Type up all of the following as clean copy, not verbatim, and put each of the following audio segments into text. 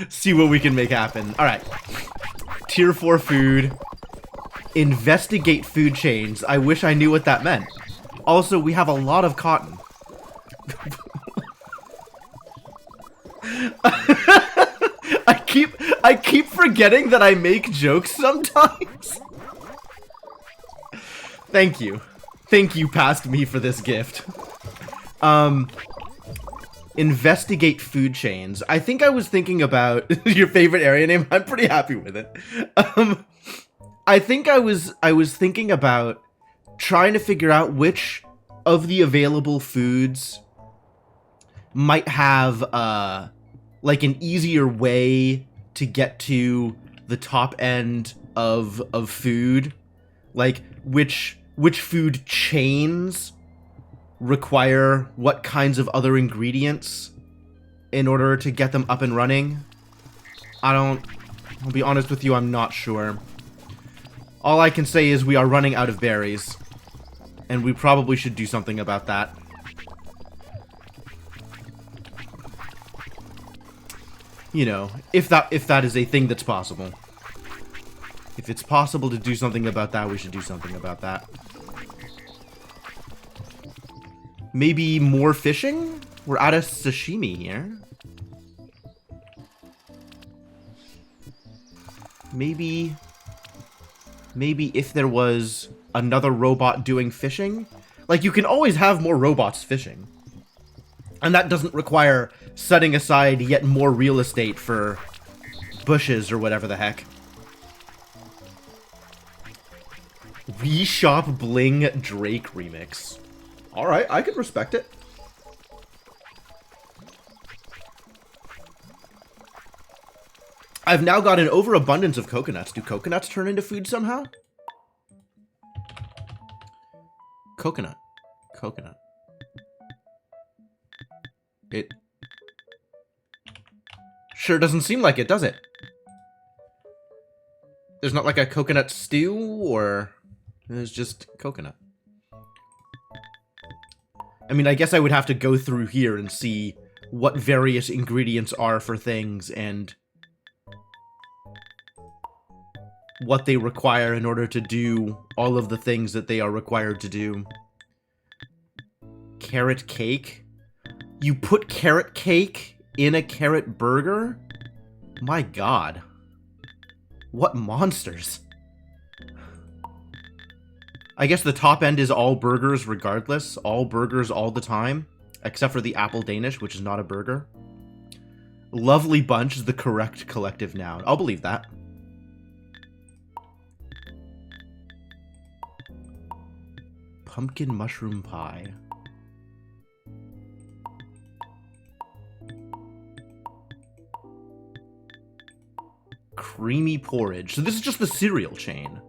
See what we can make happen. Alright. Tier 4 food. Investigate food chains. I wish I knew what that meant. Also, we have a lot of cotton. I keep forgetting that I make jokes sometimes. Thank you. Thank you, past me, for this gift. Investigate food chains. I think I was thinking about your favorite area name. I'm pretty happy with it. I think I was thinking about trying to figure out which of the available foods might have like an easier way to get to the top end of food. Like which food chains require what kinds of other ingredients in order to get them up and running. I'll be honest with you, I'm not sure. All I can say is we are running out of berries, and we probably should do something about that. You know, if that is a thing that's possible. If it's possible to do something about that, we should do something about that. Maybe more fishing? We're out of sashimi here. Maybe if there was another robot doing fishing? Like, you can always have more robots fishing. And that doesn't require setting aside yet more real estate for bushes or whatever the heck. We Shop Bling Drake remix. Alright, I could respect it. I've now got an overabundance of coconuts. Do coconuts turn into food somehow? Coconut. Coconut. It sure doesn't seem like it, does it? There's not like a coconut stew, or there's just coconut. I mean, I guess I would have to go through here and see what various ingredients are for things and what they require in order to do all of the things that they are required to do. Carrot cake? You put carrot cake in a carrot burger? My god. What monsters. I guess the top end is all burgers regardless. All burgers all the time. Except for the apple Danish, which is not a burger. Lovely bunch is the correct collective noun. I'll believe that. Pumpkin mushroom pie. Creamy porridge. So this is just the cereal chain.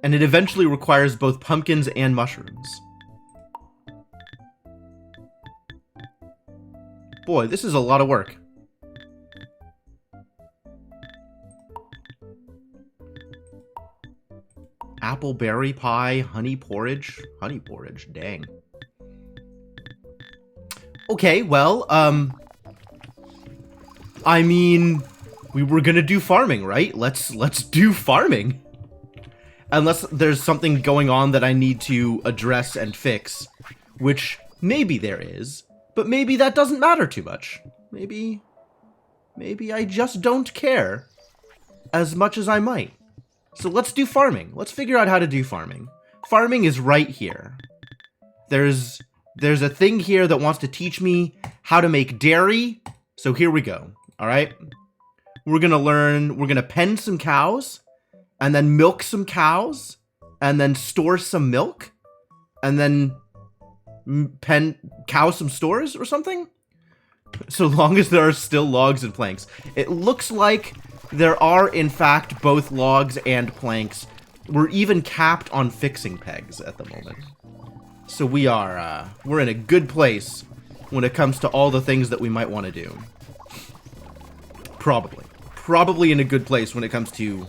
And it eventually requires both pumpkins and mushrooms. Boy, this is a lot of work. Apple berry pie, honey porridge. Honey porridge, dang. Okay, well, I mean, we were gonna do farming, right? Let's do farming. Unless there's something going on that I need to address and fix, which maybe there is, but maybe that doesn't matter too much. Maybe I just don't care as much as I might. So let's do farming. Let's figure out how to do farming. Farming is right here. There's a thing here that wants to teach me how to make dairy. So here we go. All right. We're going to pen some cows and then milk some cows and then store some milk and then cow some stores or something. So long as there are still logs and planks. It looks like there are, in fact, both logs and planks. We're even capped on fixing pegs at the moment. So we're in a good place when it comes to all the things that we might want to do. Probably in a good place when it comes to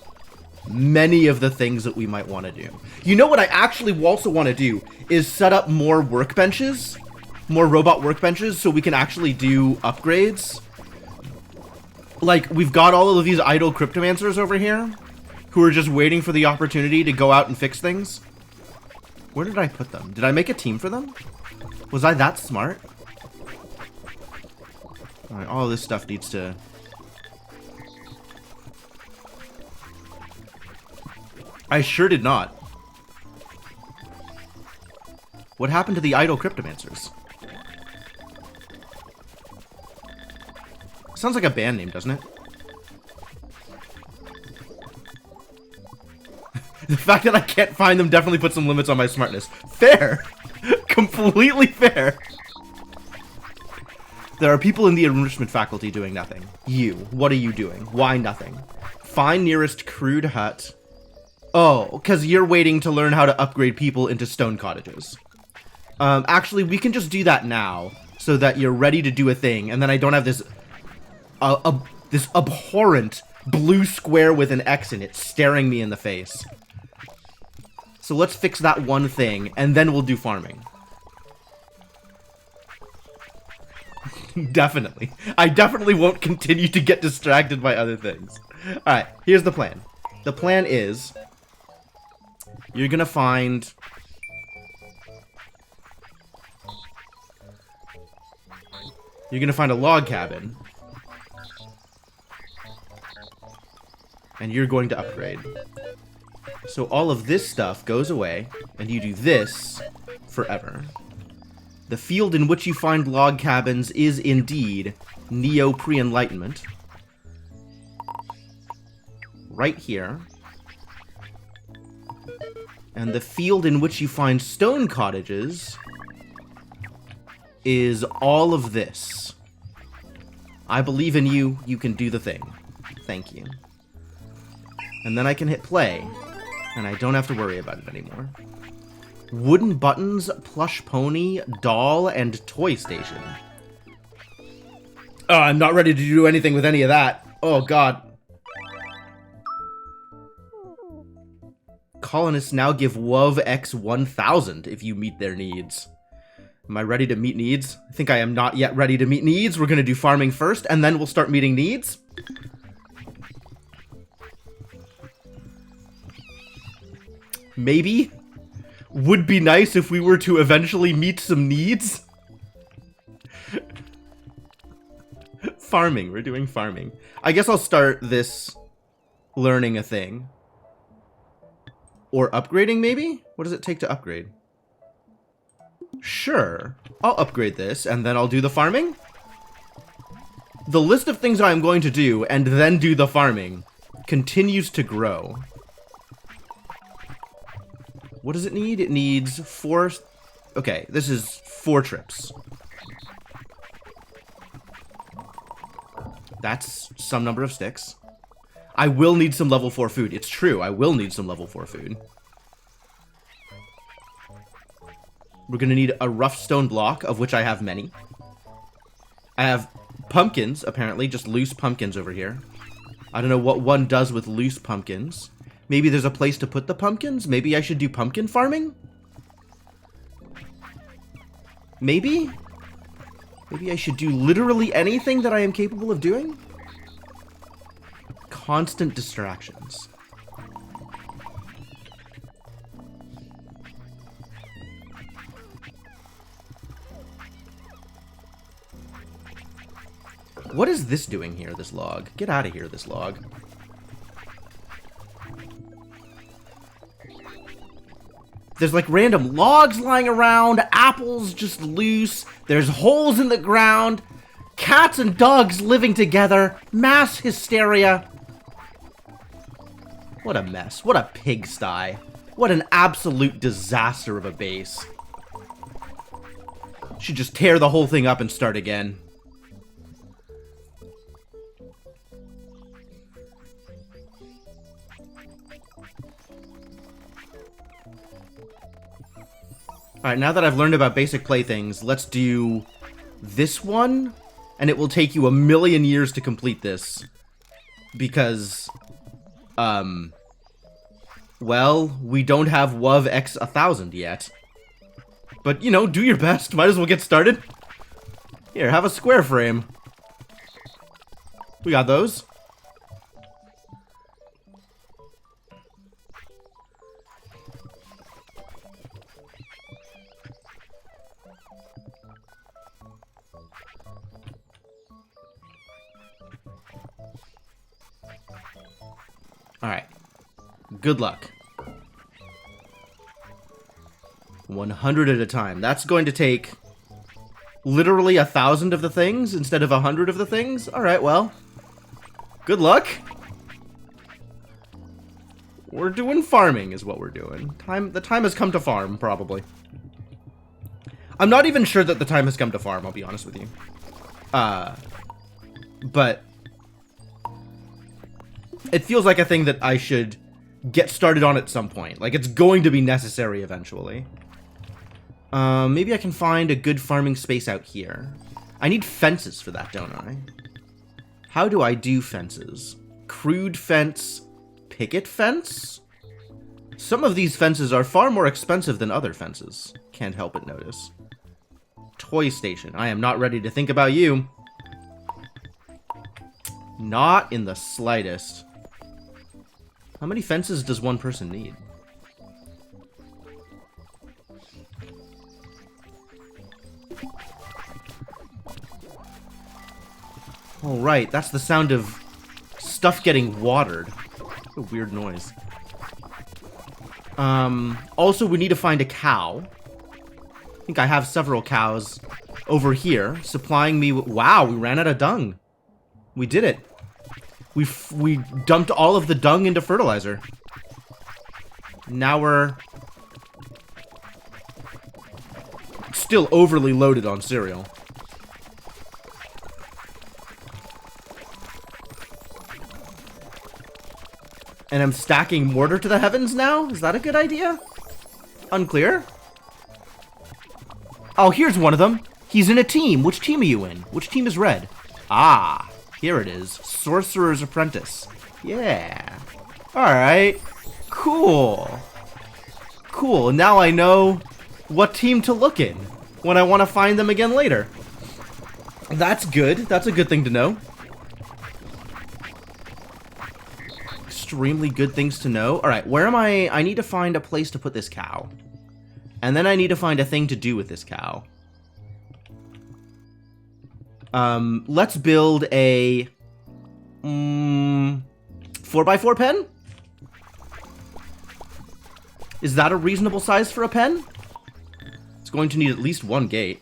many of the things that we might want to do. You know what I actually also want to do is set up more workbenches, more robot workbenches, so we can actually do upgrades. Like, we've got all of these idle cryptomancers over here who are just waiting for the opportunity to go out and fix things. Where did I put them? Did I make a team for them? Was I that smart? Alright, all of this stuff needs to... I sure did not. What happened to the idle cryptomancers? Sounds like a band name, doesn't it? The fact that I can't find them definitely puts some limits on my smartness. Fair! Completely fair! There are people in the enrichment faculty doing nothing. You. What are you doing? Why nothing? Find nearest crude hut. Oh, because you're waiting to learn how to upgrade people into stone cottages. Actually, we can just do that now, so that you're ready to do a thing, and then I don't have this... this abhorrent blue square with an X in it staring me in the face. So let's fix that one thing, and then we'll do farming. Definitely. I definitely won't continue to get distracted by other things. Alright, here's the plan. The plan is... You're gonna find... You're gonna find a log cabin. And you're going to upgrade. So all of this stuff goes away, and you do this forever. The field in which you find log cabins is indeed Neo-Pre-Enlightenment. Right here. And the field in which you find stone cottages is all of this. I believe in you. You can do the thing. Thank you. And then I can hit play, and I don't have to worry about it anymore. Wooden buttons, plush pony, doll, and toy station. Oh, I'm not ready to do anything with any of that. Oh, God. Colonists now give WoW X 1000 if you meet their needs. Am I ready to meet needs? I think I am not yet ready to meet needs. We're going to do farming first, and then we'll start meeting needs. Maybe. Would be nice if we were to eventually meet some needs. Farming. We're doing farming. I guess I'll start this learning a thing. Or upgrading, maybe? What does it take to upgrade? Sure. I'll upgrade this, and then I'll do the farming. The list of things I'm going to do, and then do the farming, continues to grow. What does it need? It needs 4... Okay, this is 4 trips. That's some number of sticks. I will need some level 4 food. It's true, I will need some level 4 food. We're gonna need a rough stone block, of which I have many. I have pumpkins, apparently, just loose pumpkins over here. I don't know what one does with loose pumpkins. Maybe there's a place to put the pumpkins? Maybe I should do pumpkin farming? Maybe? Maybe I should do literally anything that I am capable of doing? Constant distractions. What is this doing here, this log? Get out of here, this log. There's like random logs lying around, apples just loose, there's holes in the ground, cats and dogs living together, mass hysteria. What a mess. What a pigsty. What an absolute disaster of a base. Should just tear the whole thing up and start again. Alright, now that I've learned about basic playthings, let's do this one, and it will take you 1,000,000 years to complete this. Because, well, we don't have WoW X 1000 yet. But, you know, do your best. Might as well get started. Here, have a square frame. We got those. Alright. Good luck. 100 at a time. That's going to take literally 1,000 of the things instead of 100 of the things? Alright, well. Good luck. We're doing farming is what we're doing. The time has come to farm, probably. I'm not even sure that the time has come to farm, I'll be honest with you. But it feels like a thing that I should get started on at some point. Like, it's going to be necessary eventually. Maybe I can find a good farming space out here. I need fences for that, don't I? How do I do fences? Crude fence, picket fence? Some of these fences are far more expensive than other fences. Can't help but notice. Toy station. I am not ready to think about you. Not in the slightest. How many fences does one person need? Oh, right. That's the sound of stuff getting watered. What a weird noise. Also, we need to find a cow. I think I have several cows over here supplying me with... Wow, we ran out of dung. We did it. We dumped all of the dung into fertilizer. Now we're still overly loaded on cereal. And I'm stacking mortar to the heavens now? Is that a good idea? Unclear. Oh, here's one of them. He's in a team. Which team are you in? Which team is red? Ah, here it is. Sorcerer's Apprentice. Yeah. Alright. Cool. Cool. Now I know what team to look in when I want to find them again later. That's good. That's a good thing to know. Extremely good things to know. Alright, where am I? I need to find a place to put this cow. And then I need to find a thing to do with this cow. Let's build a 4x4 pen? Is that a reasonable size for a pen? It's going to need at least one gate.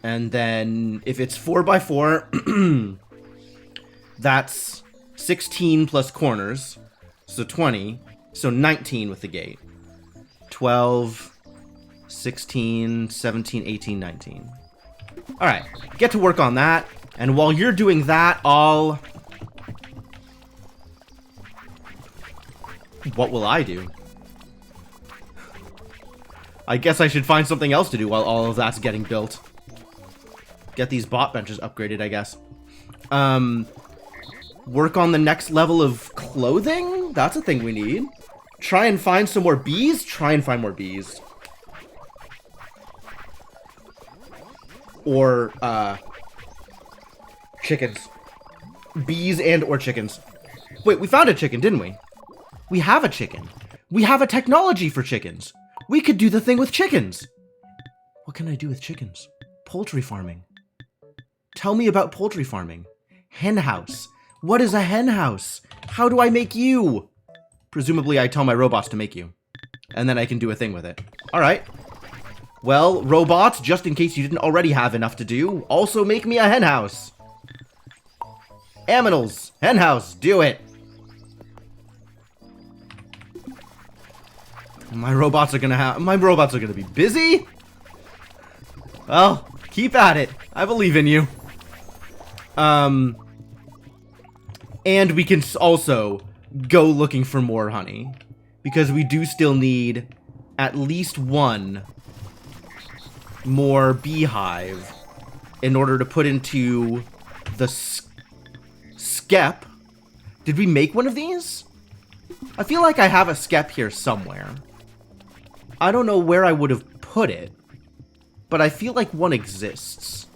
And then if it's 4x4, that's 16 plus corners. So 20. So 19 with the gate. 12, 16, 17, 18, 19. Alright, get to work on that. And while you're doing that, what will I do? I guess I should find something else to do while all of that's getting built. Get these bot benches upgraded, I guess. Work on the next level of clothing? That's a thing we need. Try and find some more bees? Try and find more bees. Or, chickens. Bees and or chickens. Wait, we found a chicken, didn't we? We have a chicken. We have a technology for chickens. We could do the thing with chickens. What can I do with chickens? Poultry farming. Tell me about poultry farming. Hen house. What is a hen house? How do I make you? Presumably I tell my robots to make you. And then I can do a thing with it. Alright. Well, robots, just in case you didn't already have enough to do, also make me a hen house. Aminals, hen house, do it. My robots are gonna be busy? Well, keep at it. I believe in you. And we can also go looking for more honey. Because we do still need at least one more beehive in order to put into the skep. Did we make one of these? I feel like I have a skep here somewhere. I don't know where I would have put it. but I feel like one exists.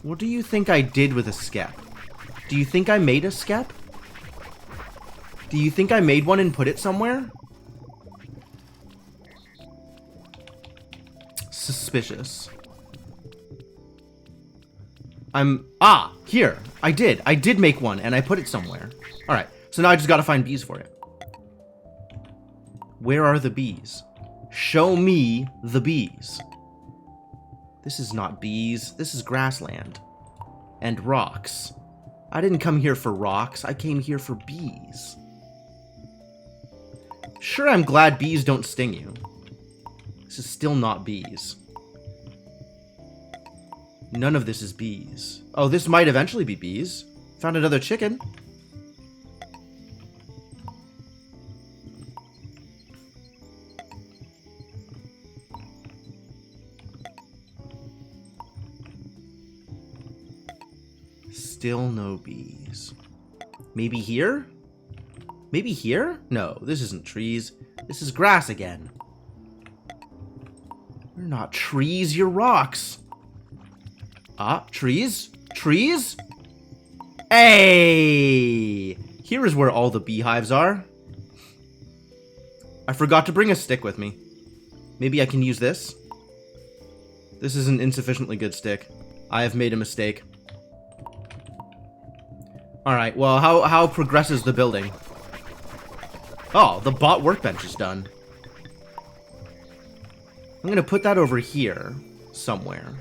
What do you think I did with a skep? Do you think I made a skep? Do you think I made one and put it somewhere? Suspicious. Here. I did make one, and I put it somewhere. Alright, so now I just gotta find bees for it. Where are the bees? Show me the bees. This is not bees. This is grassland. And rocks. I didn't come here for rocks. I came here for bees. Sure, I'm glad bees don't sting you. This is still not bees. None of this is bees. Oh, this might eventually be bees. Found another chicken. Still no bees. Maybe here? Maybe here? No, this isn't trees. This is grass again. You're not trees, you're rocks. Trees? Trees? Hey! Here is where all the beehives are. I forgot to bring a stick with me. Maybe I can use this? This is an insufficiently good stick. I have made a mistake. Alright, well, how progresses the building? Oh, the bot workbench is done. I'm gonna put that over here, somewhere.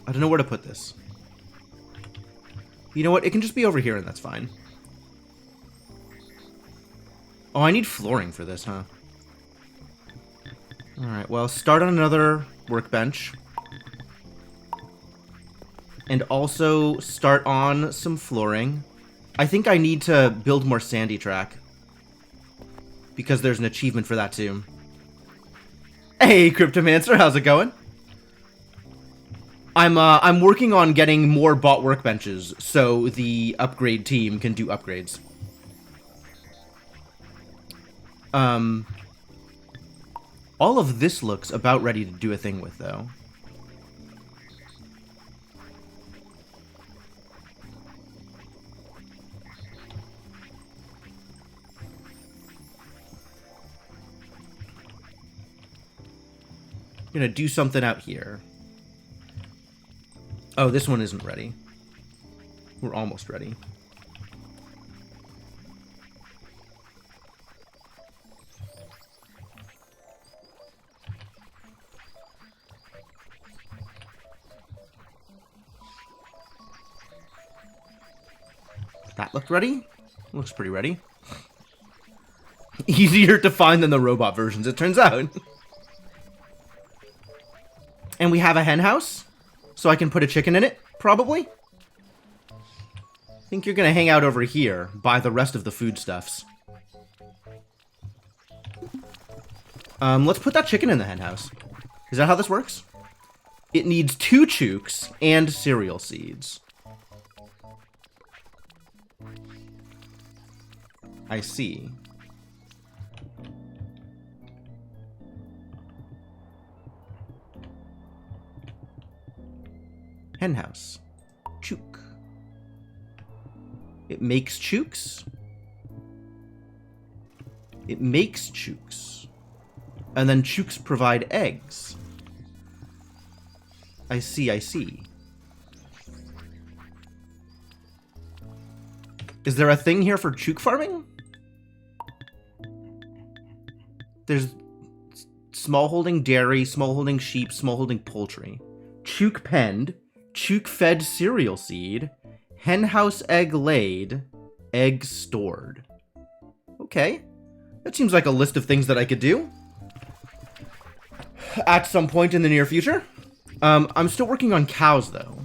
I don't know where to put this. You know what? It can just be over here and that's fine. Oh, I need flooring for this, huh? Alright, well, start on another workbench. And also start on some flooring. I think I need to build more sandy track. Because there's an achievement for that too. Hey, Cryptomancer, how's it going? I'm working on getting more bot workbenches so the upgrade team can do upgrades. All of this looks about ready to do a thing with, though. I'm gonna do something out here. Oh, this one isn't ready. We're almost ready. That looked ready? Looks pretty ready. Easier to find than the robot versions, it turns out. And we have a hen house? So I can put a chicken in it, probably? I think you're gonna hang out over here, by the rest of the foodstuffs. Let's put that chicken in the hen house. Is that how this works? It needs 2 chooks and cereal seeds. I see. Henhouse. Chook. It makes chooks. It makes chooks. And then chooks provide eggs. I see, I see. Is there a thing here for chook farming? There's smallholding dairy, smallholding sheep, smallholding poultry. Chook penned. Chook fed cereal seed, hen house egg laid, egg stored. Okay. That seems like a list of things that I could do. At some point in the near future. I'm still working on cows, though.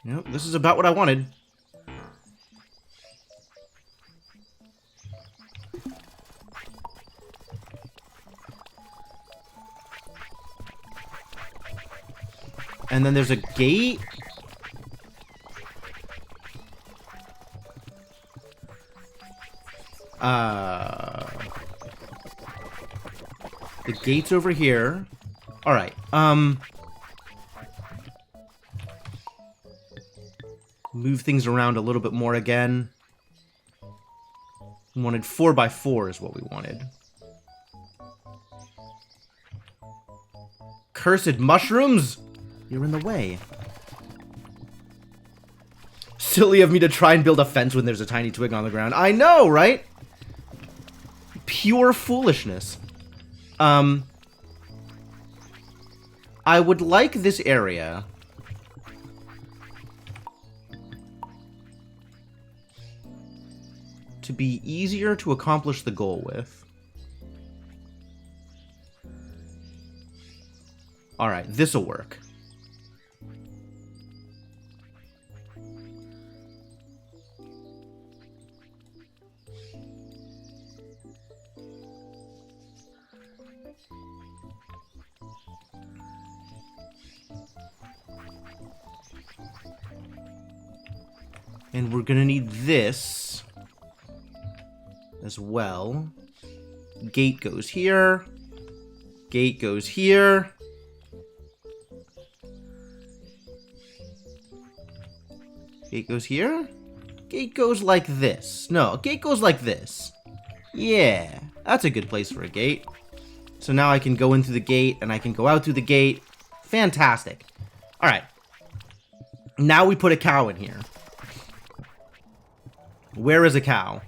Yep, this is about what I wanted. And then there's a gate. The gate's over here. Alright, move things around a little bit more again. We wanted 4x4 is what we wanted. Cursed mushrooms! You're in the way. Silly of me to try and build a fence when there's a tiny twig on the ground. I know, right? Pure foolishness. I would like this area to be easier to accomplish the goal with. Alright, this'll work. And we're gonna need this as well. Gate goes here. Gate goes here. Gate goes here? Gate goes like this. No, gate goes like this. Yeah, that's a good place for a gate. So now I can go in through the gate, and I can go out through the gate. Fantastic. Alright. Now we put a cow in here. Where is a cow?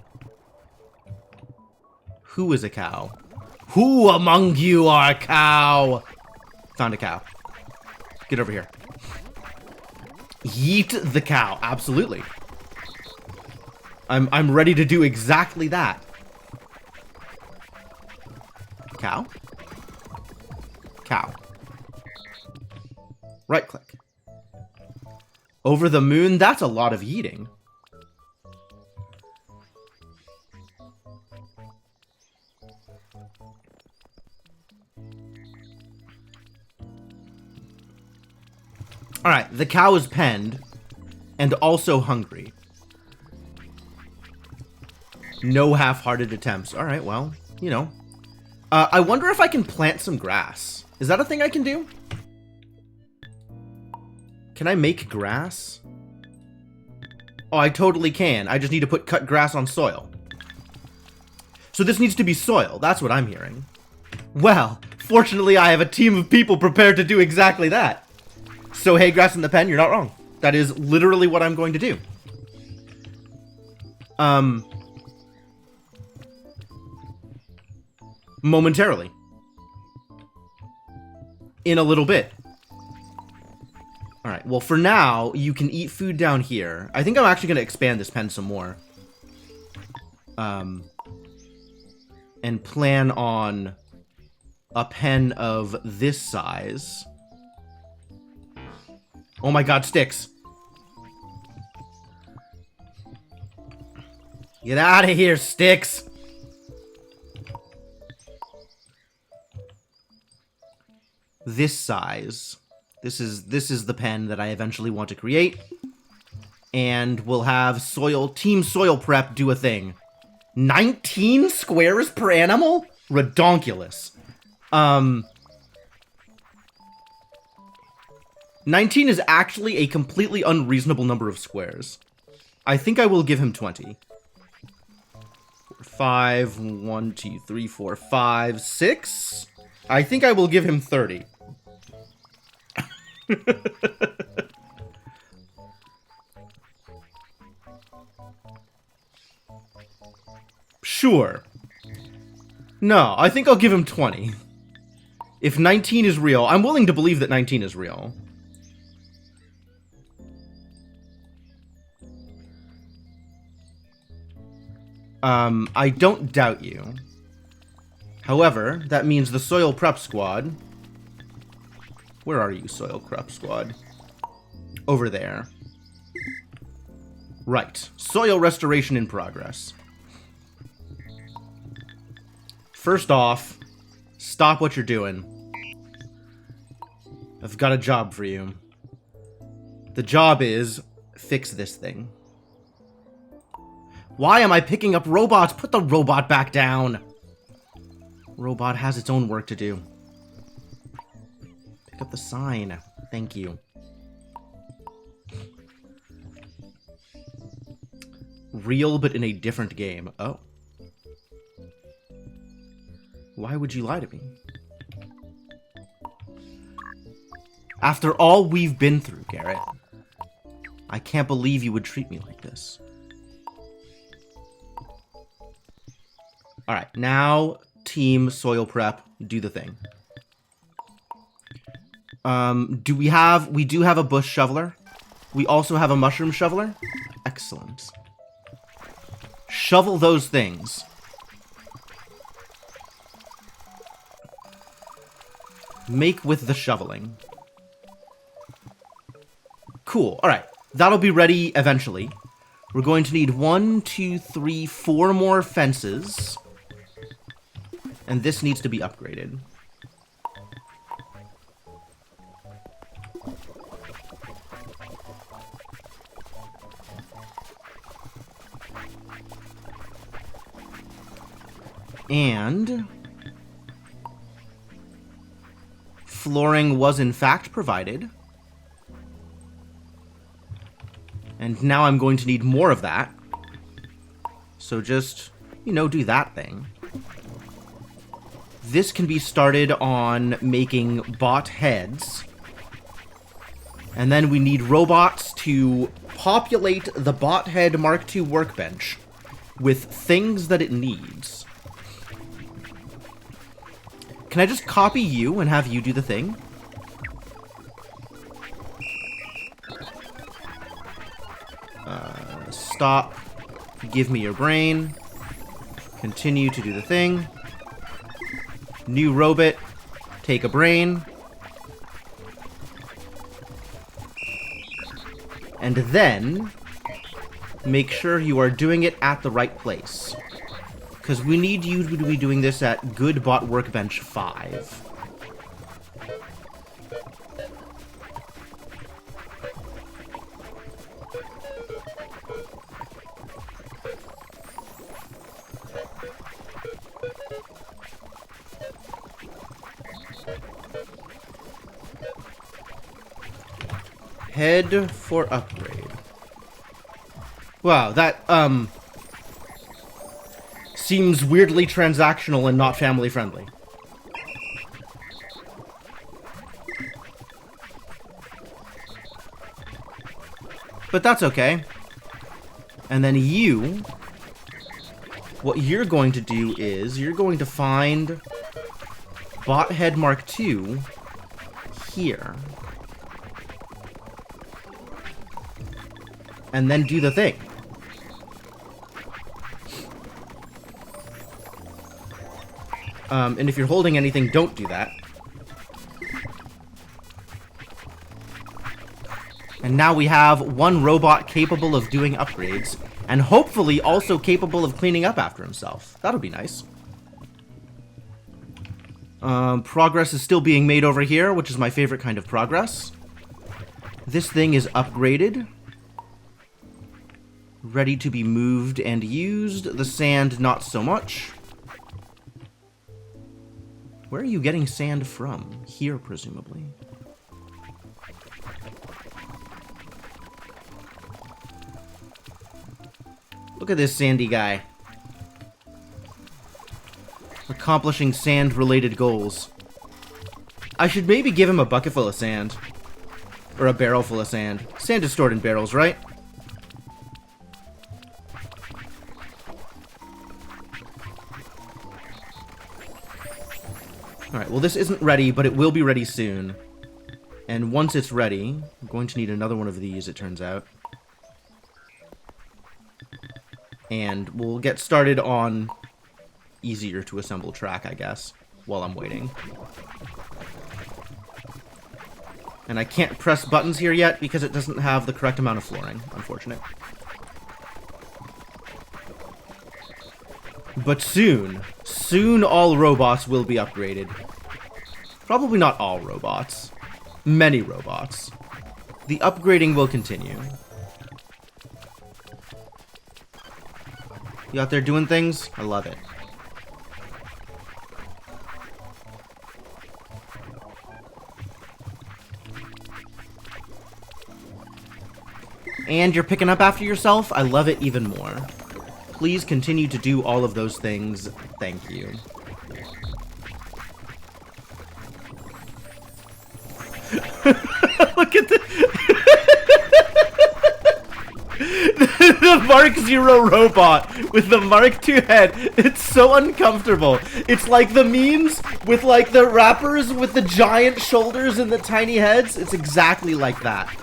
Who is a cow? Who among you are a cow? Found a cow. Get over here. Yeet the cow. Absolutely. I'm ready to do exactly that. Cow? Cow. Right click. Over the moon? That's a lot of yeeting. Alright, the cow is penned, and also hungry. No half-hearted attempts. Alright, well, you know. I wonder if I can plant some grass. Is that a thing I can do? Can I make grass? Oh, I totally can. I just need to put cut grass on soil. So this needs to be soil. That's what I'm hearing. Well, fortunately I have a team of people prepared to do exactly that. So, hey, grass in the pen, you're not wrong. That is literally what I'm going to do. Momentarily. In a little bit. Alright, well, for now, you can eat food down here. I think I'm actually going to expand this pen some more. And plan on a pen of this size. Oh my god, sticks. Get out of here, sticks. This size. This is the pen that I eventually want to create. And we'll have Team Soil Prep do a thing. 19 squares per animal? Redonkulous. 19 is actually a completely unreasonable number of squares. I think I will give him 20. 5, 1, 2, 3, 4, 5, 6. I think I will give him 30. Sure. No, I think I'll give him 20. If 19 is real, I'm willing to believe that 19 is real. I don't doubt you. However, that means the Soil Prep Squad... Where are you, Soil Prep Squad? Over there. Right. Soil restoration in progress. First off, stop what you're doing. I've got a job for you. The job is fix this thing. Why am I picking up robots? Put the robot back down. Robot has its own work to do. Pick up the sign. Thank you. Real, but in a different game. Oh. Why would you lie to me? After all we've been through, Garrett, I can't believe you would treat me like this. Alright, now team soil prep, do the thing. We do have a bush shoveler. We also have a mushroom shoveler. Excellent. Shovel those things. Make with the shoveling. Cool. Alright. That'll be ready eventually. We're going to need 1, 2, 3, 4 more fences. And this needs to be upgraded. And flooring was in fact provided. And now I'm going to need more of that. So just, you know, do that thing. This can be started on making bot heads. And then we need robots to populate the bot head Mark II workbench with things that it needs. Can I just copy you and have you do the thing? Stop. Give me your brain. Continue to do the thing. New robot. Take a brain. And then make sure you are doing it at the right place. Because we need you to be doing this at Good Bot Workbench 5. Head for upgrade. Wow, that, seems weirdly transactional and not family friendly. But that's okay. And then you, what you're going to do is, you're going to find Bot Head Mark II here. And then do the thing. And if you're holding anything, don't do that. And now we have one robot capable of doing upgrades, and hopefully also capable of cleaning up after himself. That'll be nice. Progress is still being made over here, which is my favorite kind of progress. This thing is upgraded. Ready to be moved and used. The sand, not so much. Where are you getting sand from? Here, presumably. Look at this sandy guy. Accomplishing sand-related goals. I should maybe give him a bucket full of sand. Or a barrel full of sand. Sand is stored in barrels, right? Alright, well this isn't ready, but it will be ready soon. And once it's ready, I'm going to need another one of these, it turns out. And we'll get started on easier to assemble track, I guess, while I'm waiting. And I can't press buttons here yet because it doesn't have the correct amount of flooring, unfortunate. But soon all robots will be upgraded. Probably not all robots. Many robots. The upgrading will continue. You out there doing things? I love it. And you're picking up after yourself? I love it even more. Please continue to do all of those things. Thank you. Look at the... the Mark Zero robot with the Mark II head. It's so uncomfortable. It's like the memes with like the rappers with the giant shoulders and the tiny heads. It's exactly like that.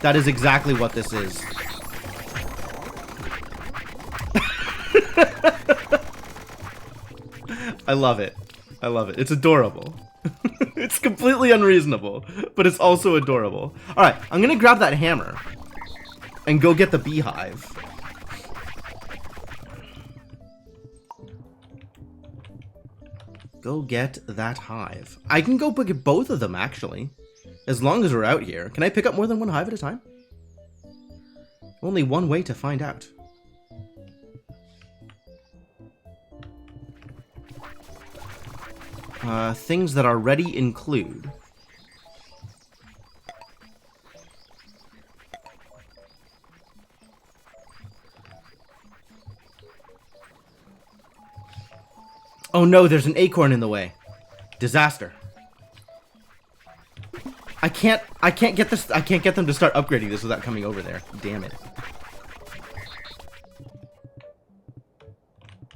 That is exactly what this is. I love it. I love it. It's adorable. It's completely unreasonable, but it's also adorable. Alright, I'm gonna grab that hammer and go get the beehive. Go get that hive. I can go pick both of them, actually. As long as we're out here. Can I pick up more than one hive at a time? Only one way to find out. Things that are ready include... Oh no, there's an acorn in the way. Disaster. I can't get this, I can't get them to start upgrading this without coming over there. Damn it.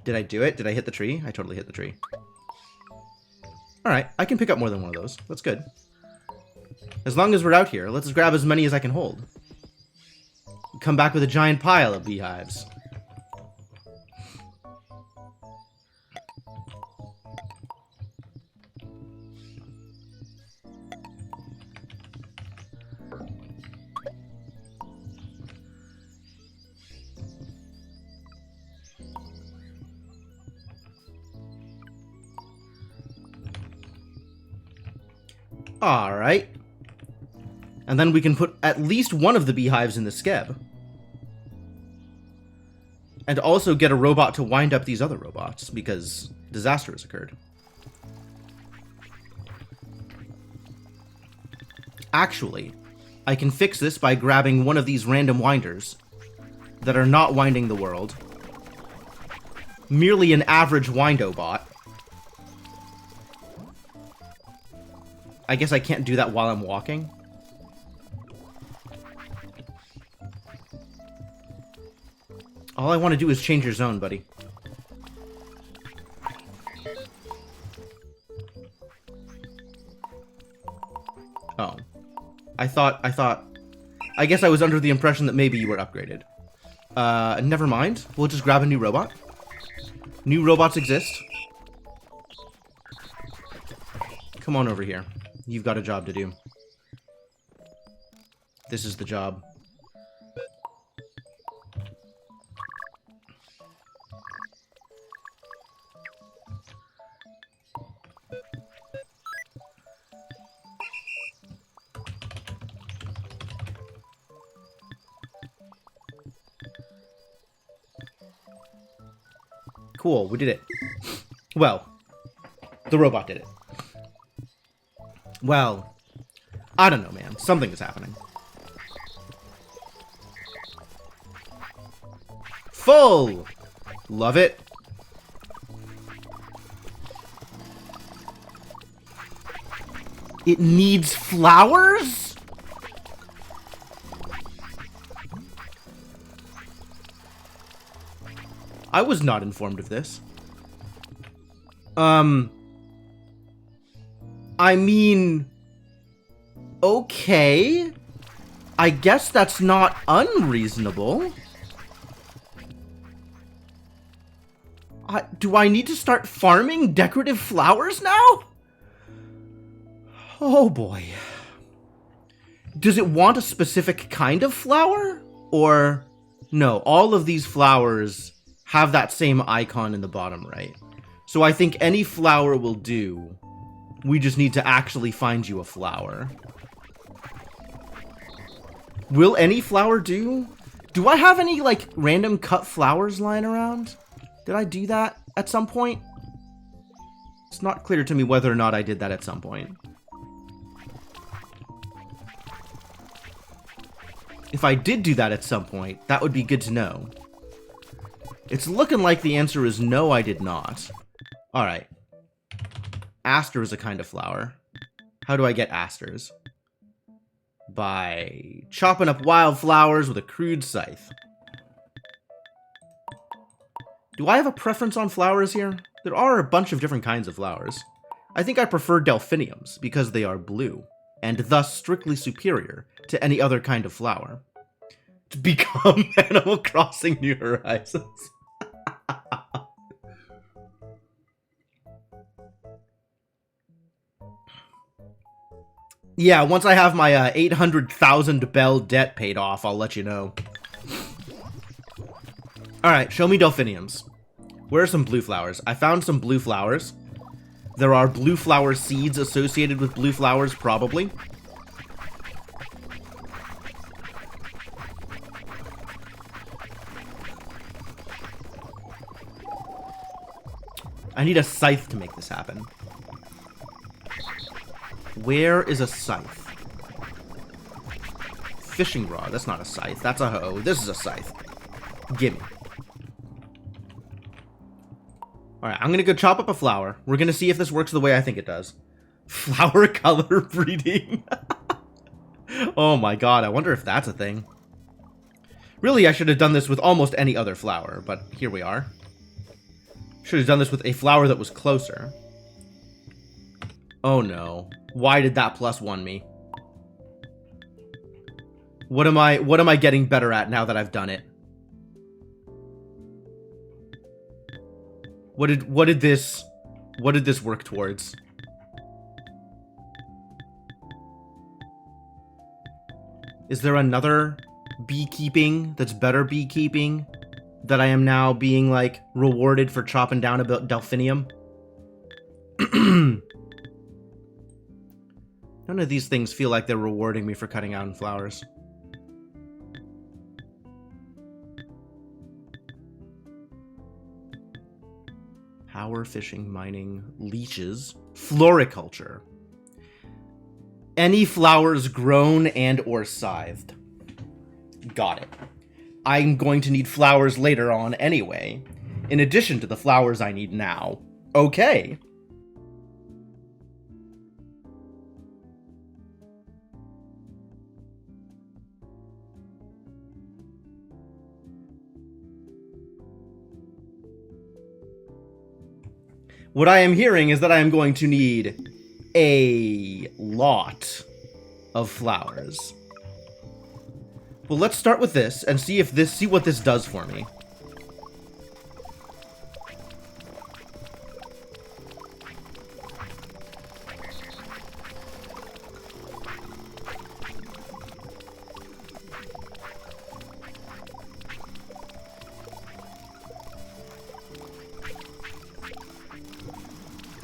Did I do it? Did I hit the tree? I totally hit the tree. Alright, I can pick up more than one of those. That's good. As long as we're out here, let's grab as many as I can hold. Come back with a giant pile of beehives. Alright. And then we can put at least one of the beehives in the skeb. And also get a robot to wind up these other robots, because disaster has occurred. Actually, I can fix this by grabbing one of these random winders that are not winding the world. Merely an average Windobot. I guess I can't do that while I'm walking. All I want to do is change your zone, buddy. Oh. I guess I was under the impression that maybe you were upgraded. Never mind. We'll just grab a new robot. New robots exist. Come on over here. You've got a job to do. This is the job. Cool, we did it. Well, the robot did it. Well, I don't know, man. Something is happening. Full! Love it. It needs flowers? I was not informed of this. I mean, okay. I guess that's not unreasonable. Do I need to start farming decorative flowers now? Oh boy. Does it want a specific kind of flower? Or, no, all of these flowers have that same icon in the bottom right. So I think any flower will do. We just need to actually find you a flower. Will any flower do? Do I have any, like, random cut flowers lying around? Did I do that at some point? It's not clear to me whether or not I did that at some point. If I did do that at some point, that would be good to know. It's looking like the answer is no, I did not. Alright. Aster is a kind of flower. How do I get asters? By chopping up wildflowers with a crude scythe. Do I have a preference on flowers here? There are a bunch of different kinds of flowers. I think I prefer delphiniums because they are blue, and thus strictly superior to any other kind of flower. To become Animal Crossing New Horizons. Yeah, once I have my 800,000 bell debt paid off, I'll let you know. Alright, show me delphiniums. Where are some blue flowers? I found some blue flowers. There are blue flower seeds associated with blue flowers, probably. I need a scythe to make this happen. Where is a scythe? Fishing rod. That's not a scythe. That's a hoe. This is a scythe. Gimme. Alright, I'm gonna go chop up a flower. We're gonna see if this works the way I think it does. Flower color breeding. Oh my god, I wonder if that's a thing. Really, I should have done this with almost any other flower, but here we are. Should have done this with a flower that was closer. Oh no. Why did that +1 me? What am I getting better at now that I've done it? What did this work towards? Is there another beekeeping that's better beekeeping that I am now being, like, rewarded for chopping down a delphinium? None of these things feel like they're rewarding me for cutting down flowers. Power fishing, mining, leeches, floriculture. Any flowers grown and or scythed. Got it. I'm going to need flowers later on anyway, in addition to the flowers I need now. Okay. What I am hearing is that I am going to need a lot of flowers. Well, let's start with this and see what this does for me.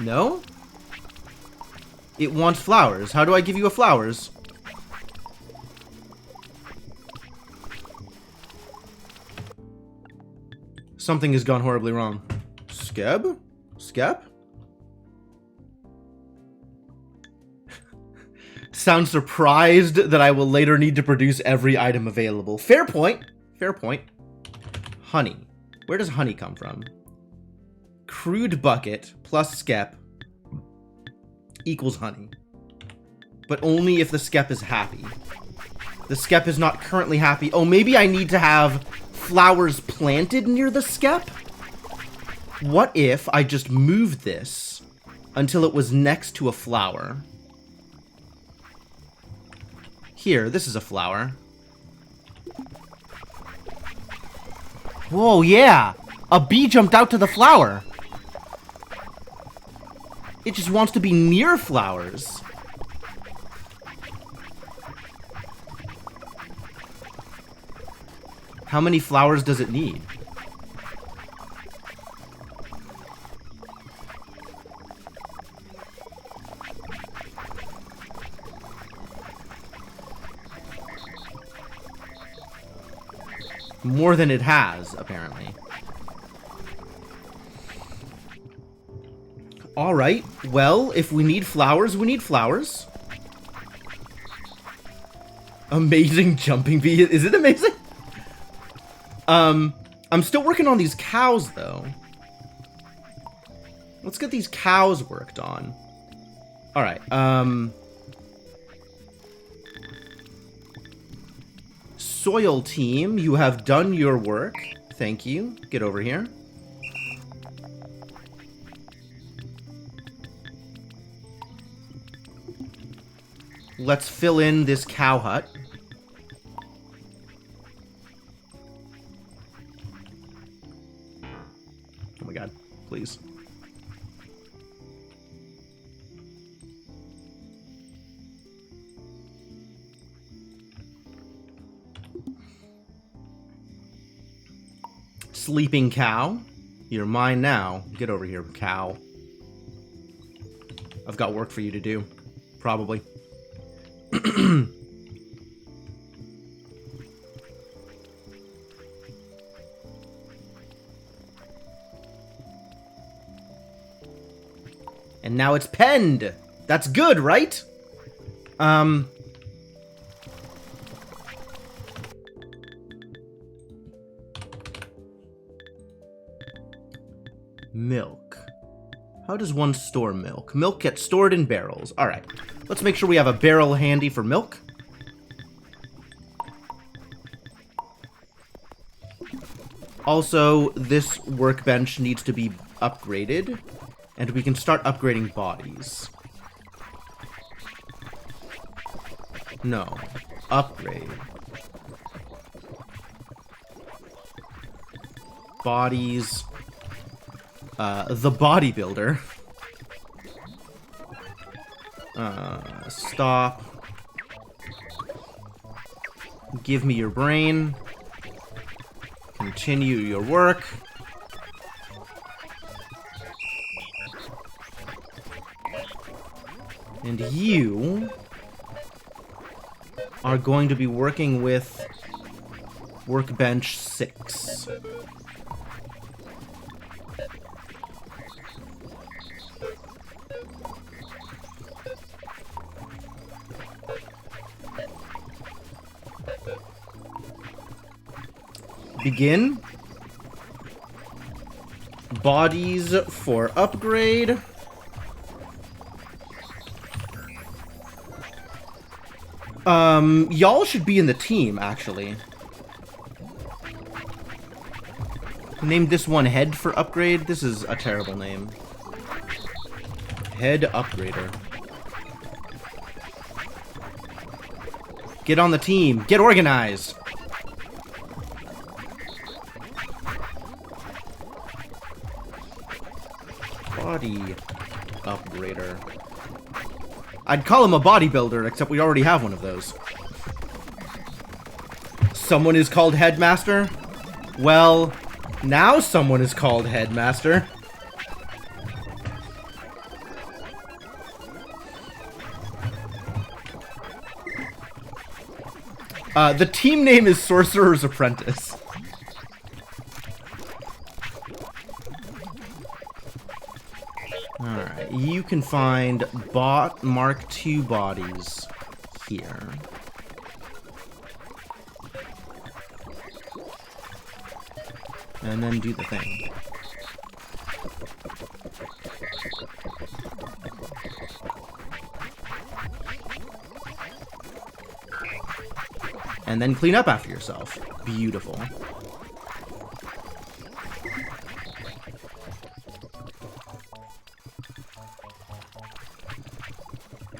No? It wants flowers. How do I give you a flowers? Something has gone horribly wrong. Skeb? Skep? Sounds surprised that I will later need to produce every item available. Fair point. Fair point. Honey. Where does honey come from? Crude bucket plus skep equals honey. But only if the skep is happy. The skep is not currently happy. Oh, maybe I need to have flowers planted near the skep? What if I just moved this until it was next to a flower? Here, this is a flower. Whoa, yeah! A bee jumped out to the flower! It just wants to be near flowers. How many flowers does it need? More than it has, apparently. Alright, well, if we need flowers, we need flowers. Amazing jumping bee. Is it amazing? I'm still working on these cows, though. Let's get these cows worked on. Alright, Soil team, you have done your work. Thank you. Get over here. Let's fill in this cow hut. Oh my god, please. Sleeping cow. You're mine now. Get over here, cow. I've got work for you to do. Probably. And now it's penned. That's good, right? Milk. How does one store milk? Milk gets stored in barrels. All right. Let's make sure we have a barrel handy for milk. Also, this workbench needs to be upgraded, and we can start upgrading bodies. No. Upgrade. Bodies. The bodybuilder. Stop. Give me your brain. Continue your work. And you are going to be working with Workbench 6. Begin. Bodies for upgrade. Y'all should be in the team, actually. Named this one Head for upgrade. This is a terrible name. Head Upgrader. Get on the team. Get organized. Body Upgrader. I'd call him a bodybuilder, except we already have one of those. Someone is called Headmaster? Well, now someone is called Headmaster. The team name is Sorcerer's Apprentice. Alright, you can find Mark II bodies here. And then do the thing. And then clean up after yourself. Beautiful.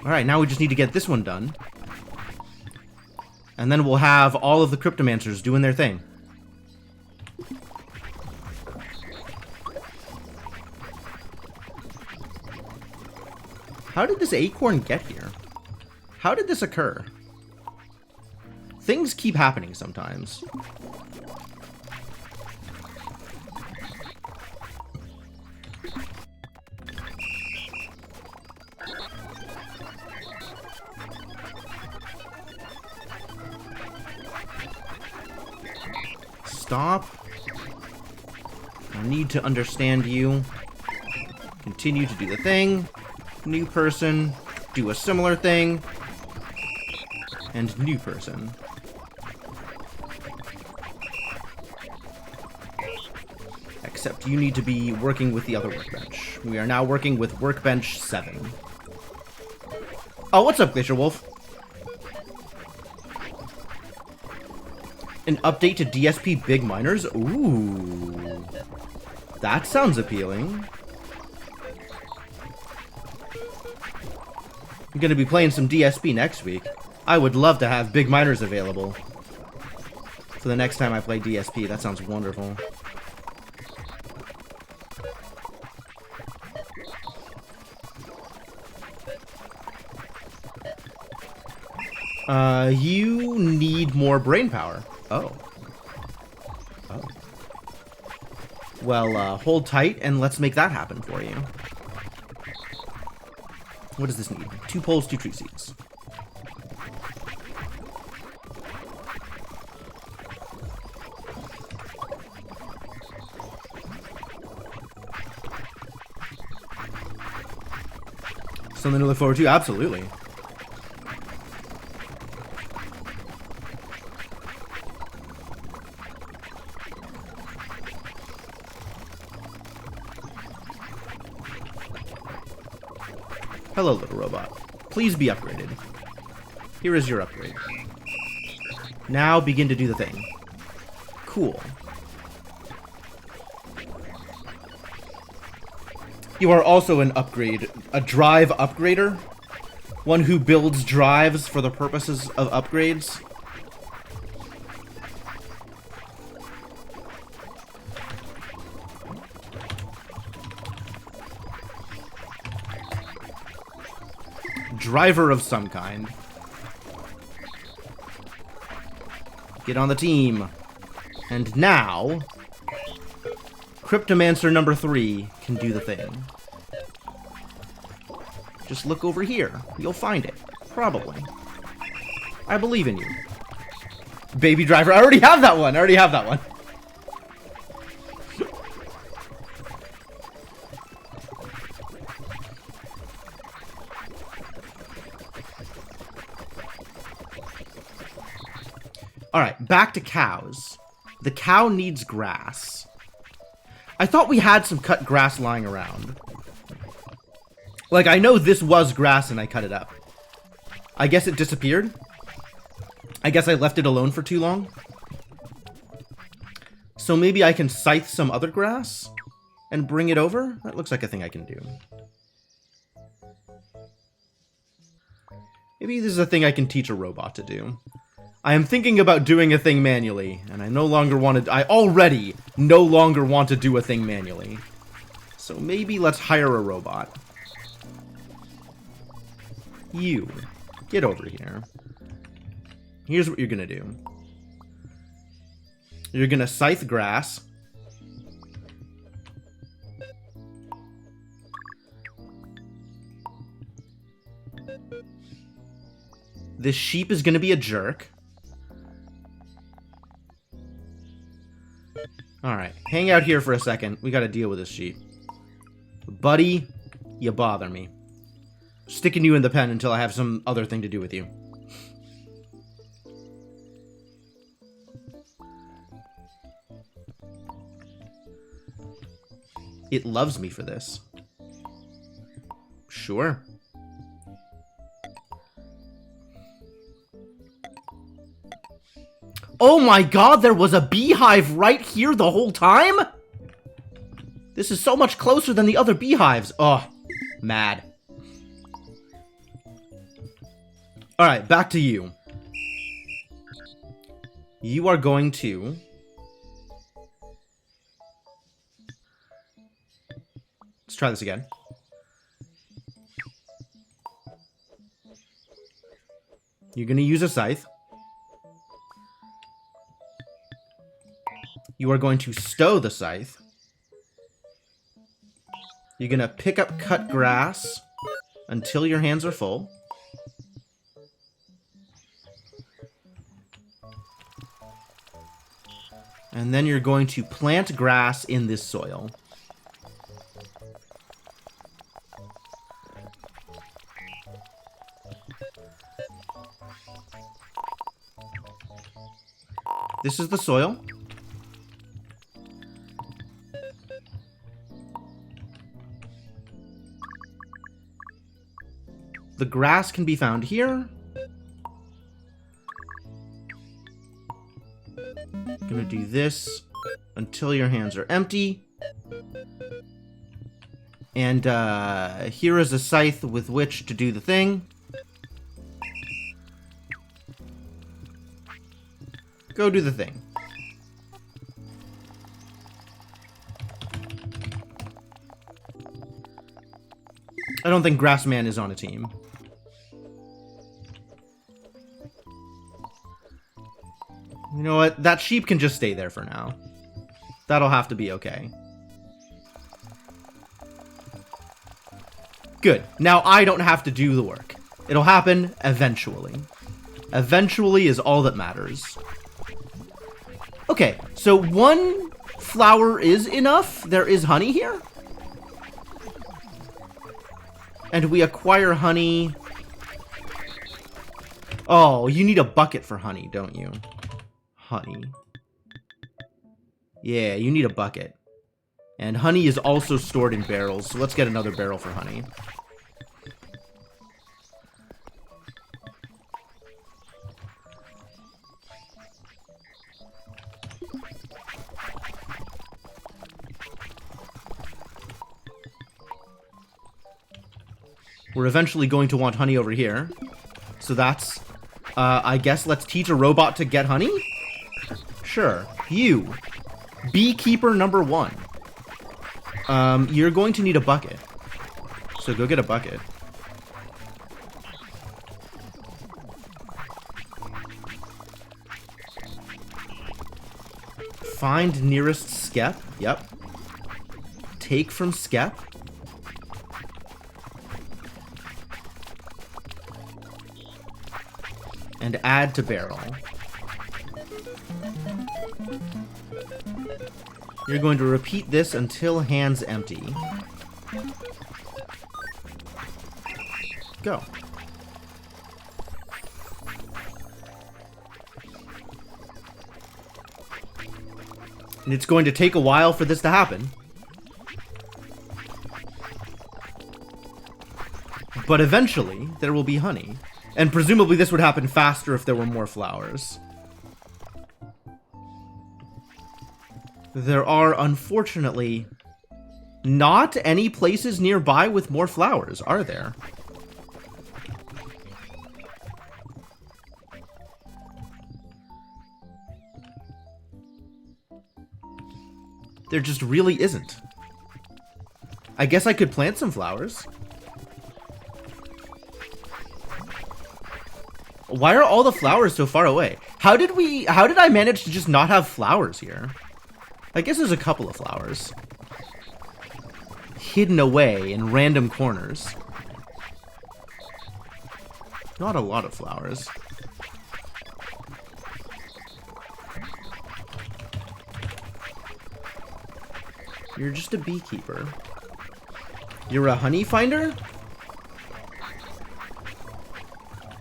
Alright, now we just need to get this one done. And then we'll have all of the Cryptomancers doing their thing. How did this acorn get here? How did this occur? Things keep happening sometimes. stop. I need to understand you. Continue to do the thing. New person. Do a similar thing. And new person. Except you need to be working with the other workbench. We are now working with workbench 7. Oh, what's up, Glacier Wolf? An update to DSP Big Miners? Ooh. That sounds appealing. I'm gonna be playing some DSP next week. I would love to have Big Miners available for the next time I play DSP. That sounds wonderful. You need more brain power. Oh. Oh. Well, hold tight and let's make that happen for you. What does this need? 2 poles, 2 tree seeds. Something to look forward to? Absolutely. Hello, little robot. Please be upgraded. Here is your upgrade. Now begin to do the thing. Cool. You are also an upgrade, a drive upgrader. One who builds drives for the purposes of upgrades. Driver of some kind. Get on the team. And now, Cryptomancer number 3 can do the thing. Just look over here. You'll find it. Probably. I believe in you. Baby driver. I already have that one. I already have that one. Alright, back to cows. The cow needs grass. I thought we had some cut grass lying around. Like, I know this was grass and I cut it up. I guess it disappeared. I guess I left it alone for too long. So maybe I can scythe some other grass and bring it over? That looks like a thing I can do. Maybe this is a thing I can teach a robot to do. I am thinking about doing a thing manually, and I already no longer want to do a thing manually. So maybe let's hire a robot. You, get over here. Here's what you're gonna do. You're gonna scythe grass. This sheep is gonna be a jerk. Alright, hang out here for a second. We gotta deal with this sheep. Buddy, you bother me. Sticking you in the pen until I have some other thing to do with you. It loves me for this. Sure. Oh my god, there was a beehive right here the whole time? This is so much closer than the other beehives. Oh, mad. Alright, back to you. You are going to... Let's try this again. You're going to use a scythe. You are going to stow the scythe. You're going to pick up cut grass until your hands are full. And then you're going to plant grass in this soil. This is the soil. The grass can be found here. Gonna do this until your hands are empty. And here is a scythe with which to do the thing. Go do the thing. I don't think Grassman is on a team. You know what? That sheep can just stay there for now. That'll have to be okay. Good. Now I don't have to do the work. It'll happen eventually. Eventually is all that matters. Okay, so one flower is enough. There is honey here. And we acquire honey. Oh, you need a bucket for honey, don't you? Honey. Yeah, you need a bucket. And honey is also stored in barrels, so let's get another barrel for honey. We're eventually going to want honey over here. So that's, I guess let's teach a robot to get honey? Sure. You. Beekeeper number 1. You're going to need a bucket. So go get a bucket. Find nearest skep. Yep. Take from skep. And add to barrel. You're going to repeat this until hands empty. Go. And it's going to take a while for this to happen. But eventually, there will be honey. And presumably this would happen faster if there were more flowers. There are, unfortunately, not any places nearby with more flowers, are there? There just really isn't. I guess I could plant some flowers. Why are all the flowers so far away? How did I manage to just not have flowers here? I guess there's a couple of flowers. Hidden away in random corners. Not a lot of flowers. You're just a beekeeper. You're a honey finder?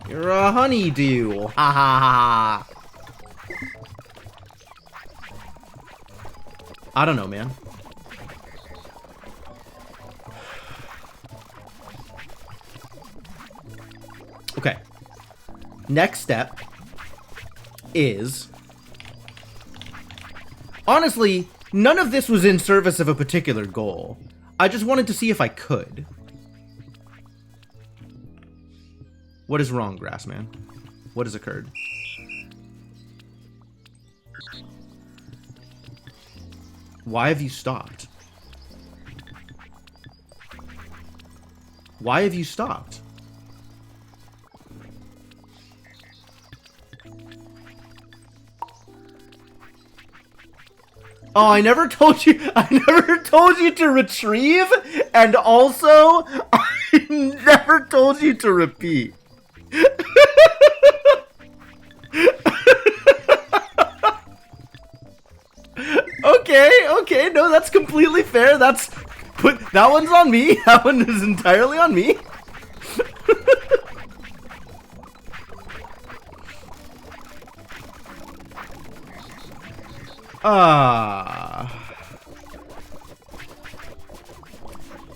You're a honeydew. Ha ha ha. I don't know, man. Okay. Next step is... Honestly, none of this was in service of a particular goal. I just wanted to see if I could. What is wrong, Grassman? What has occurred? Why have you stopped? Why have you stopped? Oh, I never told you to retrieve, and also I never told you to repeat. Okay, no, that's completely fair. That one's on me. That one is entirely on me. I'm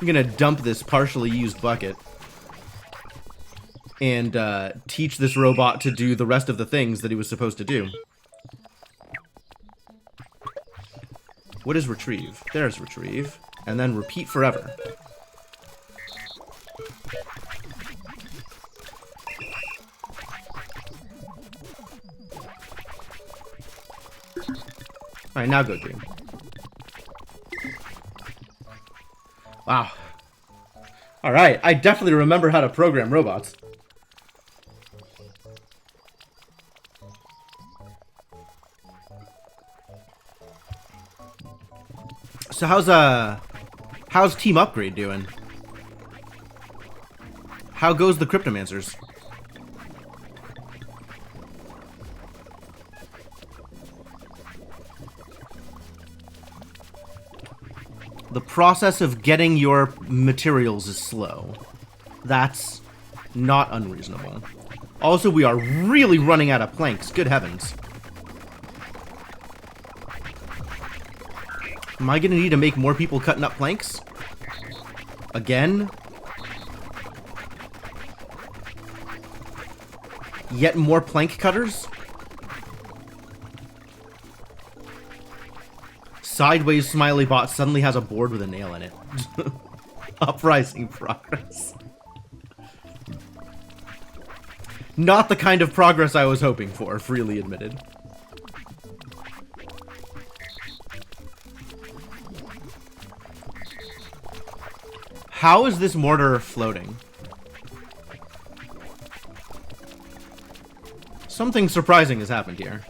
gonna dump this partially used bucket and teach this robot to do the rest of the things that he was supposed to do. What is retrieve? There's retrieve. And then repeat forever. Alright, now go do. Wow. Alright, I definitely remember how to program robots. So how's Team Upgrade doing? How goes the Cryptomancers? The process of getting your materials is slow. That's not unreasonable. Also, we are really running out of planks. Good heavens. Am I gonna need to make more people cutting up planks? Again? Yet more plank cutters? Sideways Smiley Bot suddenly has a board with a nail in it. Uprising progress. Not the kind of progress I was hoping for, freely admitted. How is this mortar floating? Something surprising has happened here.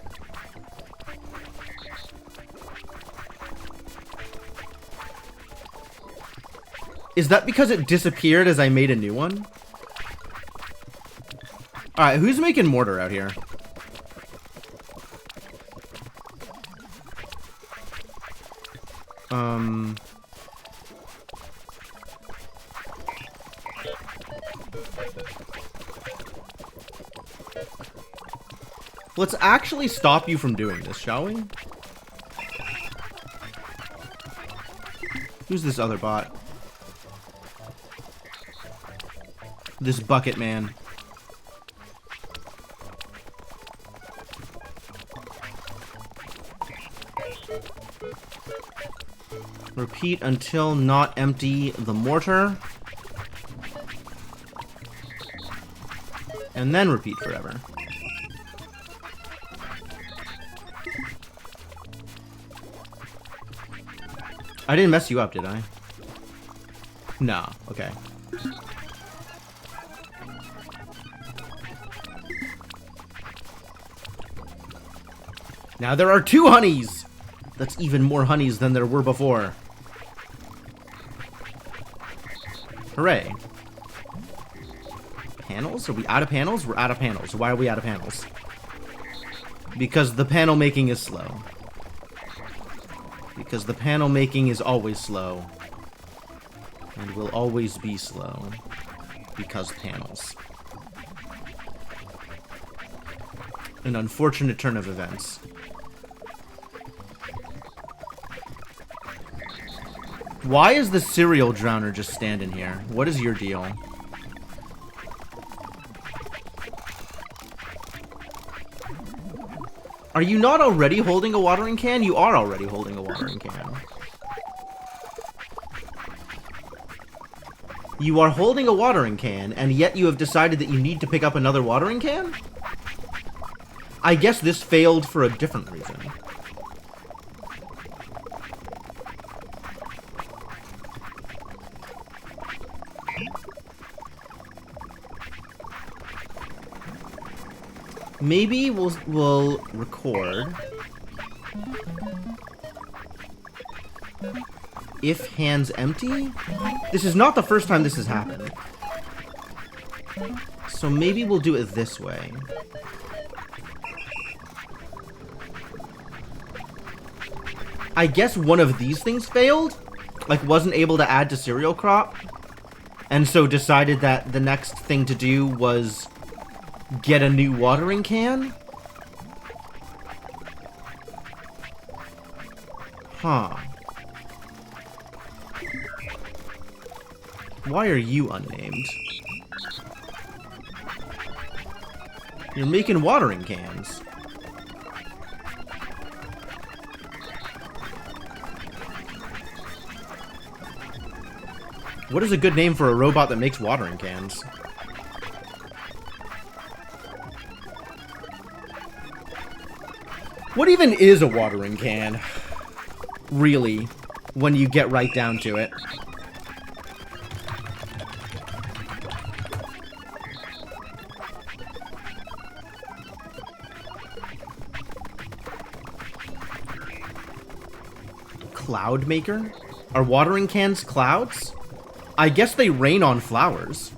Is that because it disappeared as I made a new one? Alright, who's making mortar out here? Let's actually stop you from doing this, shall we? Who's this other bot? This bucket man. Repeat until not empty the mortar. And then repeat forever. I didn't mess you up, did I? No, okay. Now there are 2 honeys! That's even more honeys than there were before. Hooray. Panels? Are we out of panels? We're out of panels. Why are we out of panels? Because the panel making is slow. Because the panel making is always slow. And will always be slow. Because panels. An unfortunate turn of events. Why is the cereal drowner just standing here? What is your deal? Are you not already holding a watering can? You are already holding a watering can. You are holding a watering can, and yet you have decided that you need to pick up another watering can? I guess this failed for a different reason. Maybe we'll record if hands empty. This is not the first time this has happened. So maybe we'll do it this way. I guess one of these things failed? Like, wasn't able to add to cereal crop? And so decided that the next thing to do was get a new watering can? Huh. Why are you unnamed? You're making watering cans. What is a good name for a robot that makes watering cans? What even is a watering can? Really, when you get right down to it. Cloud maker? Are watering cans clouds? I guess they rain on flowers.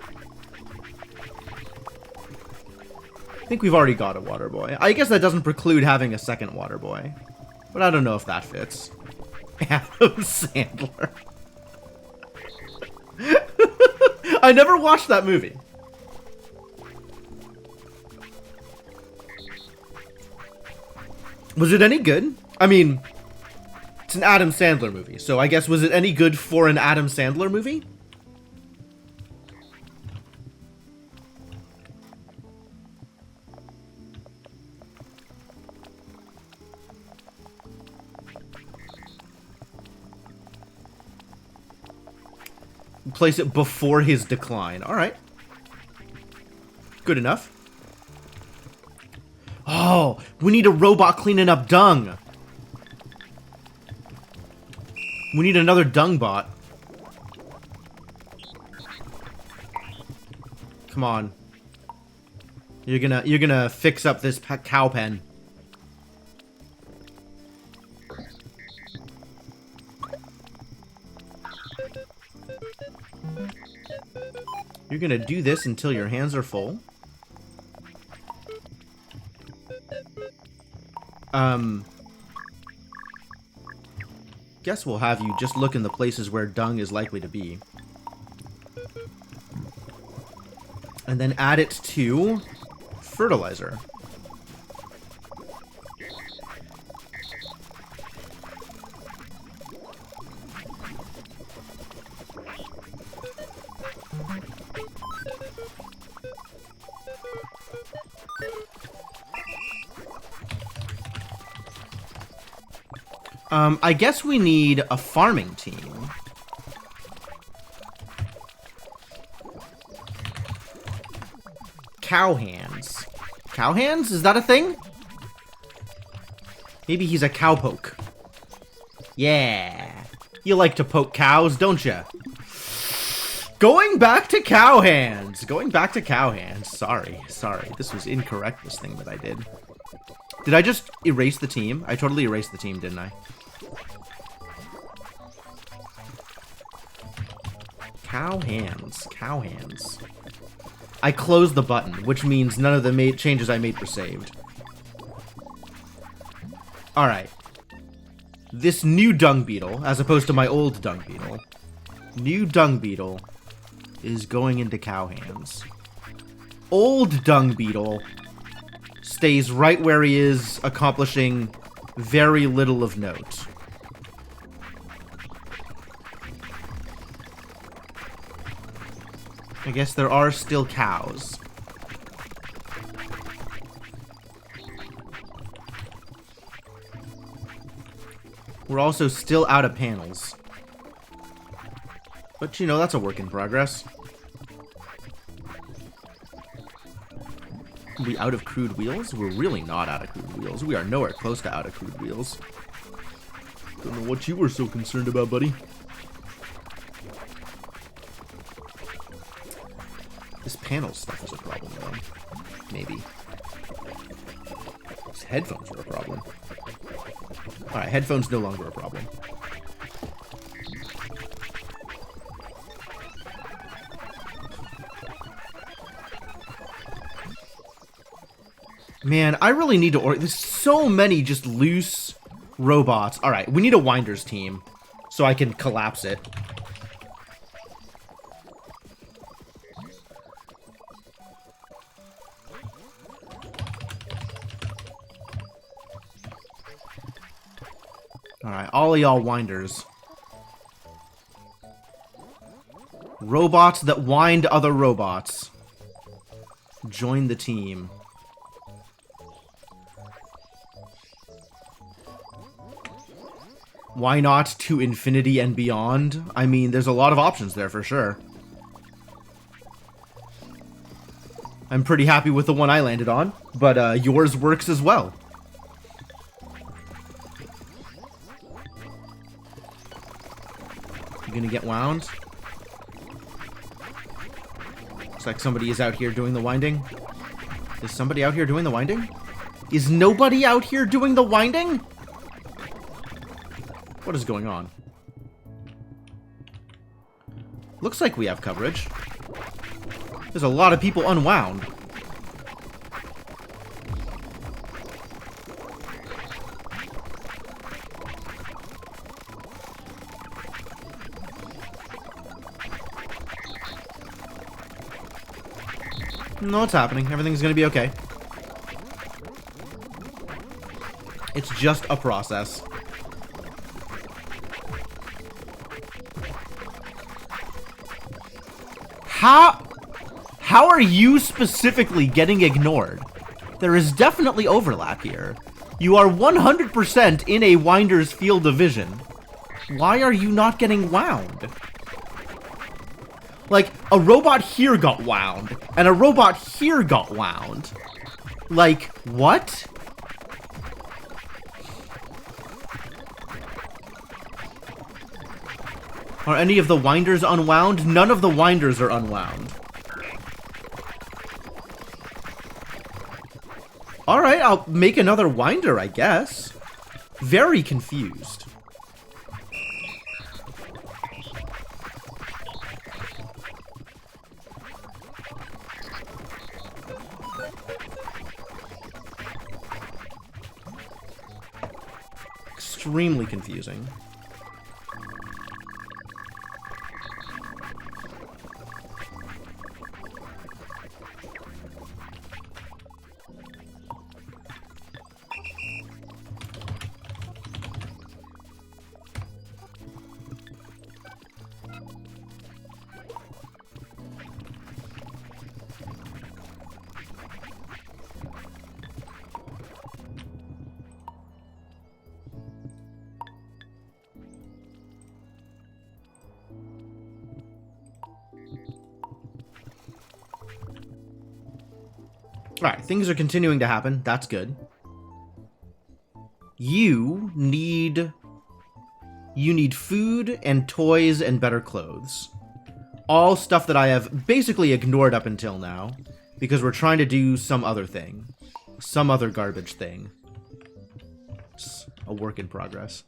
I think we've already got a water boy. I guess that doesn't preclude having a second water boy. But I don't know if that fits. Adam Sandler. I never watched that movie. Was it any good? I mean, it's an Adam Sandler movie, so I guess was it any good for an Adam Sandler movie? Place it before his decline. Alright. Good enough. Oh, we need a robot cleaning up dung. We need another dung bot. Come on. You're gonna fix up this cow pen. You're gonna do this until your hands are full. Guess we'll have you just look in the places where dung is likely to be. And then add it to fertilizer. I guess we need a farming team. Cow hands. Cow hands? Is that a thing? Maybe he's a cowpoke. Yeah. You like to poke cows, don't you? Going back to cow hands. Going back to cow hands. Sorry. This was incorrect, this thing that I did. Did I just erase the team? I totally erased the team, didn't I? Cow hands. Cow hands. I closed the button, which means none of the changes I made were saved. Alright. This new dung beetle, as opposed to my old dung beetle, new dung beetle is going into cow hands. Old dung beetle stays right where he is, accomplishing very little of note. I guess there are still cows. We're also still out of panels. But, you know, that's a work in progress. Are we out of crude wheels? We're really not out of crude wheels. We are nowhere close to out of crude wheels. Don't know what you were so concerned about, buddy. This panel stuff is a problem, though. Maybe. These headphones are a problem. Alright, headphones no longer a problem. Man, I really need to order. There's so many just loose Robots. Alright, we need a Winders team. So I can collapse it. Alright, all of y'all Winders. Robots that wind other robots. Join the team. Why not to infinity and beyond? I mean, there's a lot of options there for sure. I'm pretty happy with the one I landed on, but yours works as well. You gonna get wound? Looks like somebody is out here doing the winding. Is somebody out here doing the winding? Is nobody out here doing the winding? What is going on? Looks like we have coverage. There's a lot of people unwound. No, it's happening. Everything's gonna be okay. It's just a process. How are you specifically getting ignored? There is definitely overlap here. You are 100% in a Winder's field of vision. Why are you not getting wound? Like, a robot here got wound, and a robot here got wound. Like, what? Are any of the Winders unwound? None of the Winders are unwound. Alright, I'll make another Winder, I guess. Very confused. Extremely confusing. Alright, things are continuing to happen. That's good. You need food and toys and better clothes. All stuff that I have basically ignored up until now, because we're trying to do some other thing. Some other garbage thing. It's a work in progress.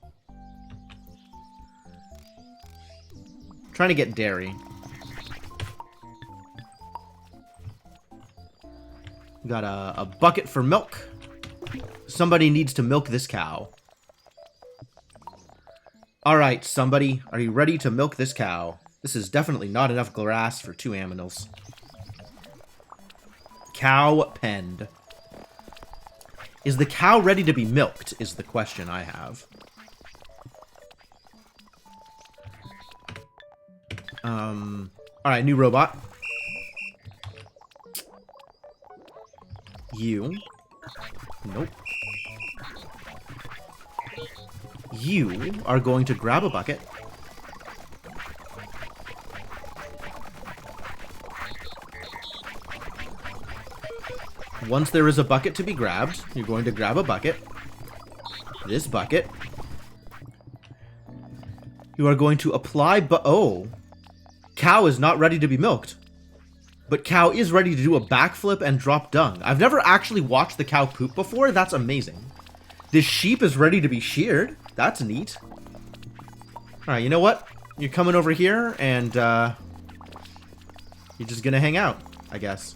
Trying to get dairy. Got a bucket for milk. Somebody needs to milk this cow. Alright, somebody. Are you ready to milk this cow? This is definitely not enough grass for 2 aminals. Cow penned. Is the cow ready to be milked, is the question I have. Alright, new robot. You. Nope. You are going to grab a bucket. Once there is a bucket to be grabbed, you're going to grab a bucket. This bucket. You are going to apply oh. Cow is not ready to be milked. But cow is ready to do a backflip and drop dung. I've never actually watched the cow poop before. That's amazing. This sheep is ready to be sheared. That's neat. Alright, you know what? You're coming over here, and, you're just gonna hang out, I guess.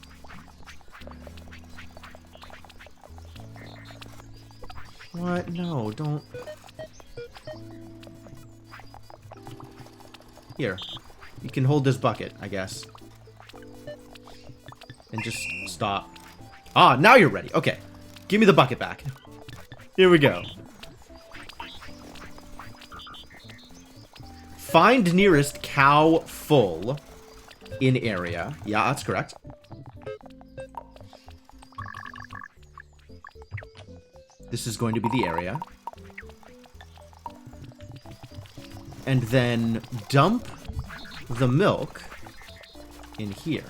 What? No, don't... Here. You can hold this bucket, I guess. And just stop. Ah, now you're ready. Okay. Give me the bucket back. Here we go. Find nearest cow full in area. Yeah, that's correct. This is going to be the area. And then dump the milk in here.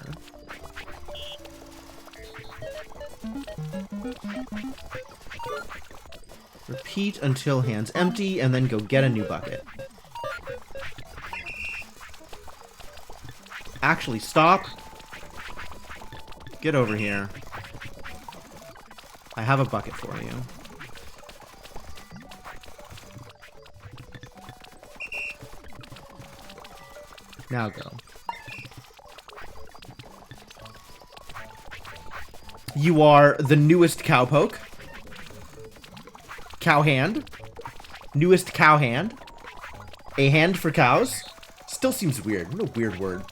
Repeat until hands empty, and then go get a new bucket. Actually, stop. Get over here. I have a bucket for you. Now go. You are the newest cowpoke. Cowhand. Newest cowhand. A hand for cows. Still seems weird. What a weird word.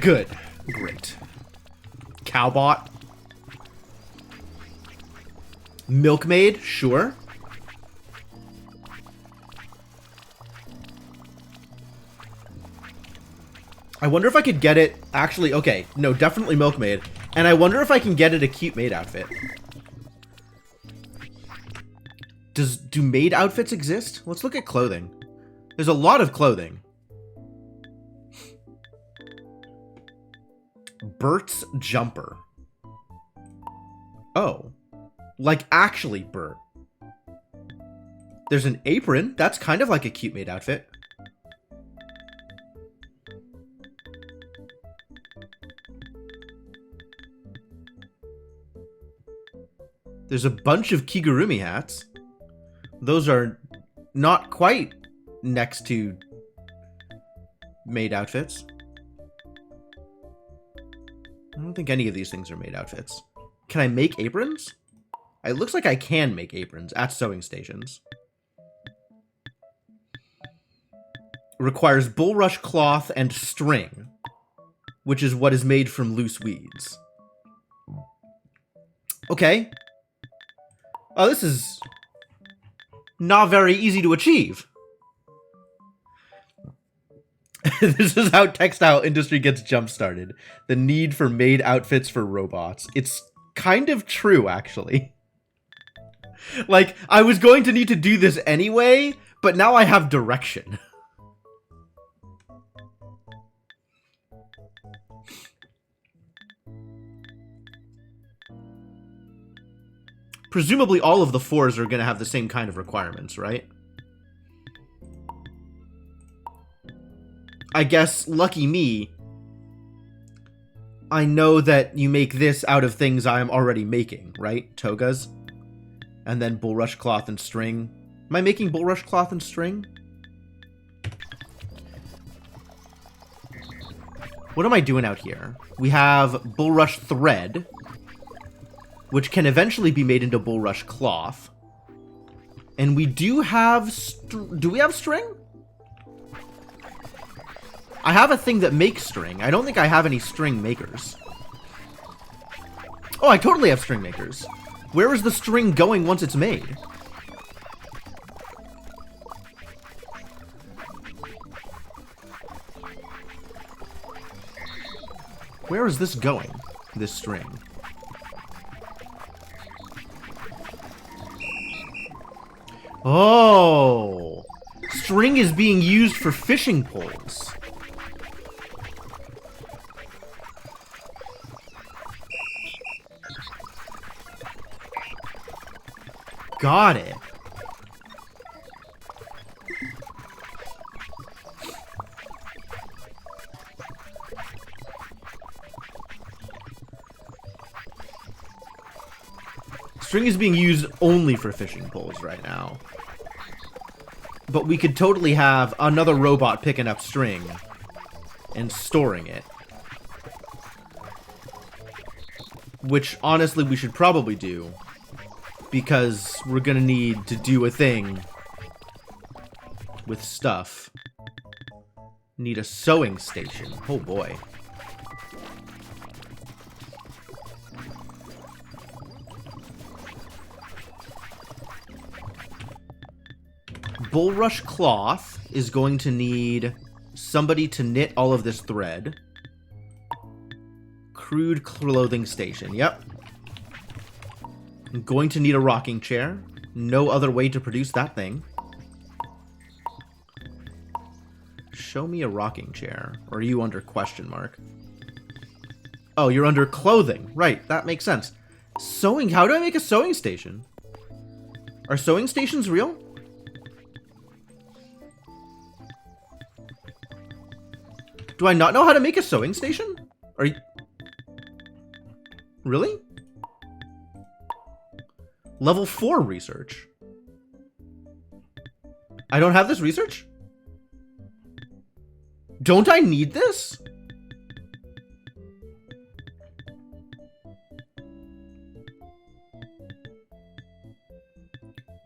Good. Great. Cowbot. Milkmaid, sure. I wonder if I could get it... Actually, okay. No, definitely Milkmaid. And I wonder if I can get it a cute maid outfit. Do maid outfits exist? Let's look at clothing. There's a lot of clothing. Bert's jumper. Oh. Like actually Bert. There's an apron. That's kind of like a cute maid outfit. There's a bunch of kigurumi hats. Those are not quite next to maid outfits. I don't think any of these things are maid outfits. Can I make aprons? It looks like I can make aprons at sewing stations. Requires bulrush cloth and string, which is what is made from loose weeds. Okay. Oh, this is not very easy to achieve. This is how textile industry gets jump-started. The need for maid outfits for robots. It's kind of true, actually. Like, I was going to need to do this anyway, but now I have direction. Presumably all of the 4s are going to have the same kind of requirements, right? I guess, lucky me, I know that you make this out of things I am already making, right? Togas. And then bulrush cloth and string. Am I making bulrush cloth and string? What am I doing out here? We have bulrush thread, which can eventually be made into bulrush cloth. And we do have... do we have string? I have a thing that makes string. I don't think I have any string makers. Oh, I totally have string makers. Where is the string going once it's made? Where is this going? This string. Oh! String is being used for fishing poles. Got it. String is being used only for fishing poles right now. But we could totally have another robot picking up string and storing it. Which, honestly, we should probably do. Because we're gonna need to do a thing with stuff. Need a sewing station. Oh boy. Bulrush cloth is going to need somebody to knit all of this thread. Crude clothing station. Yep. I'm going to need a rocking chair. No other way to produce that thing. Show me a rocking chair. Or are you under question mark? Oh, you're under clothing. Right, that makes sense. Sewing. How do I make a sewing station? Are sewing stations real? Do I not know how to make a sewing station? Are you... Really? Level 4 research. I don't have this research? Don't I need this?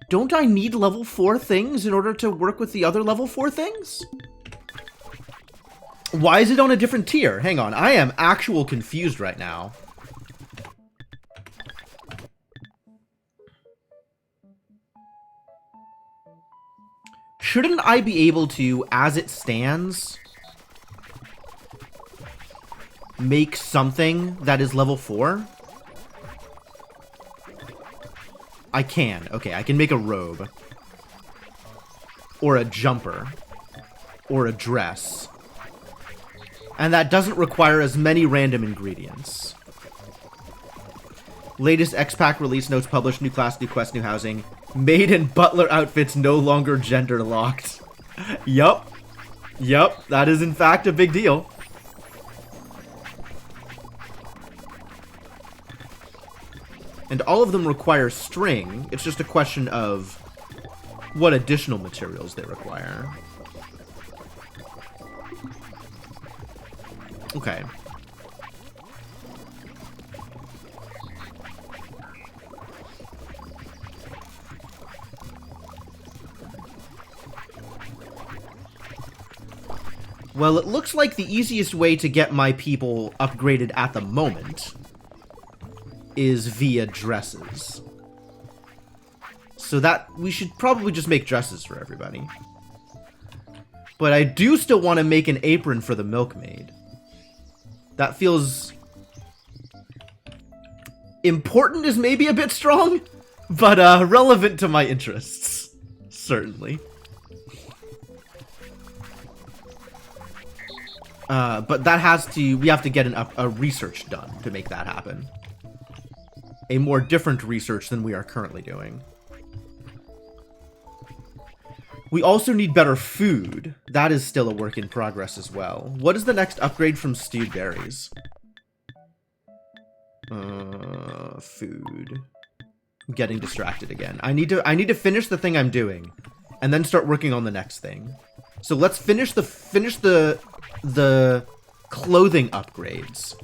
Don't I need level 4 things in order to work with the other level 4 things? Why is it on a different tier? Hang on, I am actual confused right now. Shouldn't I be able to, as it stands, make something that is level 4? I can. Okay, I can make a robe. Or a jumper. Or a dress. And that doesn't require as many random ingredients. Latest X-Pack release notes published. New class, new quest, new housing. Maid and butler outfits no longer gender locked. Yup. Yup, that is in fact a big deal. And all of them require string. It's just a question of what additional materials they require. Okay. Well, it looks like the easiest way to get my people upgraded at the moment is via dresses. So that, we should probably just make dresses for everybody. But I do still want to make an apron for the milkmaid. That feels... important is maybe a bit strong, but relevant to my interests. Certainly. But that has to... we have to get a research done to make that happen. A more different research than we are currently doing. We also need better food. That is still a work in progress as well. What is the next upgrade from stewed berries? Food. I'm getting distracted again. I need to finish the thing I'm doing, and then start working on the next thing. So let's finish the clothing upgrades.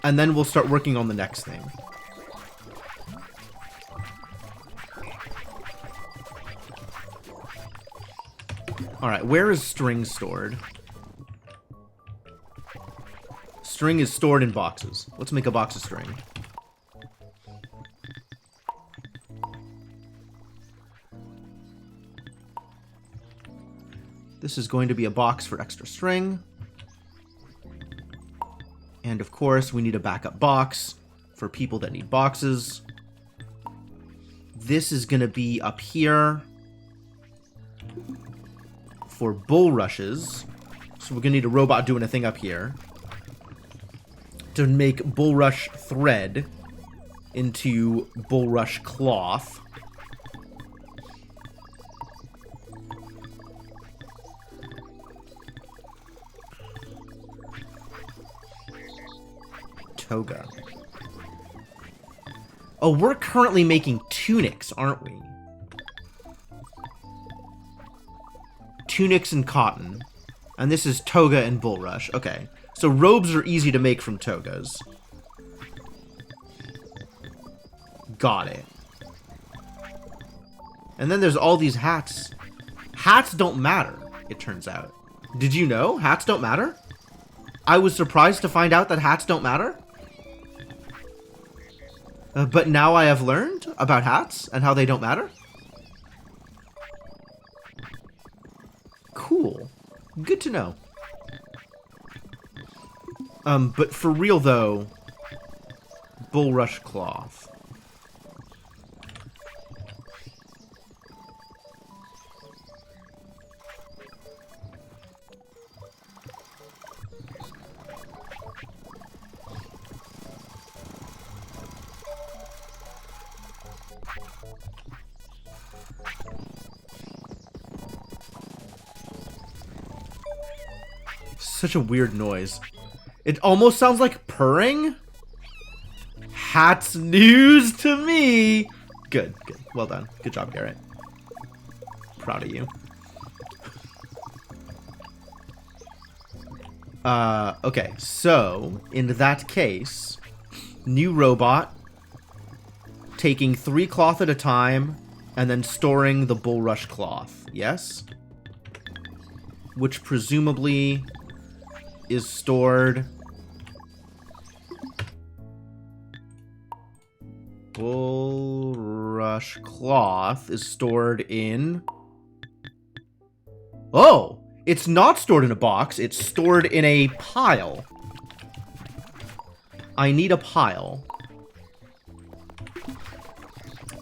And then we'll start working on the next thing. Alright, where is string stored? String is stored in boxes. Let's make a box of string. This is going to be a box for extra string. And of course, we need a backup box for people that need boxes. This is going to be up here for bulrushes. So we're going to need a robot doing a thing up here to make bulrush thread into bulrush cloth. Toga. Oh, we're currently making tunics, aren't we? Tunics and cotton. And this is toga and bulrush. Okay. So robes are easy to make from togas. Got it. And then there's all these hats. Hats don't matter, it turns out. Did you know hats don't matter? I was surprised to find out that hats don't matter. But now I have learned about hats and how they don't matter. Cool. Good to know. But for real though, bulrush cloth. Such a weird noise. It almost sounds like purring. Hats news to me. Good, good. Well done. Good job, Garrett. Proud of you. Okay, so in that case, new robot taking 3 cloth at a time and then storing the bulrush cloth. Yes? Which presumably is stored. Bulrush cloth is stored in. Oh! It's not stored in a box, it's stored in a pile. I need a pile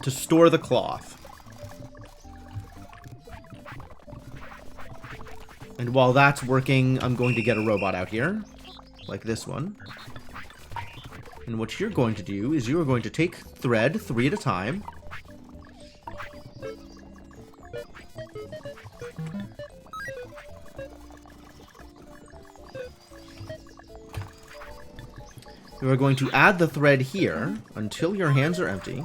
to store the cloth. And while that's working, I'm going to get a robot out here, like this one. And what you're going to do is you are going to take thread 3 at a time. You are going to add the thread here until your hands are empty.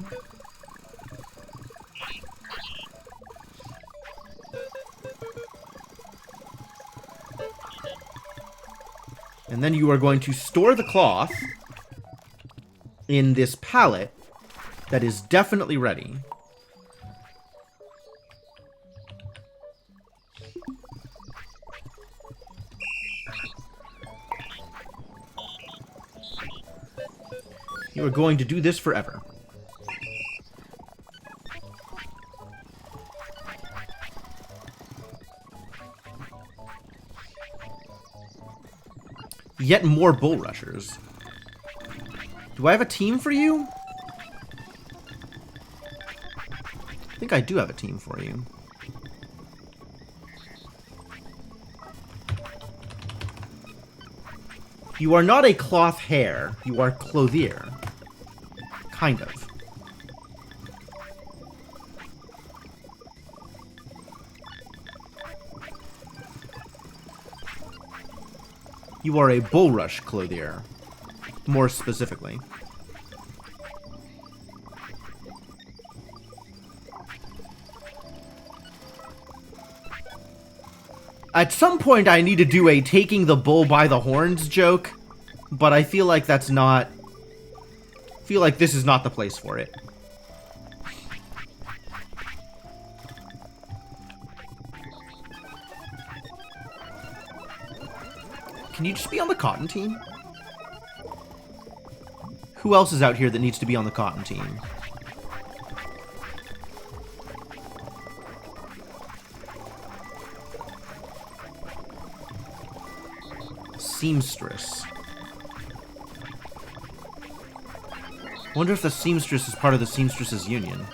And then you are going to store the cloth in this pallet that is definitely ready. You are going to do this forever. Yet more bulrushers. Do I have a team for you? I think I do have a team for you. You are not a cloth hair. You are clothier. Kind of. You are a bulrush clothier. More specifically. At some point I need to do a taking the bull by the horns joke, but I feel like that's not... I feel like this is not the place for it. Can you just be on the cotton team? Who else is out here that needs to be on the cotton team? Seamstress. Wonder if the seamstress is part of the seamstresses union.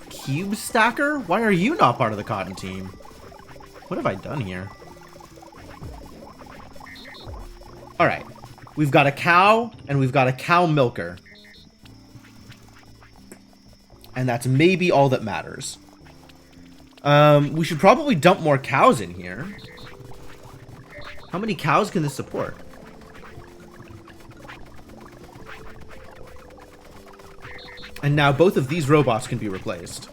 Cube stacker? Why are you not part of the cotton team? What have I done here? Alright. We've got a cow, and we've got a cow milker. And that's maybe all that matters. We should probably dump more cows in here. How many cows can this support? And now both of these robots can be replaced.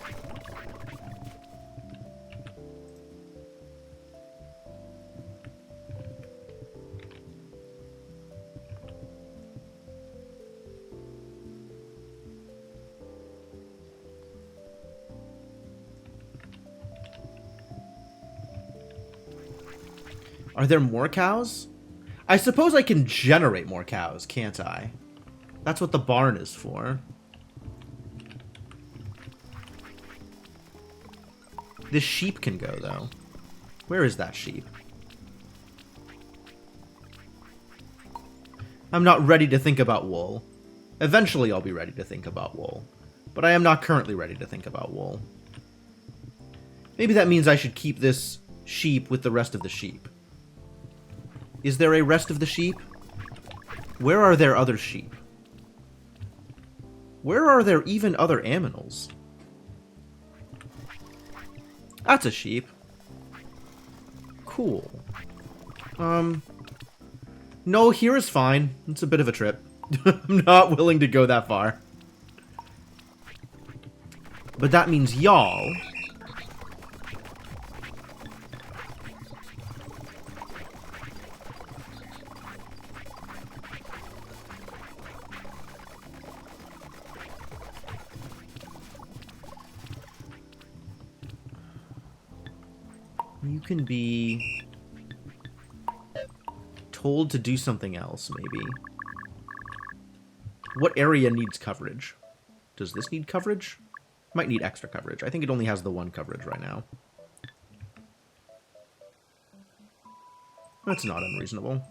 Are there more cows? I suppose I can generate more cows, can't I? That's what the barn is for. This sheep can go, though. Where is that sheep? I'm not ready to think about wool. Eventually I'll be ready to think about wool. But I am not currently ready to think about wool. Maybe that means I should keep this sheep with the rest of the sheep. Is there a rest of the sheep? Where are there other sheep? Where are there even other aminals? That's a sheep. Cool. No, here is fine. It's a bit of a trip. I'm not willing to go that far. But that means y'all... You can be told to do something else, maybe. What area needs coverage? Does this need coverage? Might need extra coverage. I think it only has the one coverage right now. That's not unreasonable.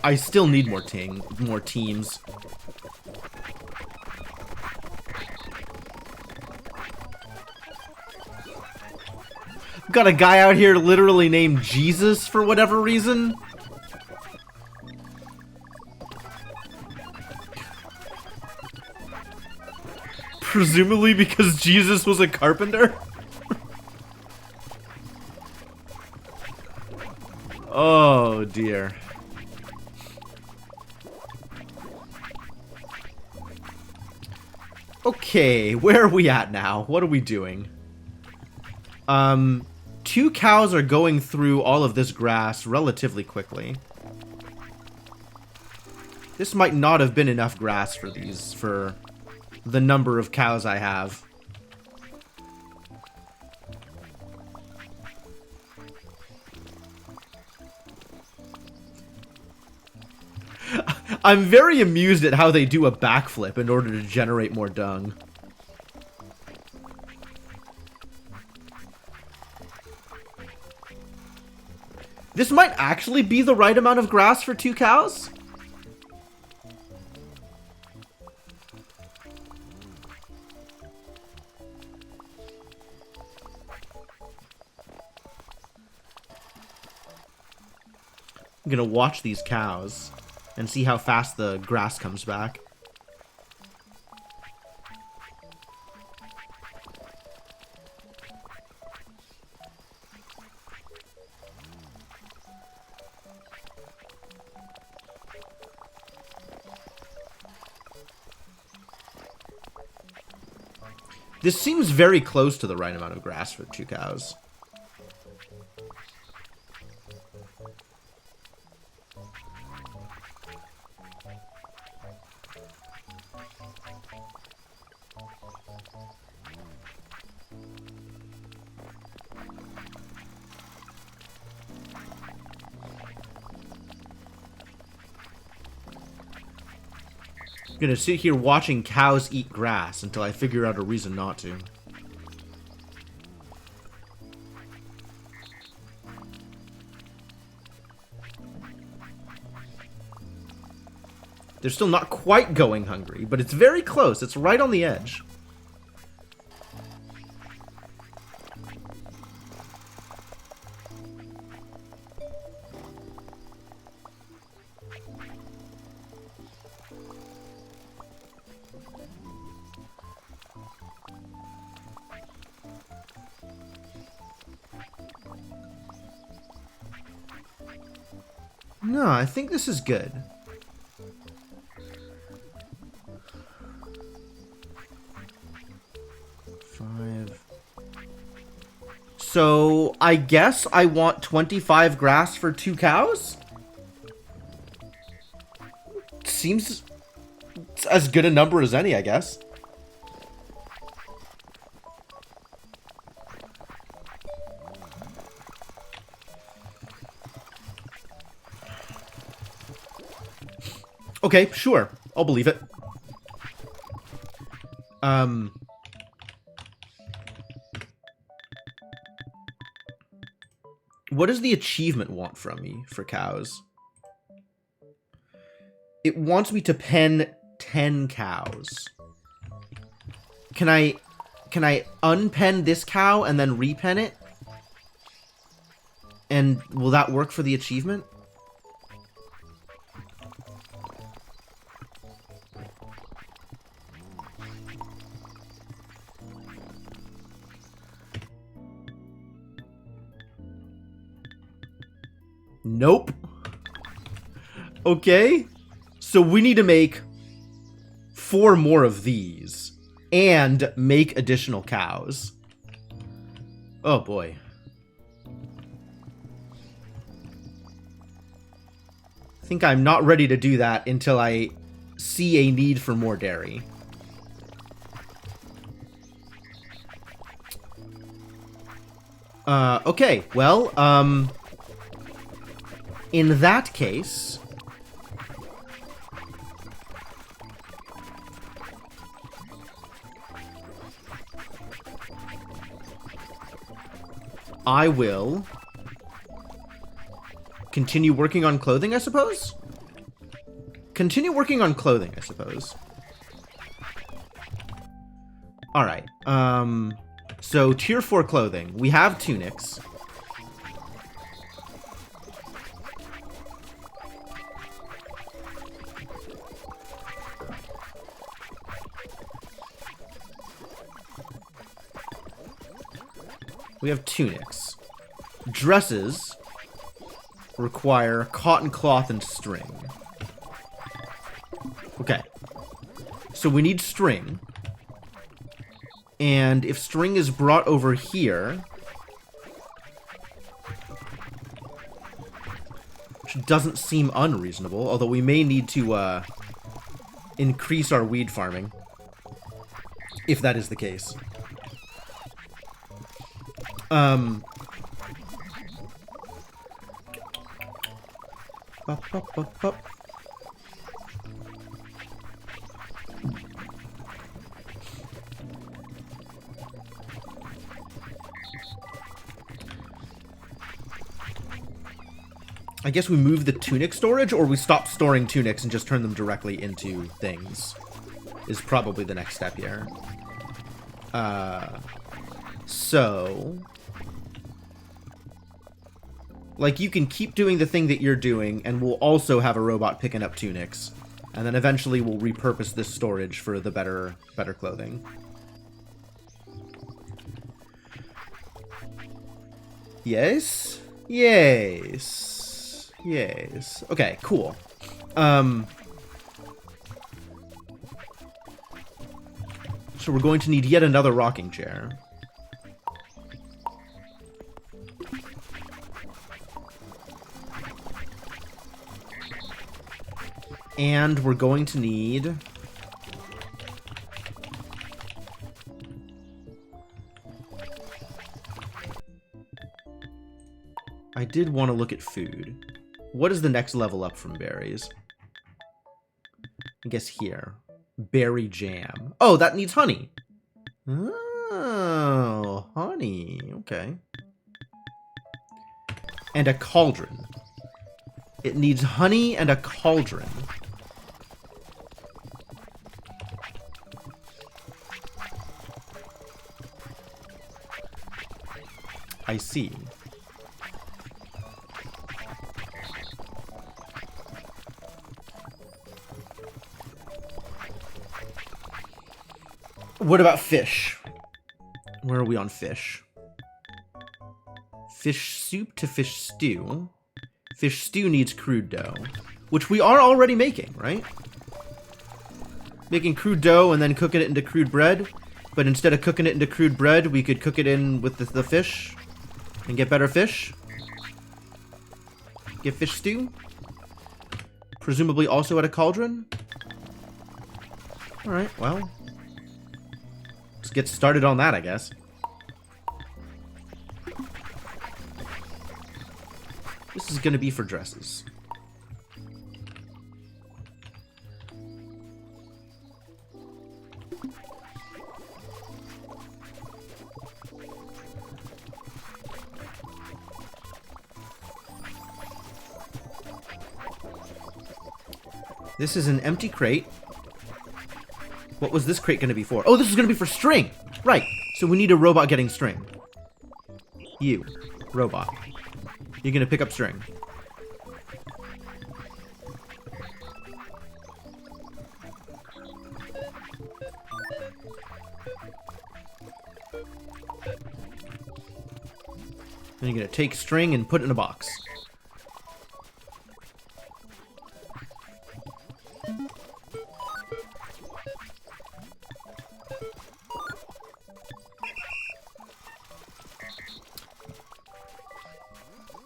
I still need more teams. Got a guy out here literally named Jesus for whatever reason. Presumably because Jesus was a carpenter. Oh dear. Okay, where are we at now? What are we doing? 2 cows are going through all of this grass relatively quickly. This might not have been enough grass for these, for the number of cows I have. I'm very amused at how they do a backflip in order to generate more dung. This might actually be the right amount of grass for 2 cows. I'm gonna watch these cows and see how fast the grass comes back. This seems very close to the right amount of grass for 2 cows. I'm gonna sit here watching cows eat grass until I figure out a reason not to. They're still not quite going hungry, but it's very close. It's right on the edge. No, I think this is good. So, I guess I want 25 grass for 2 cows? Seems as good a number as any, I guess. Okay, sure. I'll believe it. What does the achievement want from me for cows? It wants me to pen 10 cows. Can I unpen this cow and then repen it? And will that work for the achievement? Nope. Okay. So we need to make 4 more of these and make additional cows. Oh boy. I think I'm not ready to do that until I see a need for more dairy. Okay, well, in that case, I will continue working on clothing, I suppose? Continue working on clothing, I suppose. Alright, so tier 4 clothing. We have tunics. We have tunics. Dresses require cotton cloth and string. Okay. So we need string. And if string is brought over here, which doesn't seem unreasonable, although we may need to increase our weed farming, if that is the case. I guess we move the tunic storage, or we stop storing tunics and just turn them directly into things, is probably the next step here. So, like, you can keep doing the thing that you're doing, and we'll also have a robot picking up tunics. And then eventually we'll repurpose this storage for the better clothing. Yes? Yes. Yes. Okay, cool. So we're going to need yet another rocking chair. And we're going to need... I did want to look at food. What is the next level up from berries? I guess here. Berry jam. Oh, that needs honey. Oh, honey. Okay. And a cauldron. It needs honey and a cauldron. I see. What about fish? Where are we on fish? Fish soup to fish stew. Fish stew needs crude dough, which we are already making, right? Making crude dough and then cooking it into crude bread. But instead of cooking it into crude bread, we could cook it in with the fish and get better fish. Get fish stew. Presumably also at a cauldron. Alright, well. Let's get started on that, I guess. This is gonna be for dresses. This is an empty crate. What was this crate going to be for? Oh, this is going to be for string! Right. So we need a robot getting string. You. Robot. You're going to pick up string. Then you're going to take string and put it in a box.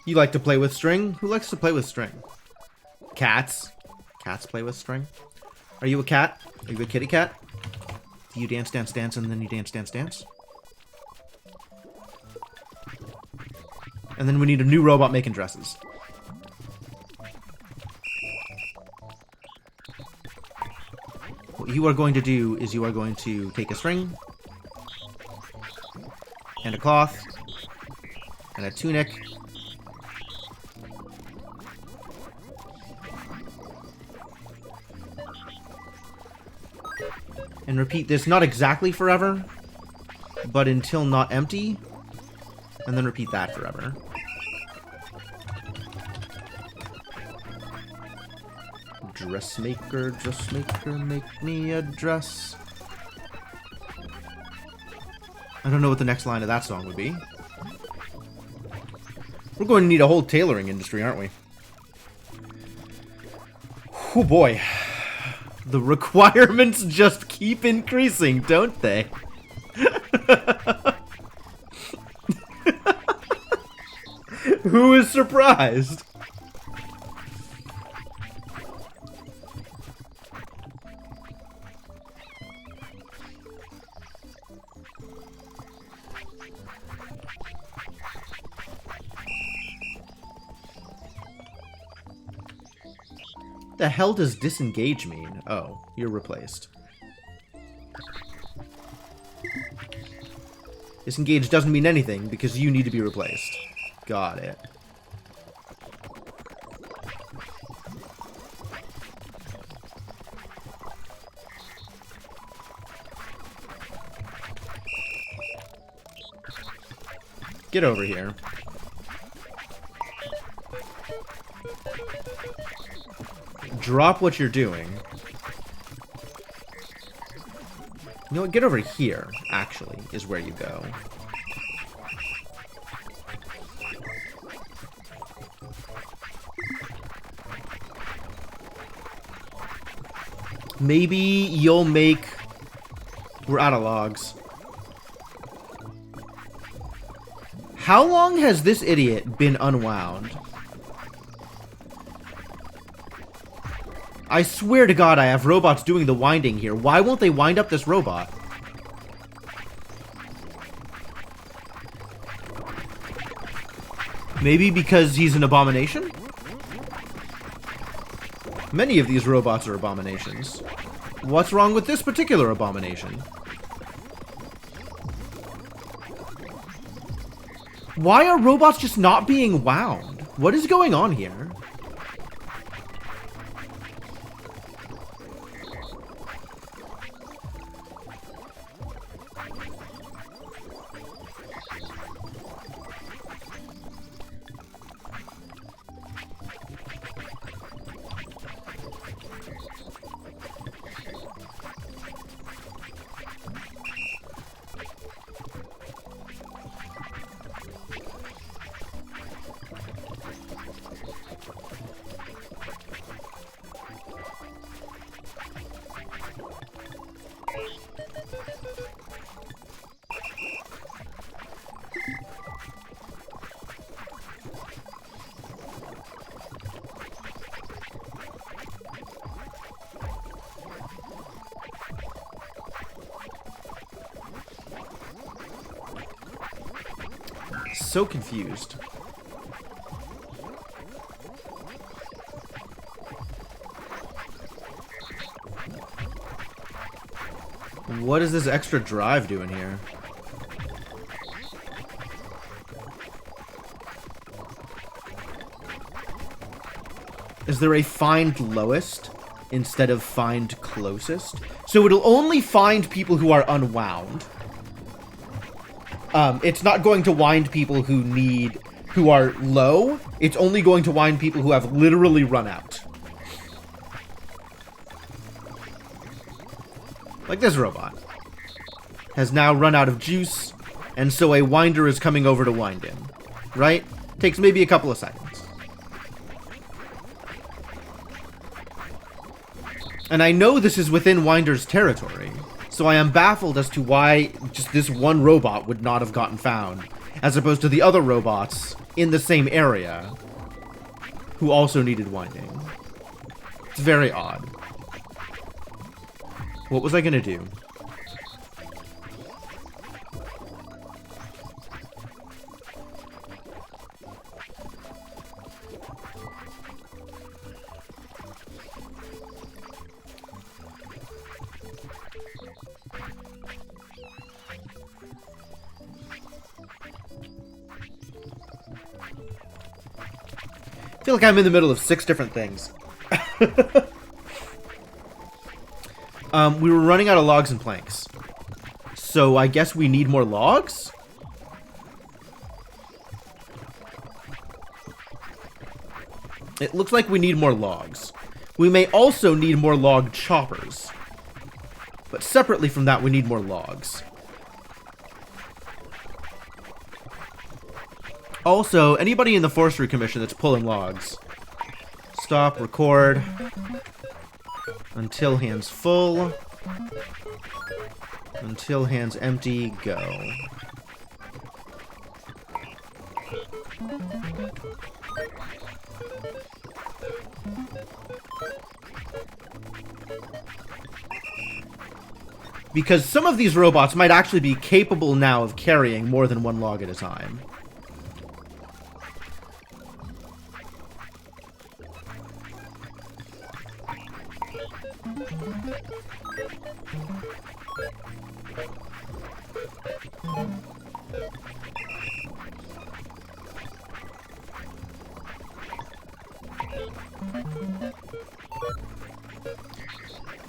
You like to play with string? Who likes to play with string? Cats. Cats play with string. Are you a cat? Are you a kitty cat? Do you dance, dance, dance, and then you dance, dance, dance? And then we need a new robot making dresses. What you are going to do is you are going to take a string and a cloth and a tunic. And repeat this, not exactly forever, but until not empty. And then repeat that forever. Dressmaker, dressmaker, make me a dress. I don't know what the next line of that song would be. We're going to need a whole tailoring industry, aren't we? Oh boy. The requirements just keep increasing, don't they? Who is surprised? The hell does disengage mean? Oh, you're replaced. Disengage doesn't mean anything because you need to be replaced. Got it. Get over here. Drop what you're doing. You know what? Get over here, actually, is where you go. Maybe you'll make... We're out of logs. How long has this idiot been unwound? I swear to God I have robots doing the winding here. Why won't they wind up this robot? Maybe because he's an abomination? Many of these robots are abominations. What's wrong with this particular abomination? Why are robots just not being wound? What is going on here? so confused. What is this extra drive doing here? Is there a find lowest instead of find closest? So it'll only find people who are unwound. It's not going to wind people who are low. It's only going to wind people who have literally run out. Like this robot. Has now run out of juice, and so a winder is coming over to wind him. Right? Takes maybe a couple of seconds. And I know this is within Winder's territory, so I am baffled as to why just this one robot would not have gotten found, as opposed to the other robots in the same area who also needed winding. It's very odd. What was I gonna do? I feel like I'm in the middle of 6 different things. We were running out of logs and planks. So I guess we need more logs? It looks like we need more logs. We may also need more log choppers. But separately from that, we need more logs. Also, anybody in the Forestry Commission that's pulling logs, stop, record, until hand's full, until hand's empty, go. Because some of these robots might actually be capable now of carrying more than one log at a time.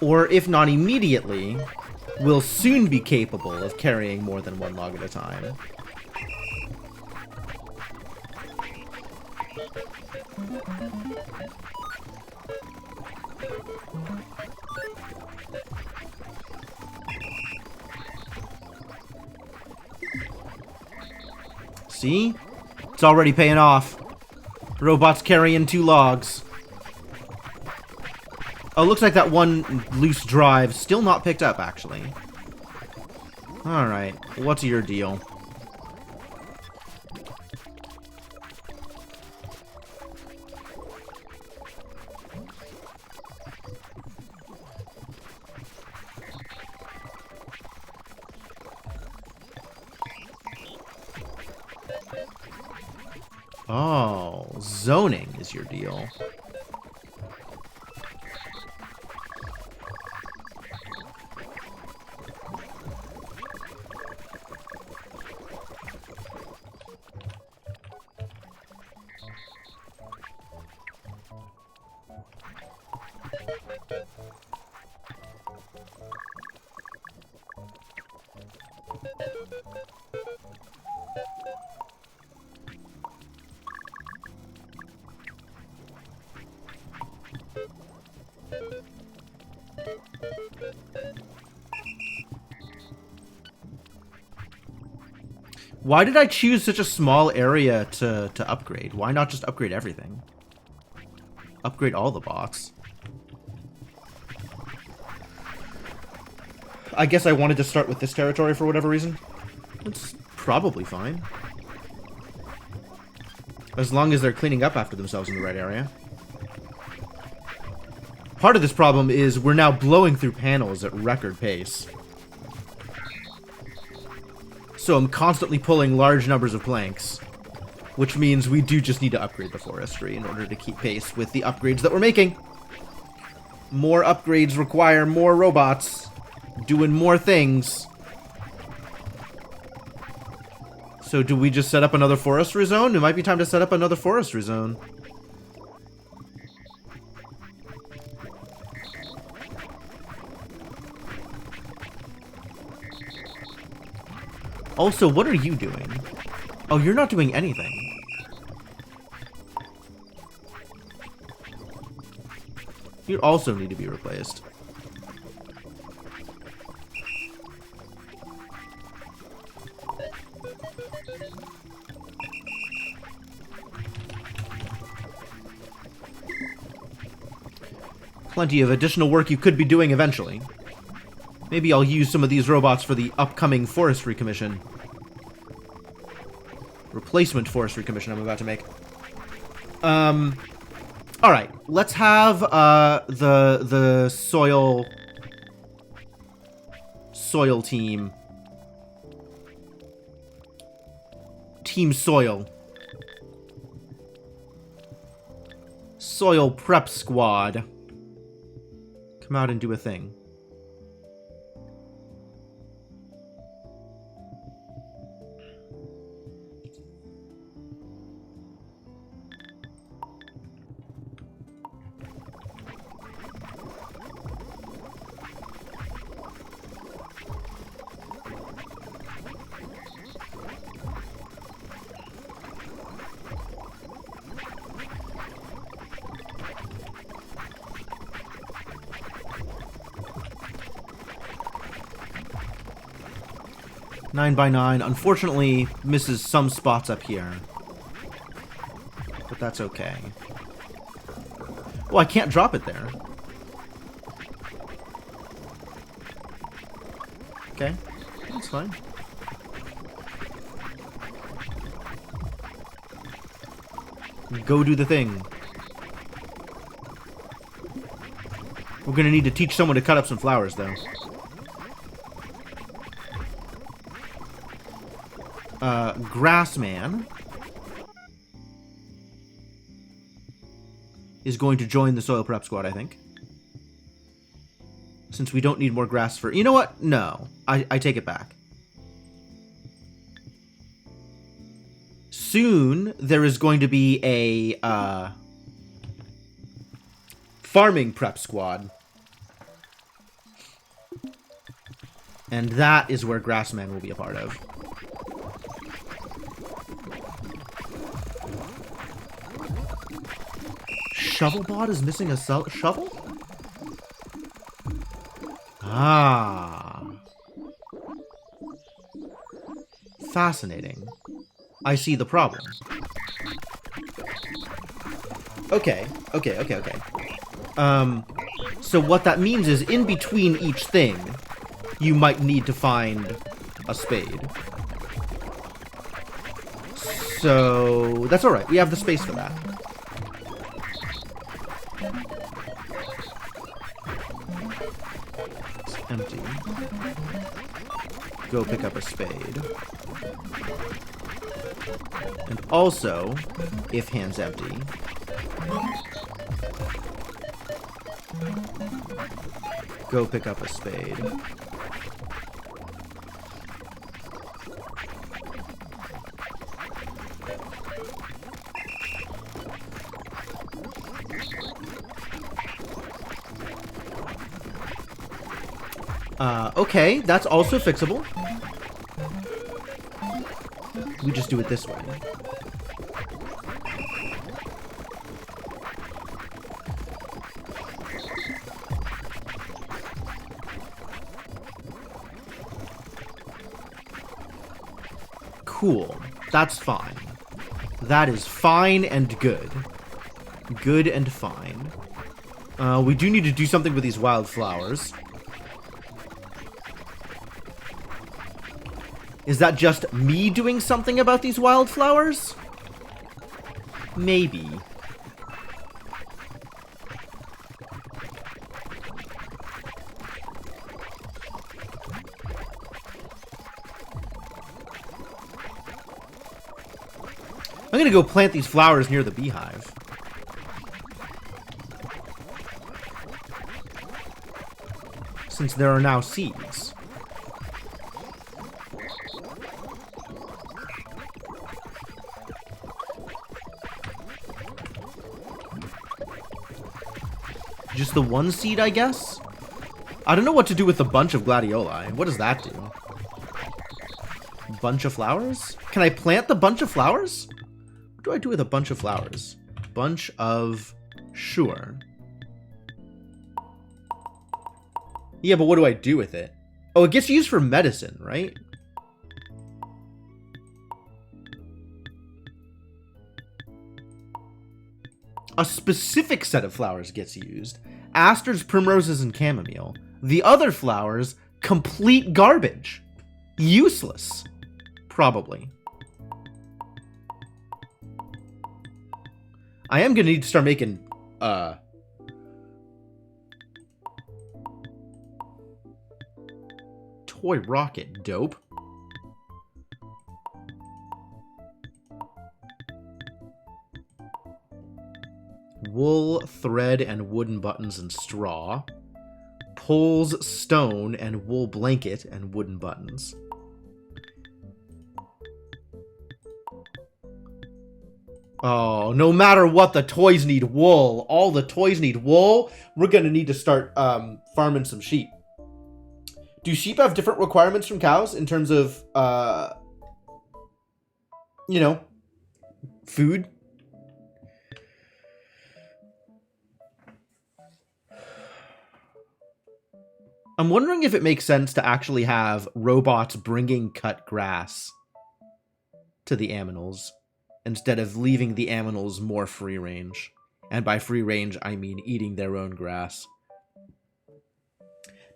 Or, if not immediately, will soon be capable of carrying more than one log at a time. See? It's already paying off. Robots carrying 2 logs. Oh, looks like that one loose drive still not picked up, actually. Alright, what's your deal? Oh, zoning is your deal. Why did I choose such a small area to upgrade? Why not just upgrade everything? Upgrade all the bots. I guess I wanted to start with this territory for whatever reason. It's probably fine. As long as they're cleaning up after themselves in the right area. Part of this problem is we're now blowing through panels at record pace. So I'm constantly pulling large numbers of planks. which means we do just need to upgrade the forestry in order to keep pace with the upgrades that we're making. More upgrades require more robots doing more things. So do we just set up another forestry zone? It might be time to set up another forestry zone. Also, what are you doing? Oh, you're not doing anything. You also need to be replaced. Plenty of additional work you could be doing eventually. Maybe I'll use some of these robots for the upcoming forestry commission. Replacement forestry commission I'm about to make. Alright, let's have the soil team. Team Soil. Soil Prep Squad. Come out and do a thing. Nine by 9, unfortunately, misses some spots up here. But that's okay. Oh, I can't drop it there. Okay, that's fine. Go do the thing. We're gonna need to teach someone to cut up some flowers, though. Grassman is going to join the soil prep squad, I think. Since we don't need more grass for... You know what? No. I take it back. Soon, there is going to be a farming prep squad. And that is where Grassman will be a part of. Shovelbot is missing a shovel? Ah. Fascinating. I see the problem. Okay. So what that means is in between each thing, you might need to find a spade. So that's alright. We have the space for that. Empty. Go pick up a spade. And also, if hand's empty, go pick up a spade. Okay, that's also fixable. We just do it this way. Cool. That's fine. That is fine and good. Good and fine. We do need to do something with these wildflowers. Is that just me doing something about these wildflowers? Maybe. I'm gonna go plant these flowers near the beehive. Since there are now seeds. Just the one seed, I guess? I don't know what to do with the bunch of gladioli. What does that do? Bunch of flowers? Can I plant the bunch of flowers? What do I do with a bunch of flowers? Bunch of... Sure. Yeah, but what do I do with it? Oh, it gets used for medicine, right? A specific set of flowers gets used. Asters, primroses, and chamomile. The other flowers, complete garbage. Useless. Probably. I am gonna need to start making, toy rocket. Dope. Wool, thread, and wooden buttons and straw. Poles, stone, and wool blanket and wooden buttons. Oh, no matter what, the toys need wool. All the toys need wool. We're gonna need to start farming some sheep. Do sheep have different requirements from cows in terms of, you know, food? I'm wondering if it makes sense to actually have robots bringing cut grass to the aminals instead of leaving the aminals more free range. And by free range, I mean eating their own grass.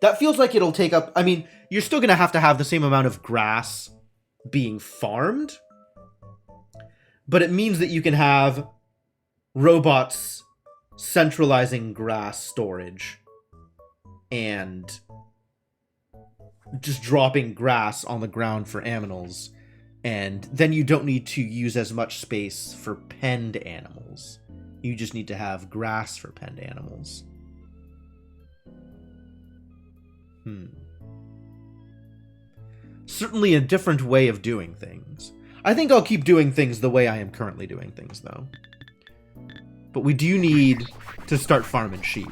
That feels like it'll take up... I mean, you're still going to have the same amount of grass being farmed. But it means that you can have robots centralizing grass storage. And just dropping grass on the ground for animals. And then you don't need to use as much space for penned animals. You just need to have grass for penned animals. Certainly a different way of doing things. I think I'll keep doing things the way I am currently doing things, though. But we do need to start farming sheep.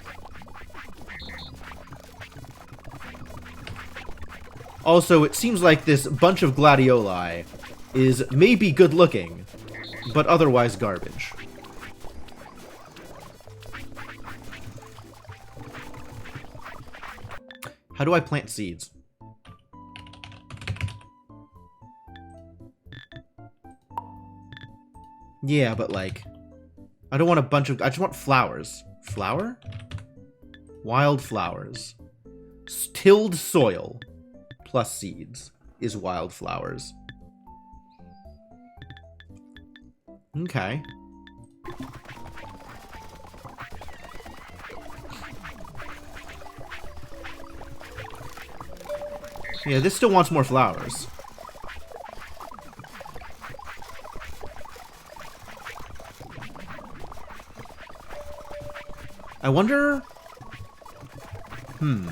Also, it seems like this bunch of gladioli is maybe good looking, but otherwise garbage. How do I plant seeds? Yeah, but like, I don't want a bunch of, I just want flowers. Flower? Wild flowers. Tilled soil plus seeds is wild flowers. Okay. Yeah, this still wants more flowers. I wonder... I'm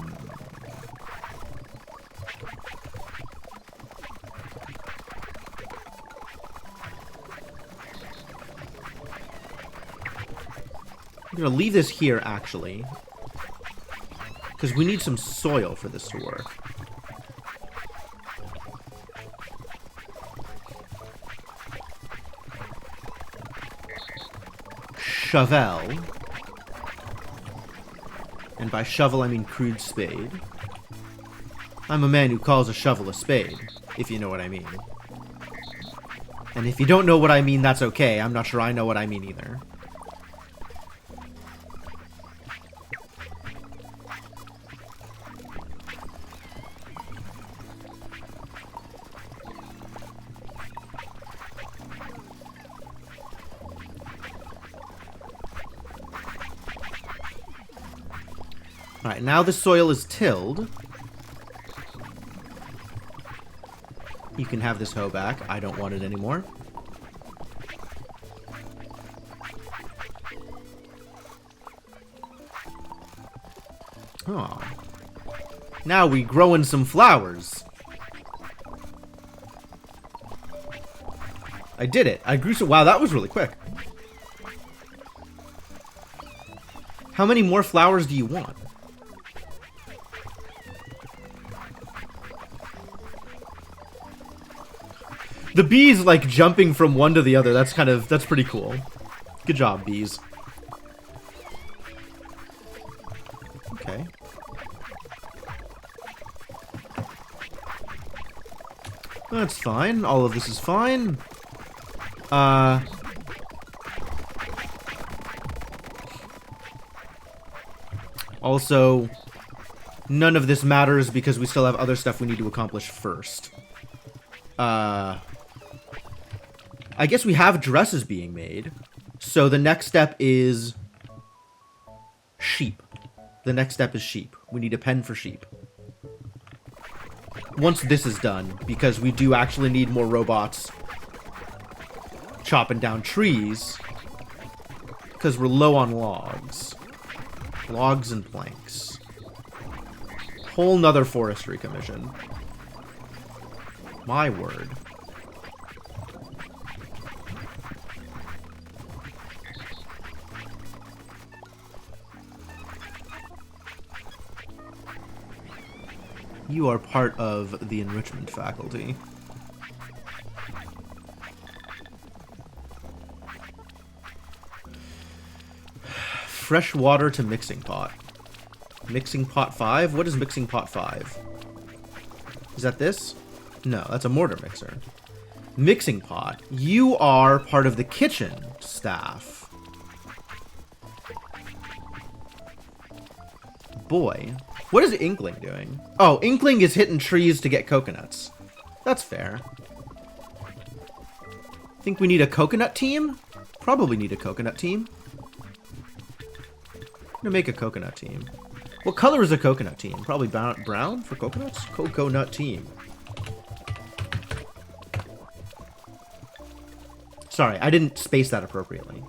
gonna leave this here, actually. Because we need some soil for this to work. Shovel. And by shovel, I mean crude spade. I'm a man who calls a shovel a spade, if you know what I mean. And if you don't know what I mean, that's okay. I'm not sure I know what I mean either. Alright, now the soil is tilled. You can have this hoe back. I don't want it anymore. Oh. Now we growing some flowers. I did it. I grew some... Wow, that was really quick. How many more flowers do you want? The bees, like, jumping from one to the other, that's pretty cool. Good job, bees. Okay. That's fine. All of this is fine. Also, none of this matters because we still have other stuff we need to accomplish first. I guess we have dresses being made. So the next step is sheep. The next step is sheep. We need a pen for sheep. Once this is done, because we do actually need more robots chopping down trees, because we're low on logs. Logs and planks. Whole nother forestry commission. My word. You are part of the enrichment faculty. Fresh water to mixing pot. Mixing pot 5? What is mixing pot 5? Is that this? No, that's a mortar mixer. Mixing pot. You are part of the kitchen staff. Boy. What is Inkling doing? Oh, Inkling is hitting trees to get coconuts. That's fair. Think we need a coconut team? Probably need a coconut team. I'm gonna make a coconut team. What color is a coconut team? Probably brown for coconuts? Coconut team. Sorry, I didn't space that appropriately.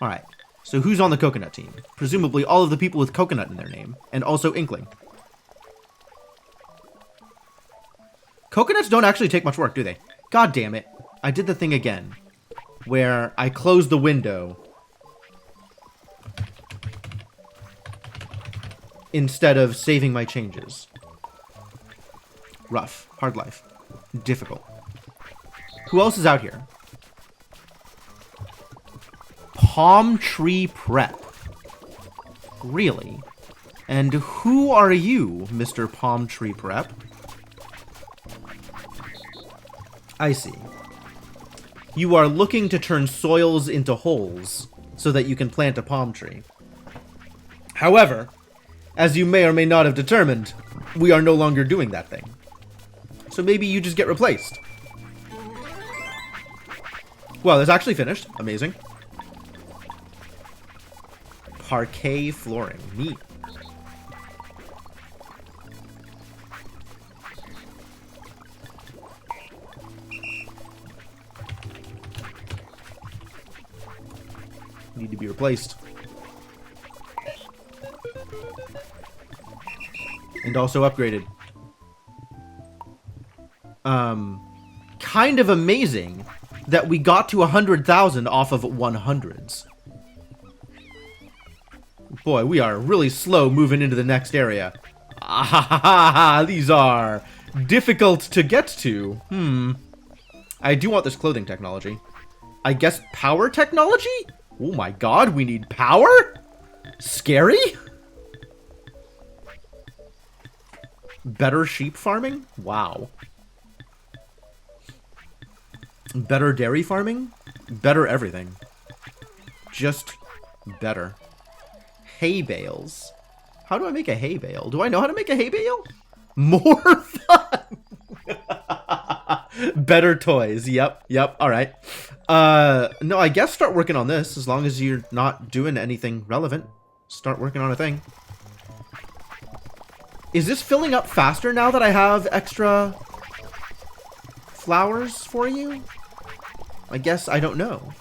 Alright, so who's on the coconut team? Presumably all of the people with coconut in their name, and also Inkling. Coconuts don't actually take much work, do they? God damn it. I did the thing again, where I closed the window instead of saving my changes. Rough. Hard life. Difficult. Who else is out here? Palm Tree Prep. Really? And who are you, Mr. Palm Tree Prep? I see. You are looking to turn soils into holes so that you can plant a palm tree. However, as you may or may not have determined, we are no longer doing that thing. So maybe you just get replaced. Well, it's actually finished. Amazing. Parquet flooring. Neat. Need to be replaced. And also upgraded. Kind of amazing that we got to 100,000 off of 100s. Boy, we are really slow moving into the next area. Ah, these are difficult to get to. I do want this clothing technology. I guess power technology? Oh my god, we need power? Scary? Better sheep farming? Wow. Better dairy farming? Better everything. Just better. Hay bales. How do I make a hay bale? Do I know how to make a hay bale? More fun! Better toys. Yep. Alright. No, I guess start working on this as long as you're not doing anything relevant. Start working on a thing. Is this filling up faster now that I have extra flowers for you? I guess I don't know.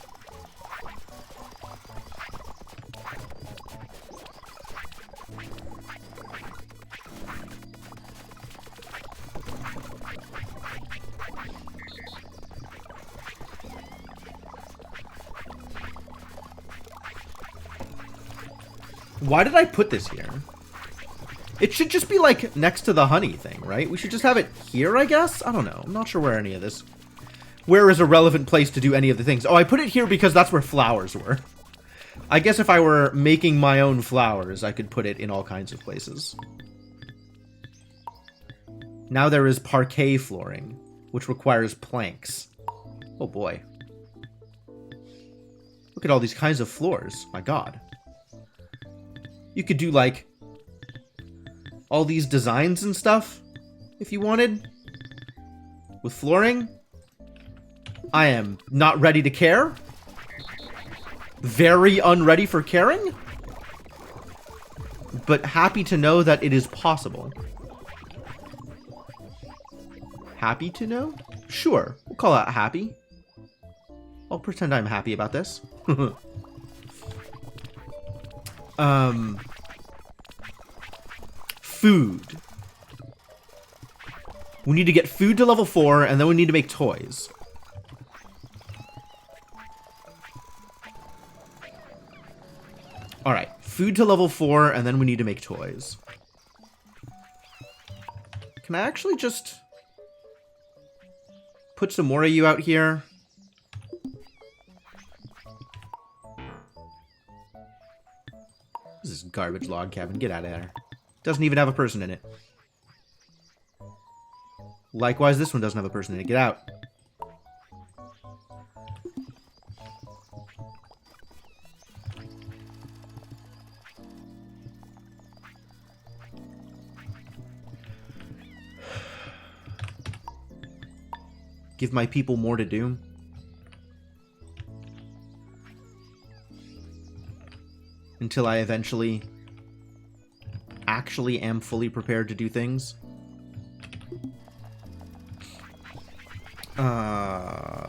Why did I put this here? It should just be, like, next to the honey thing, right? We should just have it here, I guess? I don't know. I'm not sure where any of this... Where is a relevant place to do any of the things? Oh, I put it here because that's where flowers were. I guess if I were making my own flowers, I could put it in all kinds of places. Now there is parquet flooring, which requires planks. Oh, boy. Look at all these kinds of floors. My god. You could do, like... all these designs and stuff, if you wanted, with flooring. I am not ready to care. Very unready for caring. But happy to know that it is possible. Happy to know? Sure, we'll call that happy. I'll pretend I'm happy about this. Food. We need to get food to level 4, and then we need to make toys. Alright, food to level 4, and then we need to make toys. Can I actually just put some more of you out here? This is garbage log cabin. Get out of there. Doesn't even have a person in it. Likewise, this one doesn't have a person in it. Get out. Give my people more to do. Until I eventually actually am fully prepared to do things.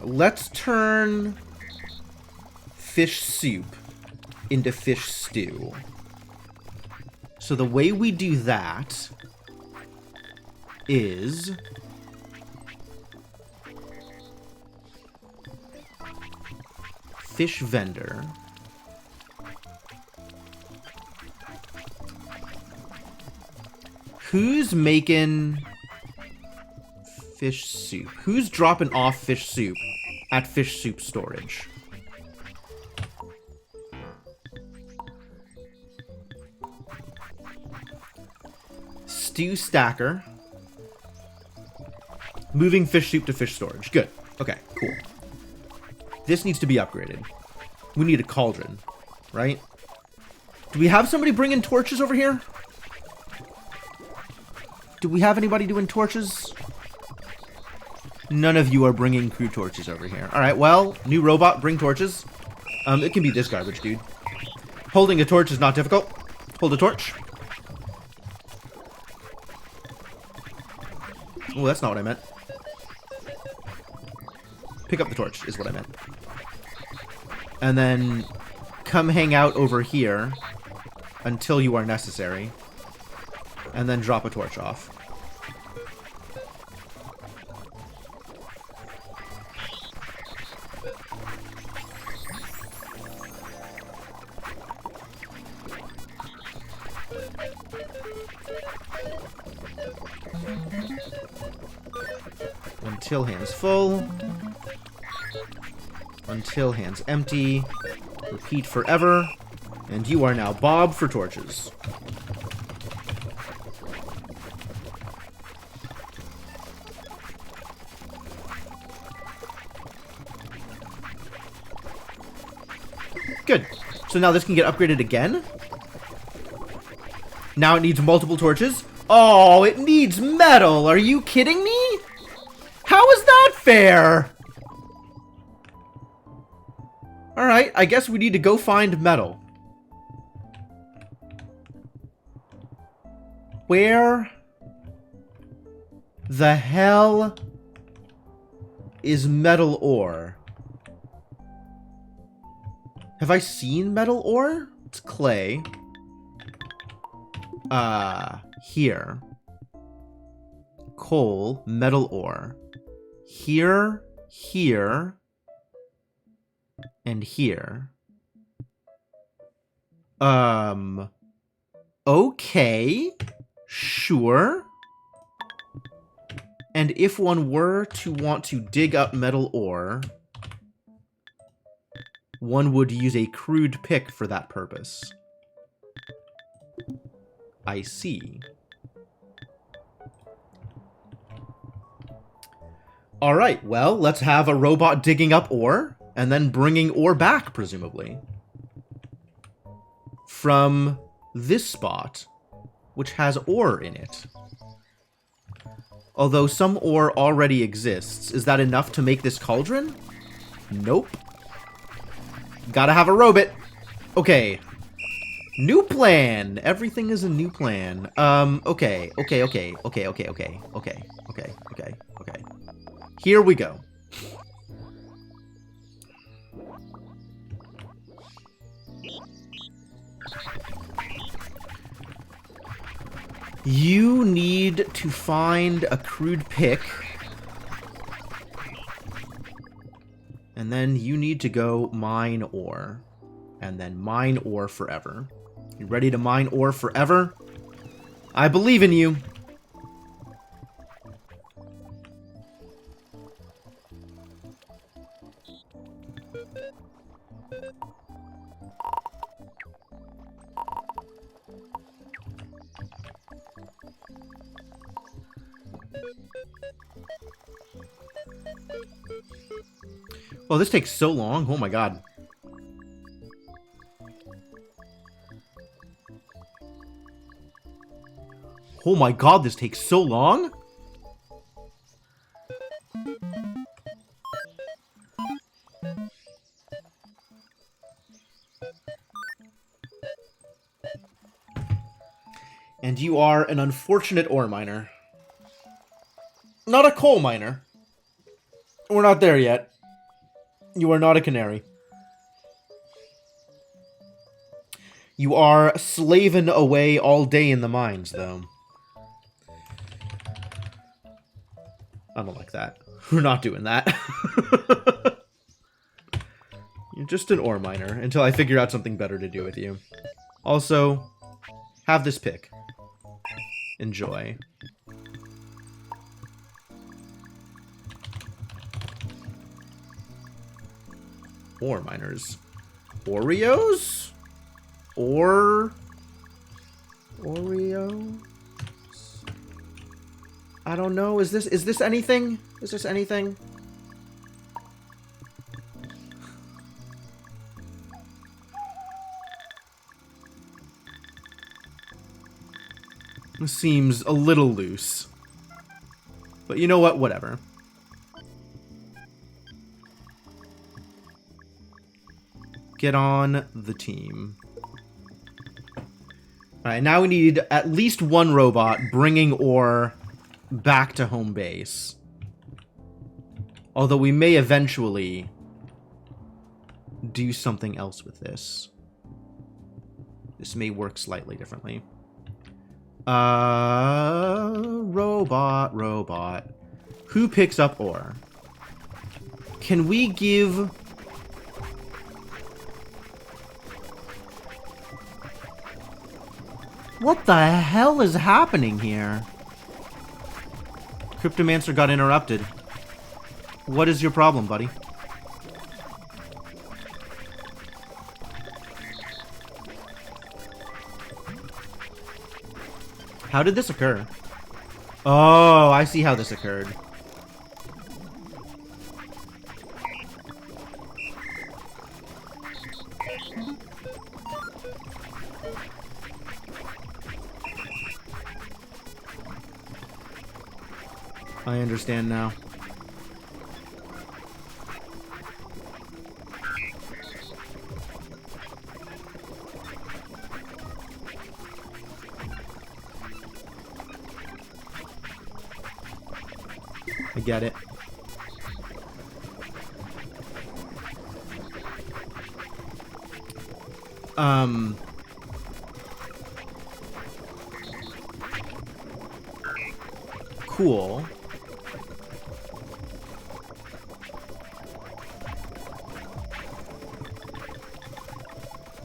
Let's turn fish soup into fish stew. So the way we do that is fish vendor. Who's making fish soup? Who's dropping off fish soup at fish soup storage? Stew stacker. Moving fish soup to fish storage. Good. Okay, cool. This needs to be upgraded. We need a cauldron, right? Do we have somebody bringing torches over here? Do we have anybody doing torches? None of you are bringing crew torches over here. Alright, well, new robot, bring torches. It can be this garbage, dude. Holding a torch is not difficult. Hold a torch. Oh, that's not what I meant. Pick up the torch is what I meant. And then come hang out over here until you are necessary. And then drop a torch off. Until hand's full. Until hand's empty. Repeat forever. And you are now Bob for torches. Good. So now this can get upgraded again. Now it needs multiple torches. Oh, it needs metal. Are you kidding me? How is that fair? Alright, I guess we need to go find metal. Where the hell is metal ore. Have I seen metal ore? It's clay. Here. Coal, metal ore. Here, here, and here. Okay. Sure. And if one were to want to dig up metal ore, one would use a crude pick for that purpose. I see. Alright, well, let's have a robot digging up ore, and then bringing ore back, presumably. From this spot, which has ore in it. Although some ore already exists. Is that enough to make this cauldron? Nope. Gotta have a robot. Okay. New plan. Everything is a new plan. Okay. Here we go. You need to find a crude pick. And then you need to go mine ore. And then mine ore forever. You ready to mine ore forever? I believe in you. Oh, this takes so long. Oh my god. Oh my god, this takes so long? And you are an unfortunate ore miner. Not a coal miner. We're not there yet. You are not a canary. You are slaving away all day in the mines, though. I don't like that. We're not doing that. You're just an ore miner until I figure out something better to do with you. Also, have this pick. Enjoy. Ore miners. Oreos? Oreos? I don't know. Is this anything? Is this anything? This seems a little loose. But you know what? Whatever. Get on the team. Alright, now we need at least one robot bringing ore back to home base. Although we may eventually do something else with this. This may work slightly differently. Robot. Who picks up ore? Can we give... What the hell is happening here? Cryptomancer got interrupted. What is your problem, buddy? How did this occur? Oh, I see how this occurred. I understand now. I get it. Cool.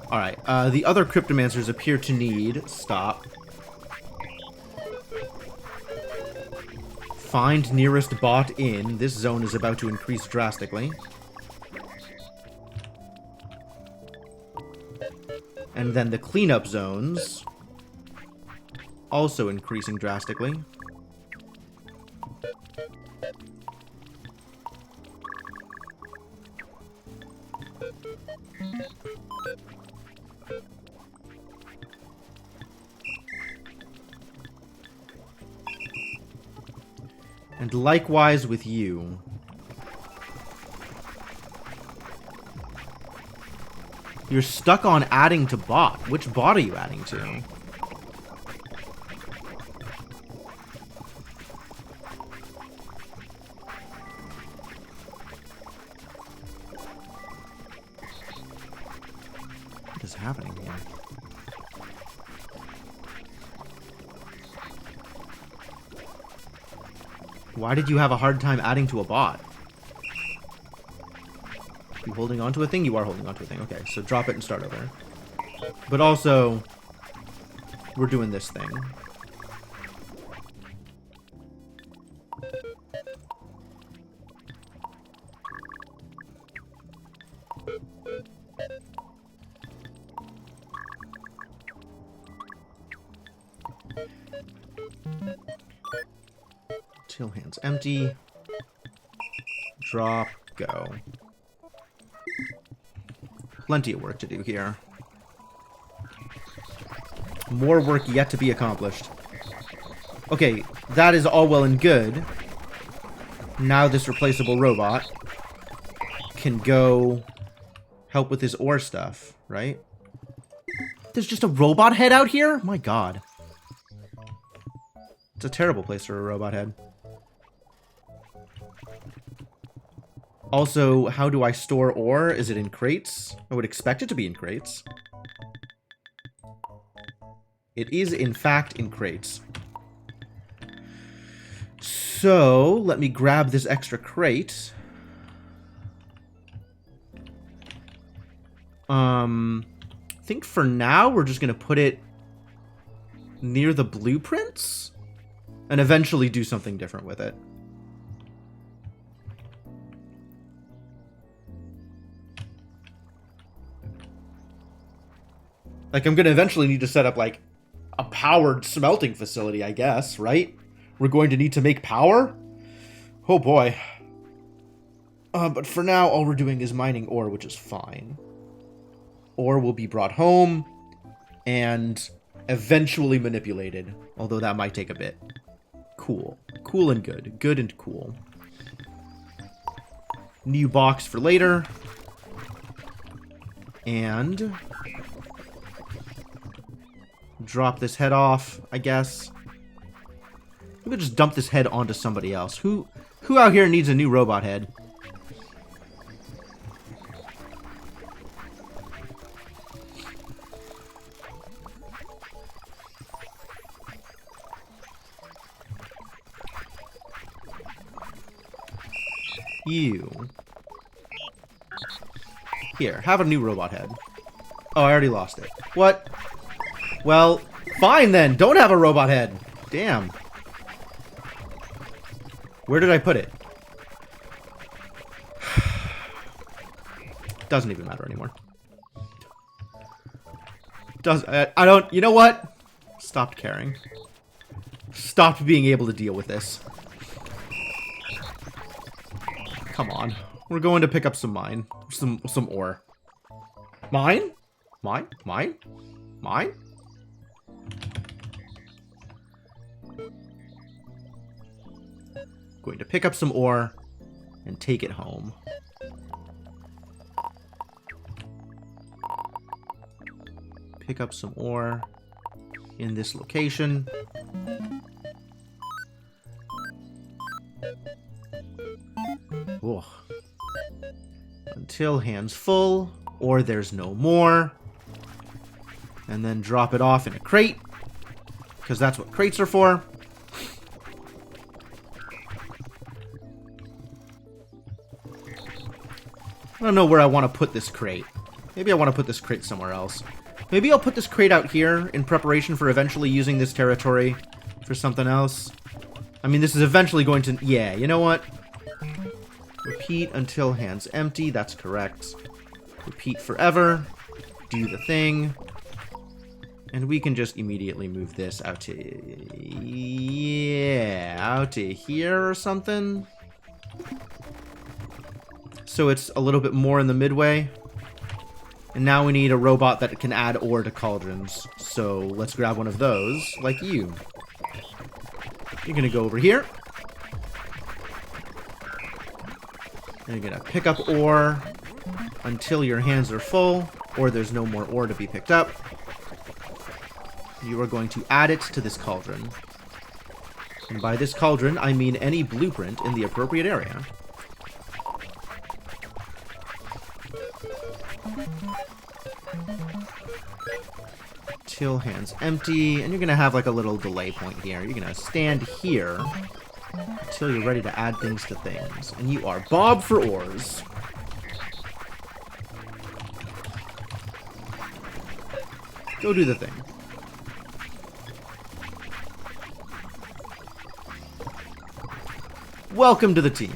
Alright, the other cryptomancers appear to need... Stop. Find nearest bot in. This zone is about to increase drastically. And then the cleanup zones. Also increasing drastically. And likewise with you. You're stuck on adding to bot. Which bot are you adding to? What is happening here? Why did you have a hard time adding to a bot? You holding onto a thing? You are holding onto a thing. Okay, so drop it and start over. But also, we're doing this thing. Till hands empty. Drop, go. Plenty of work to do here. More work yet to be accomplished. Okay, that is all well and good. Now this replaceable robot can go help with his ore stuff, right? There's just a robot head out here? My god. It's a terrible place for a robot head. Also, how do I store ore? Is it in crates? I would expect it to be in crates. It is, in fact, in crates. So, let me grab this extra crate. I think for now, we're just going to put it near the blueprints and eventually do something different with it. Like, I'm going to eventually need to set up, like, a powered smelting facility, I guess, right? We're going to need to make power? Oh, boy. But for now, all we're doing is mining ore, which is fine. Ore will be brought home and eventually manipulated, although that might take a bit. Cool. Cool and good. Good and cool. New box for later. And... drop this head off, I guess. Maybe just dump this head onto somebody else. Who out here needs a new robot head? You. Here, have a new robot head. Oh, I already lost it. What? Well, fine then. Don't have a robot head. Damn. Where did I put it? Doesn't even matter anymore. I don't... You know what? Stopped caring. Stopped being able to deal with this. Come on. We're going to pick up some mine. Some ore. Mine? Mine? Mine? Mine? Going to pick up some ore and take it home. Pick up some ore in this location. Ugh. Until hands full, or there's no more. And then drop it off in a crate. Because that's what crates are for. I don't know where I want to put this crate. Maybe I want to put this crate somewhere else. Maybe I'll put this crate out here in preparation for eventually using this territory for something else. I mean, this is eventually going to... Yeah, you know what? Repeat until hands empty. That's correct. Repeat forever. Do the thing. And we can just immediately move this out to... Yeah, out to here or something. So it's a little bit more in the midway. And now we need a robot that can add ore to cauldrons. So let's grab one of those, like you. You're gonna go over here. You're gonna pick up ore until your hands are full, or there's no more ore to be picked up. You are going to add it to this cauldron. And by this cauldron, I mean any blueprint in the appropriate area. Till hands empty, and you're gonna have like a little delay point here. You're gonna stand here until you're ready to add things to things. And you are Bob for ores. Go do the thing. Welcome to the team.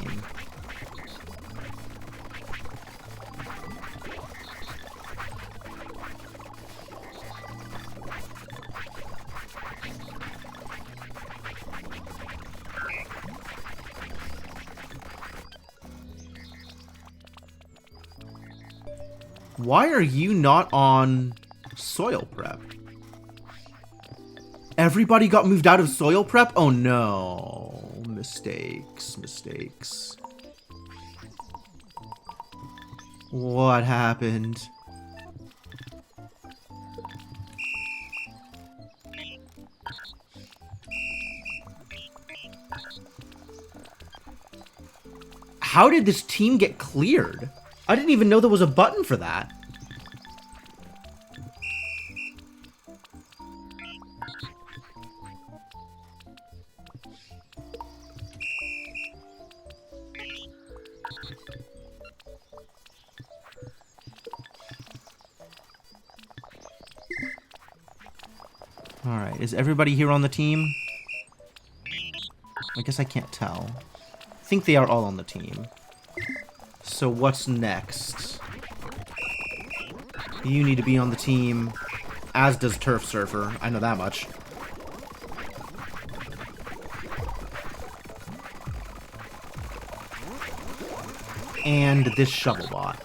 Why are you not on soil prep? Everybody got moved out of soil prep? Oh no. Mistakes, mistakes. What happened? How did this team get cleared? I didn't even know there was a button for that. Alright, is everybody here on the team? I guess I can't tell. I think they are all on the team. So what's next? You need to be on the team, as does Turf Surfer. I know that much. And this shovel bot.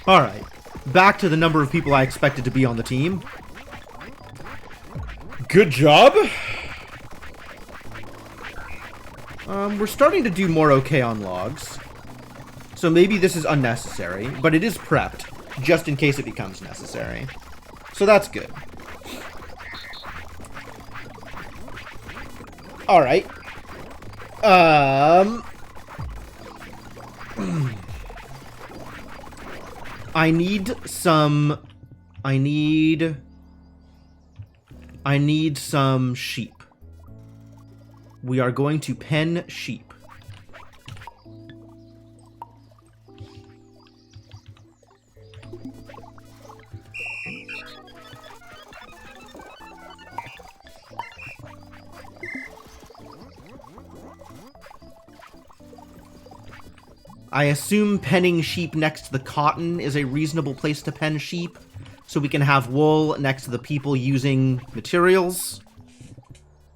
Alright, back to the number of people I expected to be on the team. Good job! We're starting to do more okay on logs. So maybe this is unnecessary, but it is prepped, just in case it becomes necessary. So that's good. Alright. I need some sheep. We are going to pen sheep. I assume penning sheep next to the cotton is a reasonable place to pen sheep, so we can have wool next to the people using materials.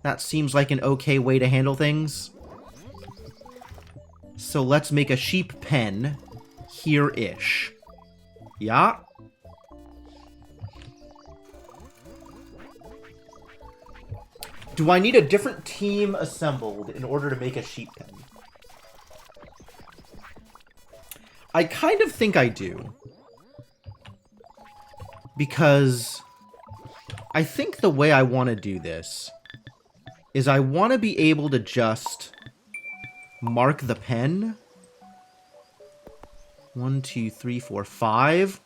That seems like an okay way to handle things. So let's make a sheep pen here-ish. Yeah? Do I need a different team assembled in order to make a sheep pen? I kind of think I do. Because I think the way I want to do this is I want to be able to just mark the pen 1, 2, 3, 4, 5.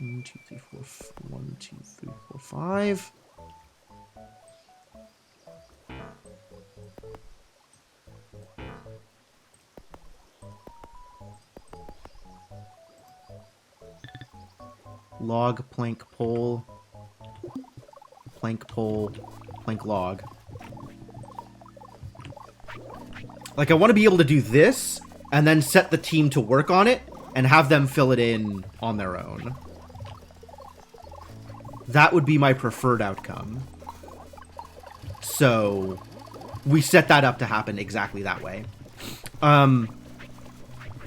1, 2, 3, 4, 1, 2, 3, 4, 5. Log, plank, pole. Plank, pole, plank, log. Like, I want to be able to do this, and then set the team to work on it, and have them fill it in on their own. That would be my preferred outcome. So, we set that up to happen exactly that way. I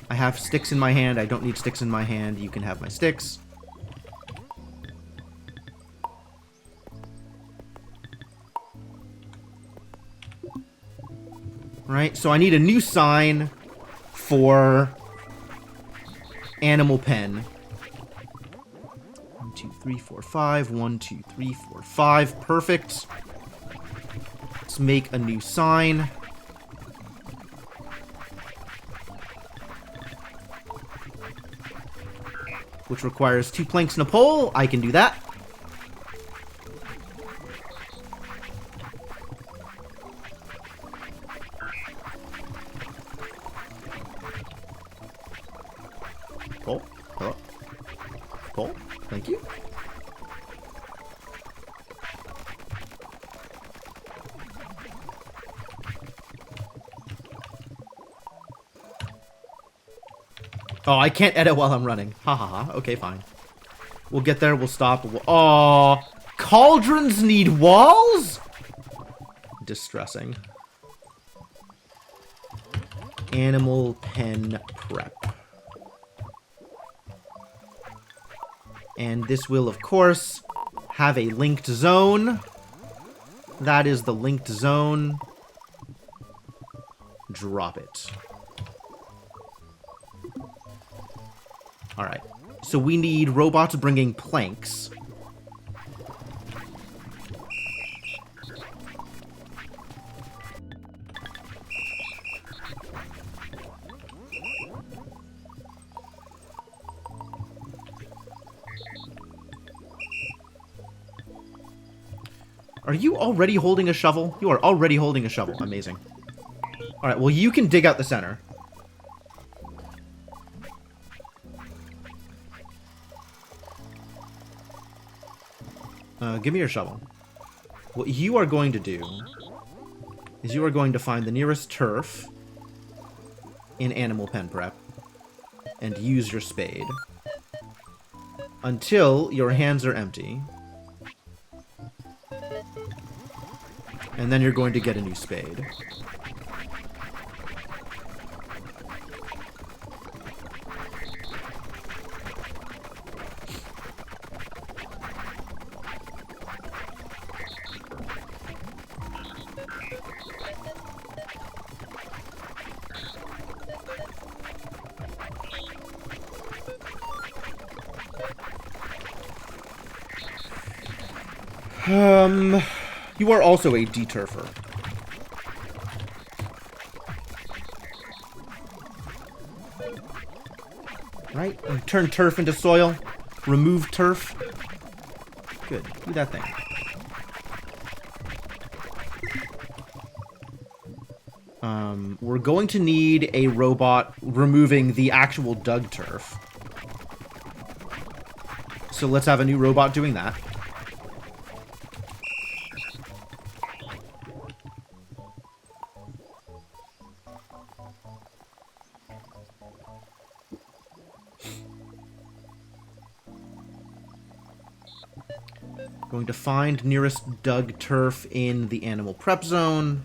have sticks in my hand. I don't need sticks in my hand. You can have my sticks. Right, so I need a new sign for animal pen. 1, 2, 3, 4, 5. 1, 2, 3, 4, 5. Perfect. Let's make a new sign. Which requires 2 planks and a pole. I can do that. Pole. Hello. Pole. Thank you. Oh, I can't edit while I'm running. Ha ha ha. Okay, fine. We'll get there. We'll stop. Oh, cauldrons need walls? Distressing. Animal pen prep. And this will, of course, have a linked zone. That is the linked zone. Drop it. Alright. So we need robots bringing planks. Are you already holding a shovel? You are already holding a shovel. Amazing. Alright, well, you can dig out the center. Give me your shovel. What you are going to do is you are going to find the nearest turf in animal pen prep and use your spade until your hands are empty. And then you're going to get a new spade. You are also a deturfer. Right? Turn turf into soil. Remove turf. Good. Do that thing. We're going to need a robot removing the actual dug turf. So let's have a new robot doing that. Going to find nearest dug turf in the animal prep zone.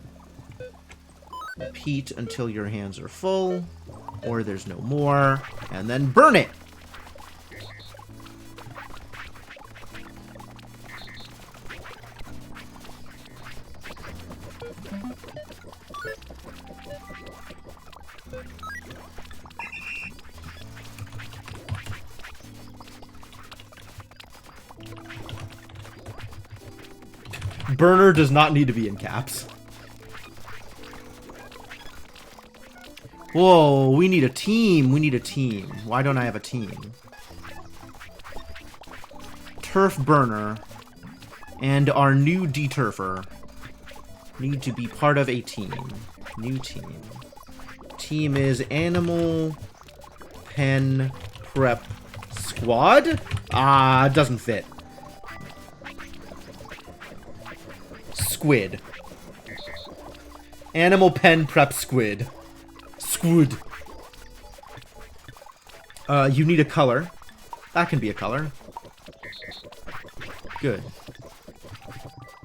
Repeat until your hands are full, or there's no more, and then burn it! Burner does not need to be in caps. Whoa, we need a team. We need a team. Why don't I have a team? Turf burner and our new deturfer need to be part of a team. New team. Team is Animal Pen Prep Squad? Ah, doesn't fit. Squid. Animal Pen Prep Squid. Squid. You need a color. That can be a color. Good.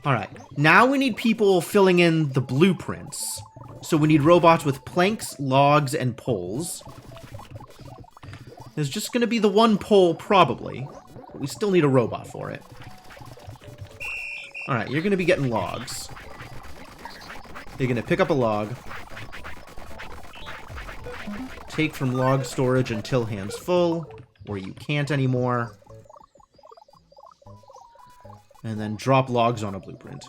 Alright. Now we need people filling in the blueprints. So we need robots with planks, logs, and poles. There's just going to be the one pole, probably. But we still need a robot for it. Alright, you're going to be getting logs. You're going to pick up a log. Take from log storage until hand's full. Or you can't anymore. And then drop logs on a blueprint.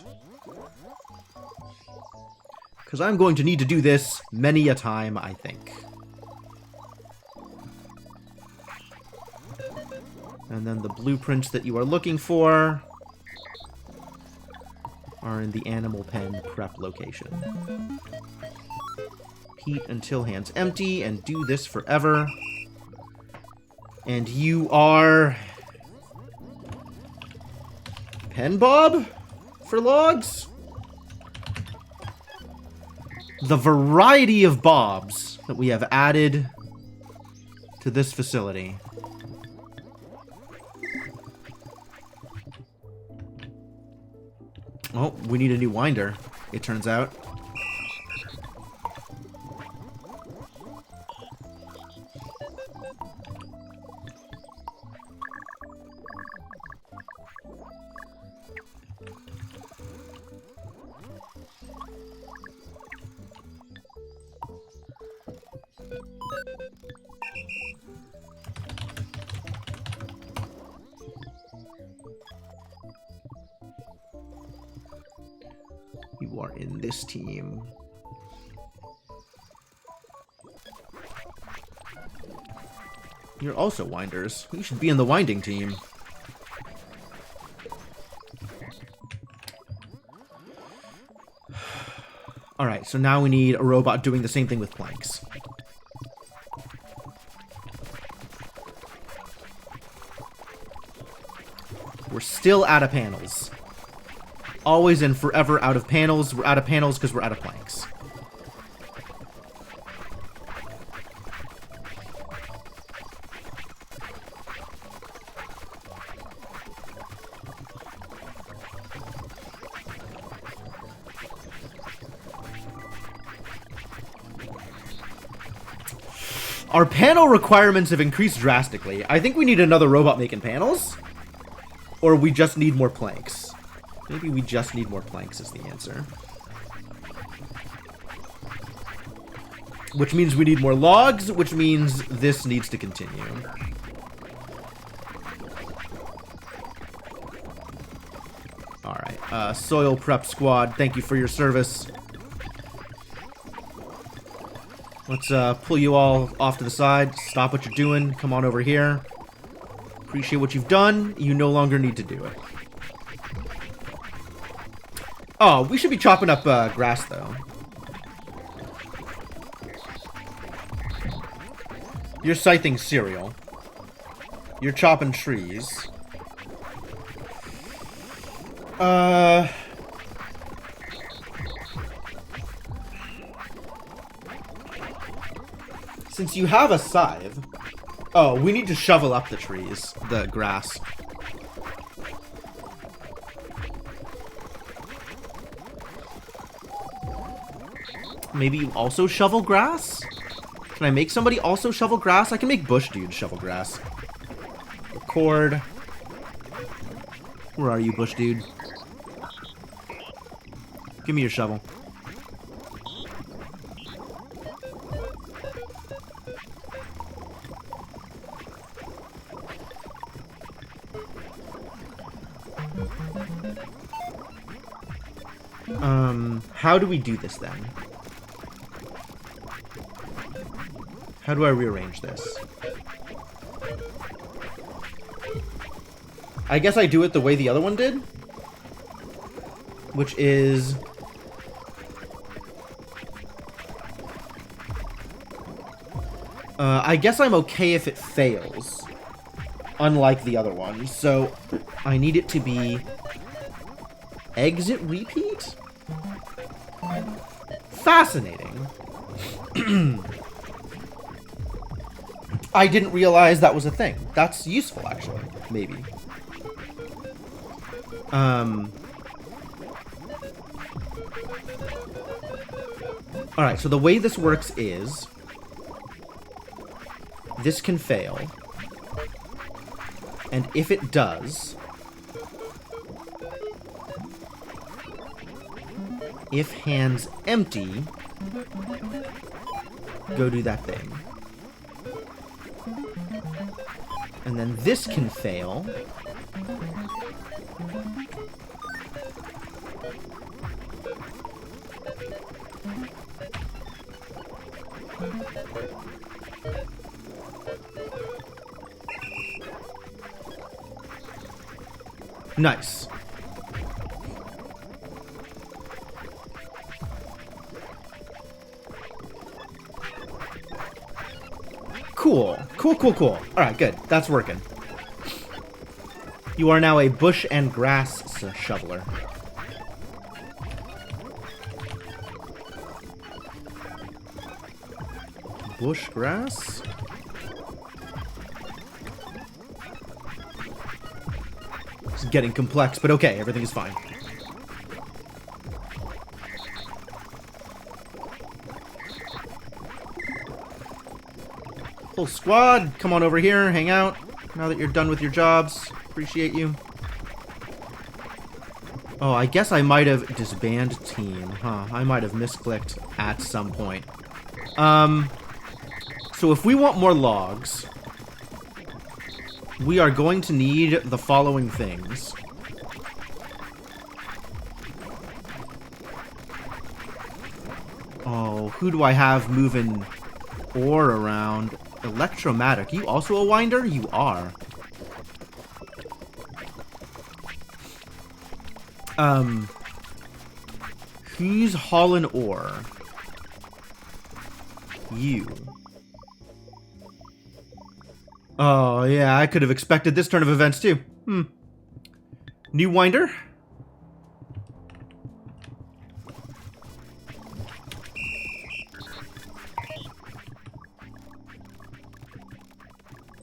Because I'm going to need to do this many a time, I think. And then the blueprints that you are looking for are in the animal pen prep location. Heat until hand's empty, and do this forever. And you are... Pen Bob? For logs? The variety of Bobs that we have added to this facility. Oh, we need a new winder, it turns out. You are in this team. You're also winders. You should be in the winding team. Alright, so now we need a robot doing the same thing with planks. We're still out of panels. Always and forever out of panels. We're out of panels because we're out of planks. Our panel requirements have increased drastically. I think we need another robot making panels. Or we just need more planks. Maybe we just need more planks is the answer. Which means we need more logs, which means this needs to continue. Alright, Soil Prep Squad, thank you for your service. Let's pull you all off to the side. Stop what you're doing. Come on over here. Appreciate what you've done. You no longer need to do it. Oh, we should be chopping up grass, though. You're scything cereal. You're chopping trees. Since you have a scythe... Oh, we need to shovel up the trees. The grass. Maybe you also shovel grass? Can I make somebody also shovel grass? I can make Bush Dude shovel grass. Record. Where are you, Bush Dude? Give me your shovel. How do we do this then? How do I rearrange this? I guess I do it the way the other one did. Which is... I guess I'm okay if it fails. Unlike the other one. So, I need it to be... exit repeat? Fascinating. I didn't realize that was a thing. That's useful, actually. Maybe. Alright, so the way this works is... this can fail. And if it does... if hands empty... go do that thing. And then this can fail. Nice. Cool. Cool, cool, cool. Alright, good. That's working. You are now a bush and grass shoveler. Bush grass? It's getting complex, but okay, everything is fine. Whole squad, come on over here, hang out. Now that you're done with your jobs, appreciate you. Oh, I guess I might have disbanded team, huh? I might have misclicked at some point. So if we want more logs, we are going to need the following things. Oh, who do I have moving ore around? Electromatic. You also a winder? You are. Who's hauling ore? You. Oh, yeah, I could have expected this turn of events, too. New winder?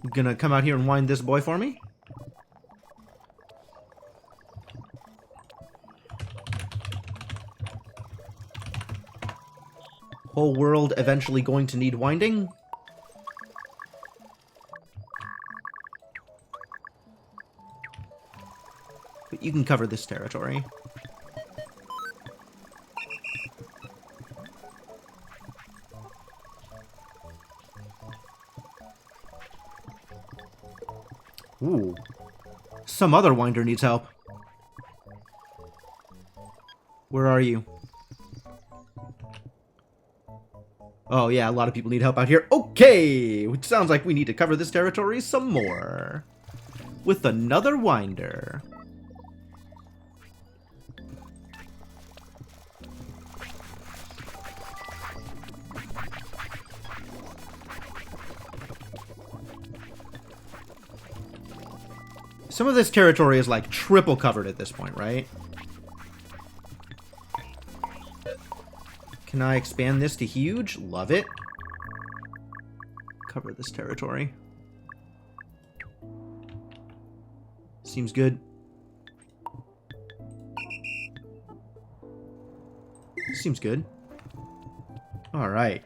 You gonna come out here and wind this boy for me? Whole world eventually going to need winding? But you can cover this territory. Ooh. Some other winder needs help. Where are you? Oh yeah, a lot of people need help out here. Okay! Which sounds like we need to cover this territory some more. With another winder. Some of this territory is like triple covered at this point, right? Can I expand this to huge? Love it. Cover this territory. Seems good. Seems good. Alright.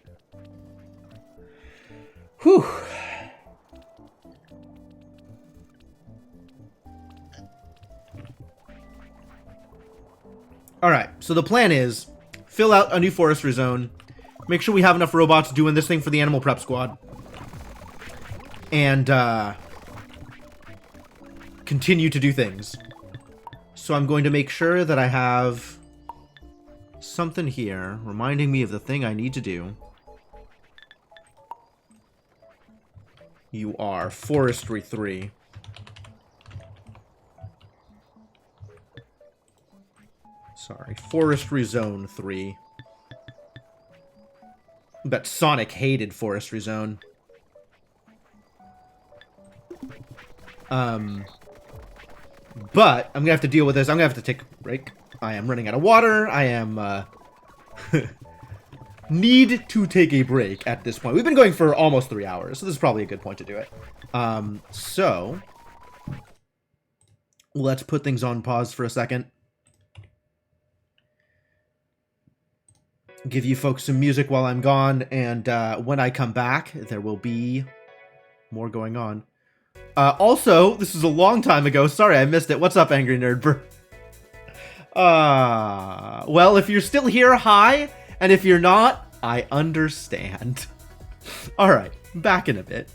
Whew. Alright, so the plan is fill out a new forestry zone, make sure we have enough robots doing this thing for the animal prep squad, and continue to do things. So I'm going to make sure that I have something here reminding me of the thing I need to do. You are Forestry 3. Sorry, Forestry Zone 3. I bet Sonic hated Forestry Zone. But I'm gonna have to deal with this. I'm gonna have to take a break. I am running out of water. I am, need to take a break at this point. We've been going for almost 3 hours, so this is probably a good point to do it. So let's put things on pause for a second. Give you folks some music while I'm gone, and when I come back, there will be more going on. Also, this is a long time ago. Sorry, I missed it. What's up, Angry Nerd? Well, if you're still here, hi. And if you're not, I understand. Alright, back in a bit.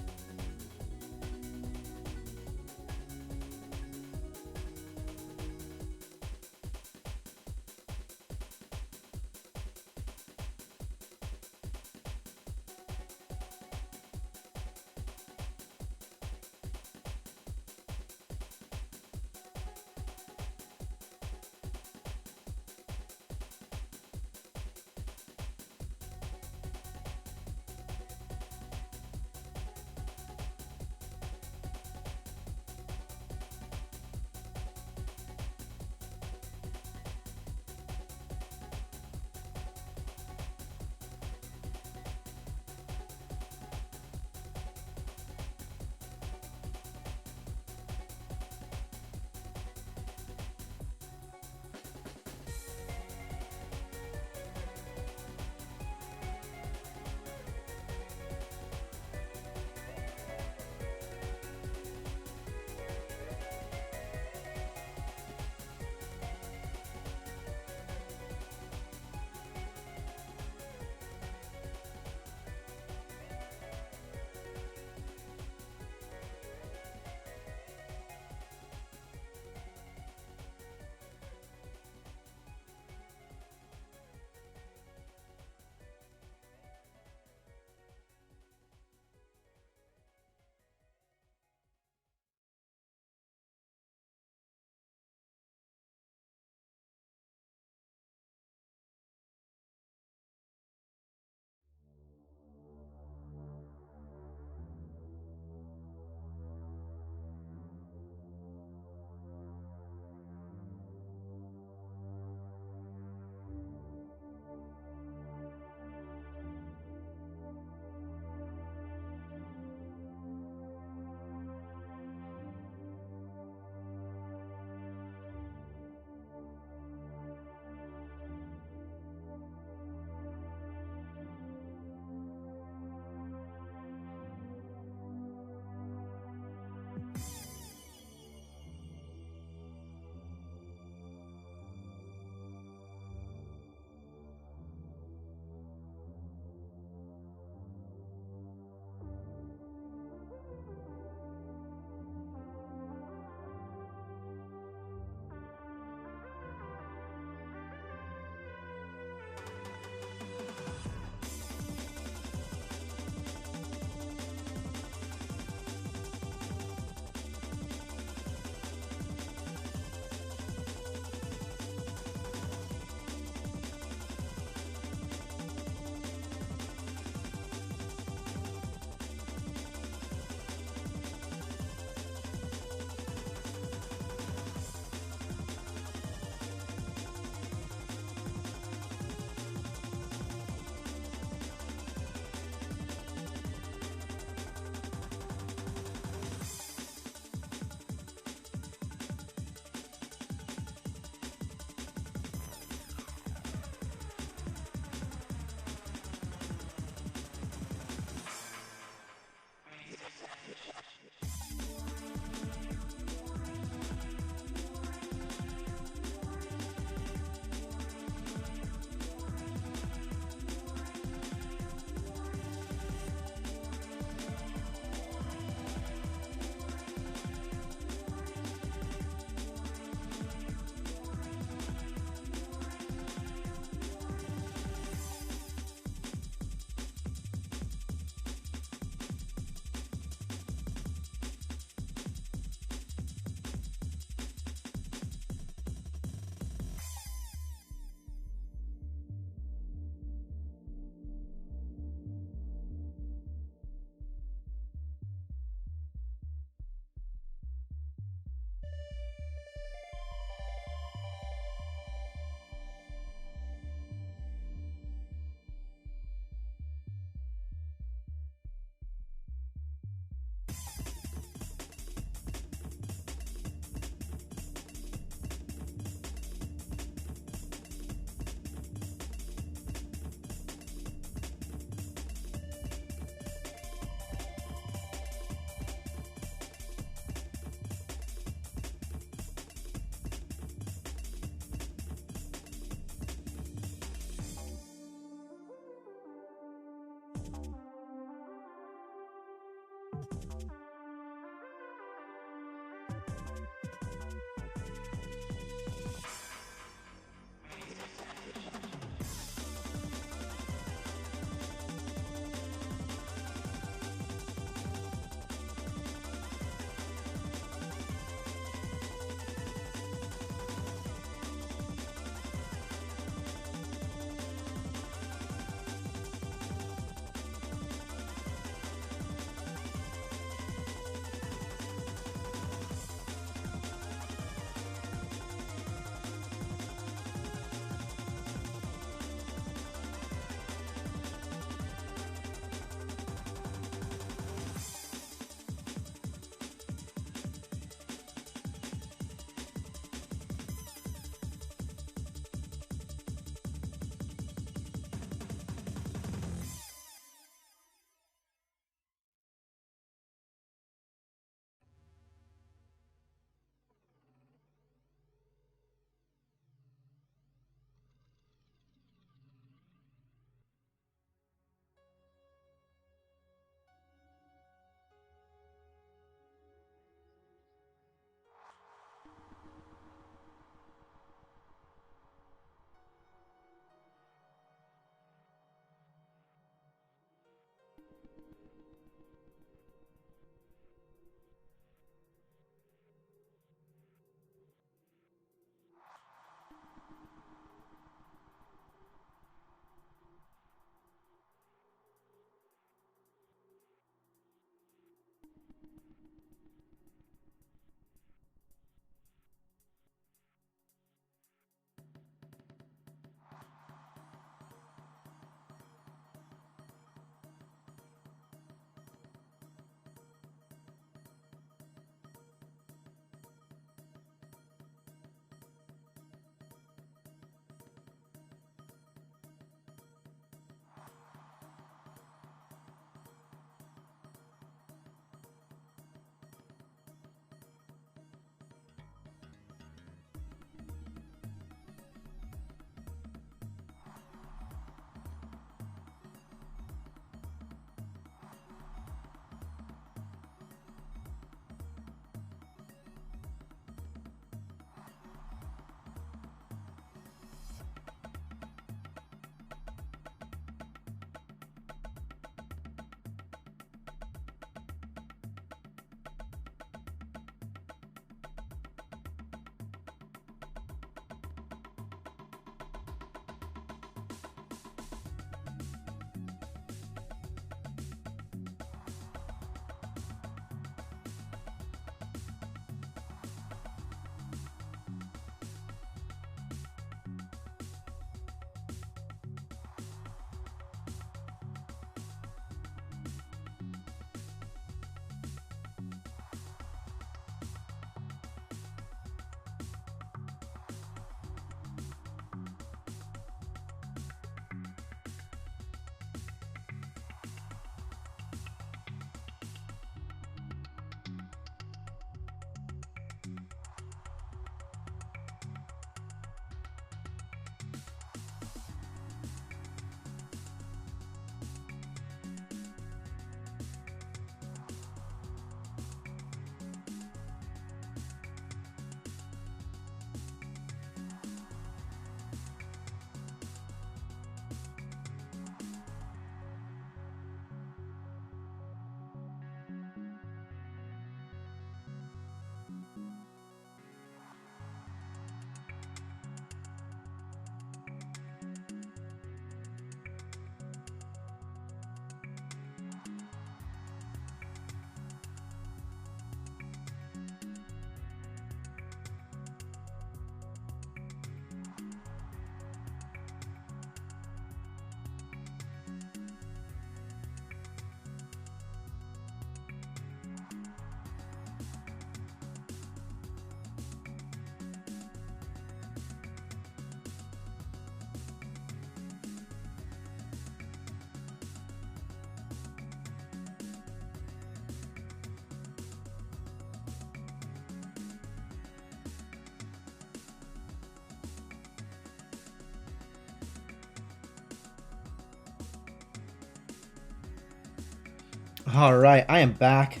Alright, I am back.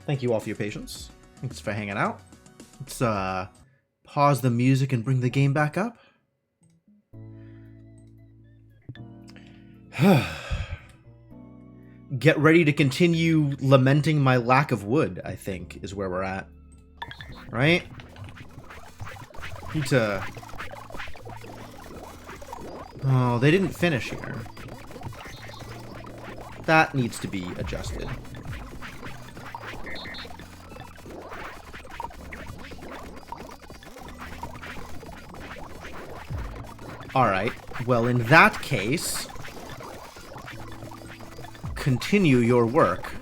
Thank you all for your patience. Thanks for hanging out. Let's pause the music and bring the game back up. Get ready to continue lamenting my lack of wood, I think, is where we're at. Right? Need to... Oh, they didn't finish here. That needs to be adjusted. Alright, well in that case, continue your work,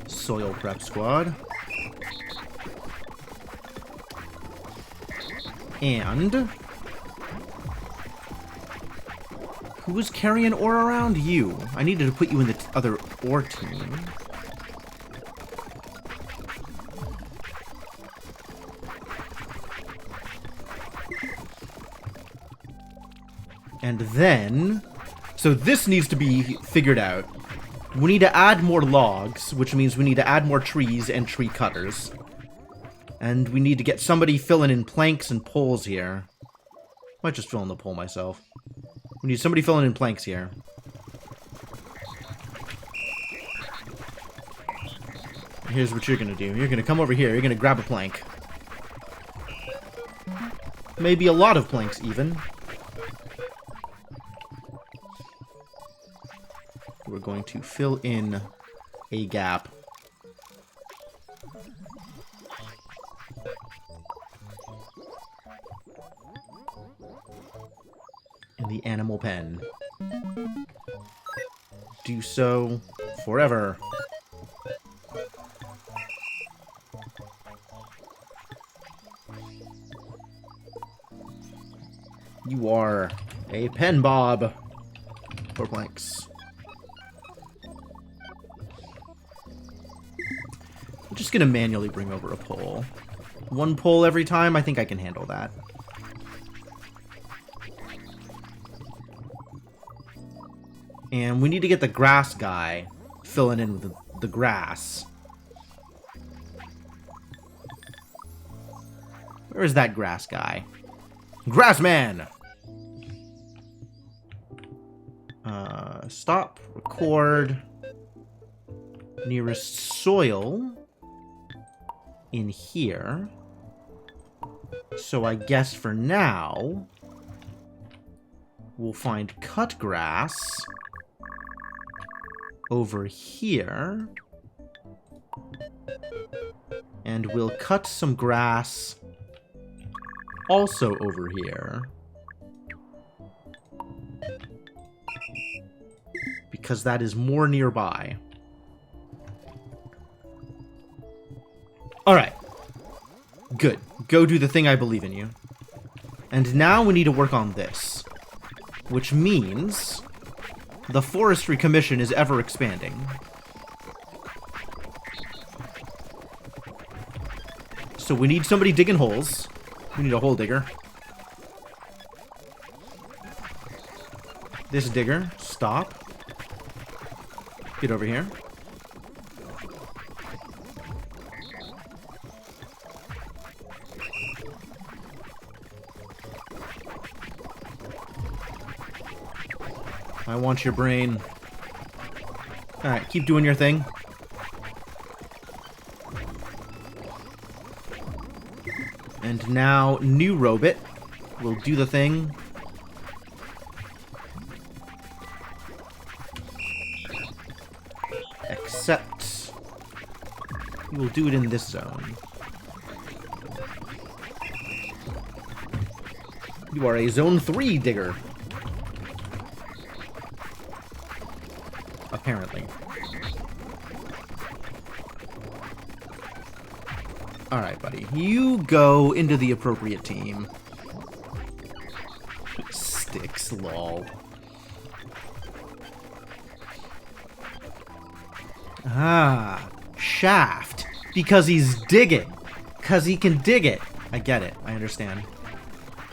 Soil Prep Squad. And... who's carrying ore around? You. I needed to put you in the other ore team. And then... so this needs to be figured out. We need to add more logs, which means we need to add more trees and tree cutters. And we need to get somebody filling in planks and poles here. Might just fill in the pole myself. We need somebody filling in planks here. Here's what you're gonna do. You're gonna come over here. You're gonna grab a plank. Maybe a lot of planks, even. We're going to fill in a gap. In the animal pen. Do so forever. You are a pen bob. 4 planks. I'm just gonna manually bring over a pole. 1 pole every time, I think I can handle that. And we need to get the grass guy filling in with the grass. Where is that grass guy? Grassman! Stop. Record. Nearest soil. In here. So I guess for now, we'll find cut grass over here, and we'll cut some grass also over here, because that is more nearby. Alright. Good. Go do the thing, I believe in you. And now we need to work on this, which means the Forestry Commission is ever expanding. So we need somebody digging holes. We need a hole digger. This digger, stop. Get over here. I want your brain. Alright, keep doing your thing. And now, new robot will do the thing. Except, we will do it in this zone. You are a Zone 3 digger. Apparently. Alright, buddy. You go into the appropriate team. Sticks, lol. Ah, shaft. Because he's digging. Because he can dig it. I get it. I understand.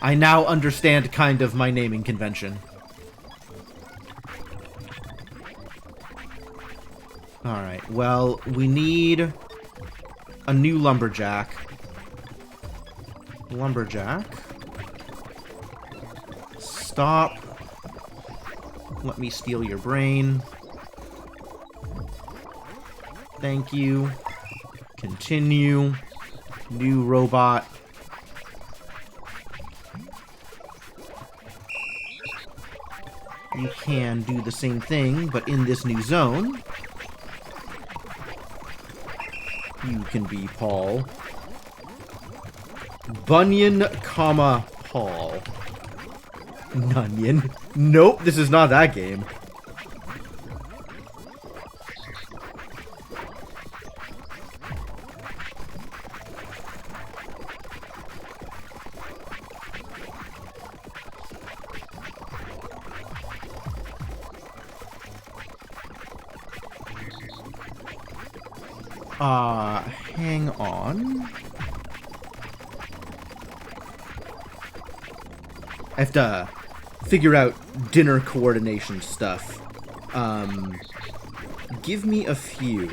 I now understand kind of my naming convention. Alright, well, we need a new lumberjack. Lumberjack. Stop. Let me steal your brain. Thank you. Continue. New robot. You can do the same thing, but in this new zone. You can be Paul. Bunyan, comma, Paul. Nunion. Nope, this is not that game. Hang on. I have to figure out dinner coordination stuff. Give me a few.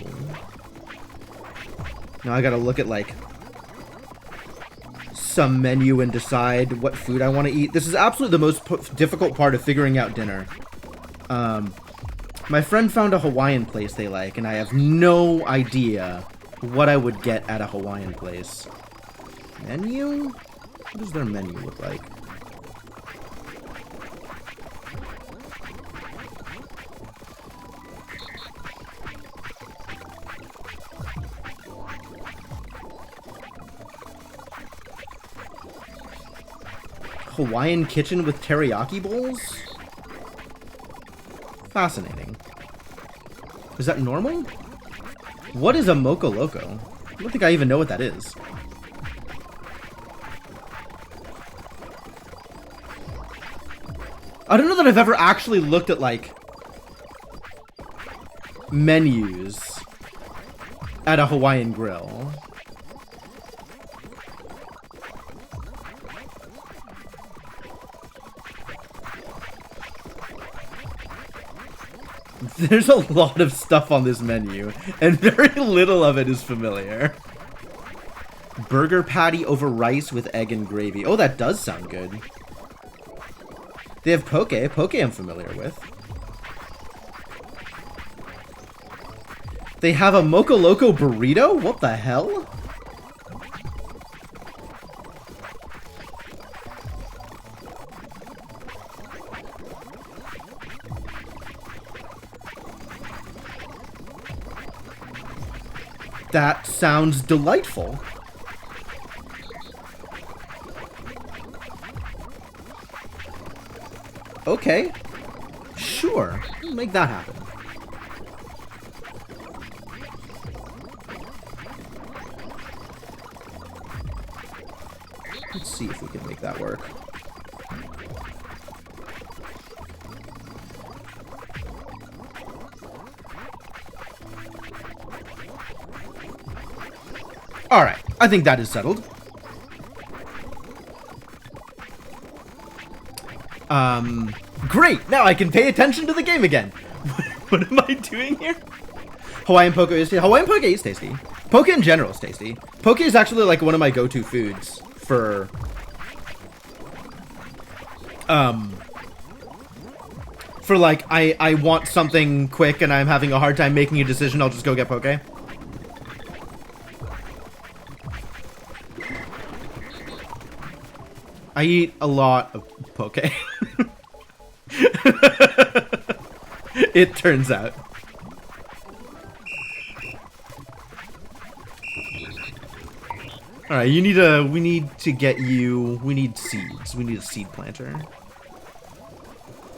Now I gotta look at, like, some menu and decide what food I want to eat. This is absolutely the most difficult part of figuring out dinner. My friend found a Hawaiian place they like, and I have no idea what I would get at a Hawaiian place. Menu? What does their menu look like? Hawaiian kitchen with teriyaki bowls? Fascinating. Is that normal? What is a Moco Loco? I don't think I even know what that is. I don't know that I've ever actually looked at, like, menus at a Hawaiian grill. There's a lot of stuff on this menu, and very little of it is familiar. Burger patty over rice with egg and gravy. Oh, that does sound good. They have poke. Poke I'm familiar with. They have a Moco Loco burrito? What the hell? That sounds delightful. Okay. Sure. We'll make that happen. Let's see if we can make that work. Alright, I think that is settled. Great! Now I can pay attention to the game again. What am I doing here? Hawaiian poke is tasty. Hawaiian poke is tasty. Poke in general is tasty. Poke is actually like one of my go-to foods for like, I want something quick and I'm having a hard time making a decision, I'll just go get poke. I eat a lot of poke. It turns out. Alright, we need to get you, we need seeds. We need a seed planter.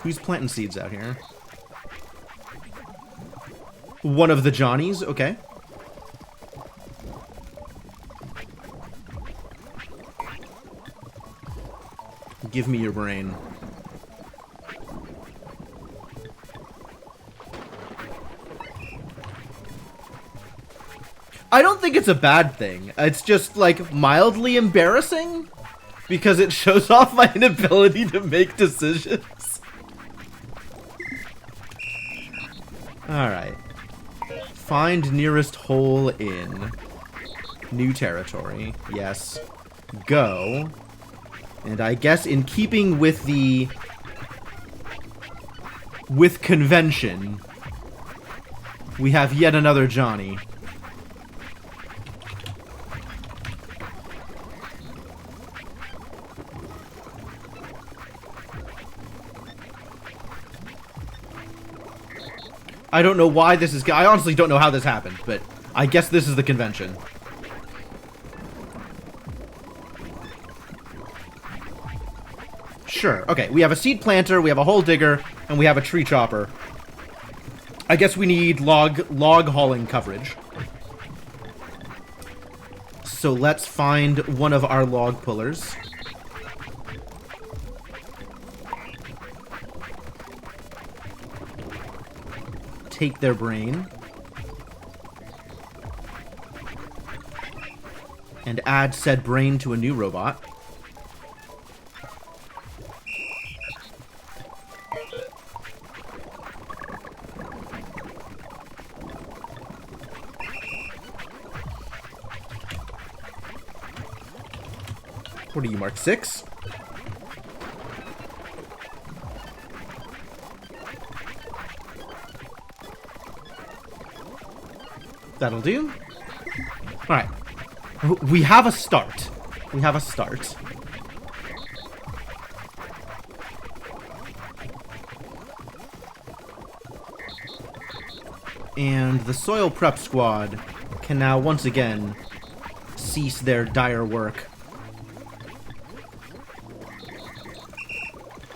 Who's planting seeds out here? One of the Johnnies? Okay. Give me your brain. I don't think it's a bad thing. It's just, like, mildly embarrassing because it shows off my inability to make decisions. Alright. Find nearest hole in new territory. Yes. Go. And I guess in keeping with the... with convention, we have yet another Johnny. I don't know why this is... I honestly don't know how this happened, but I guess this is the convention. Sure. Okay, we have a seed planter, we have a hole digger, and we have a tree chopper. I guess we need log hauling coverage. So let's find one of our log pullers. Take their brain. And add said brain to a new robot. What are you, Mark 6? That'll do. Alright. We have a start. We have a start. And the soil prep squad can now once again cease their dire work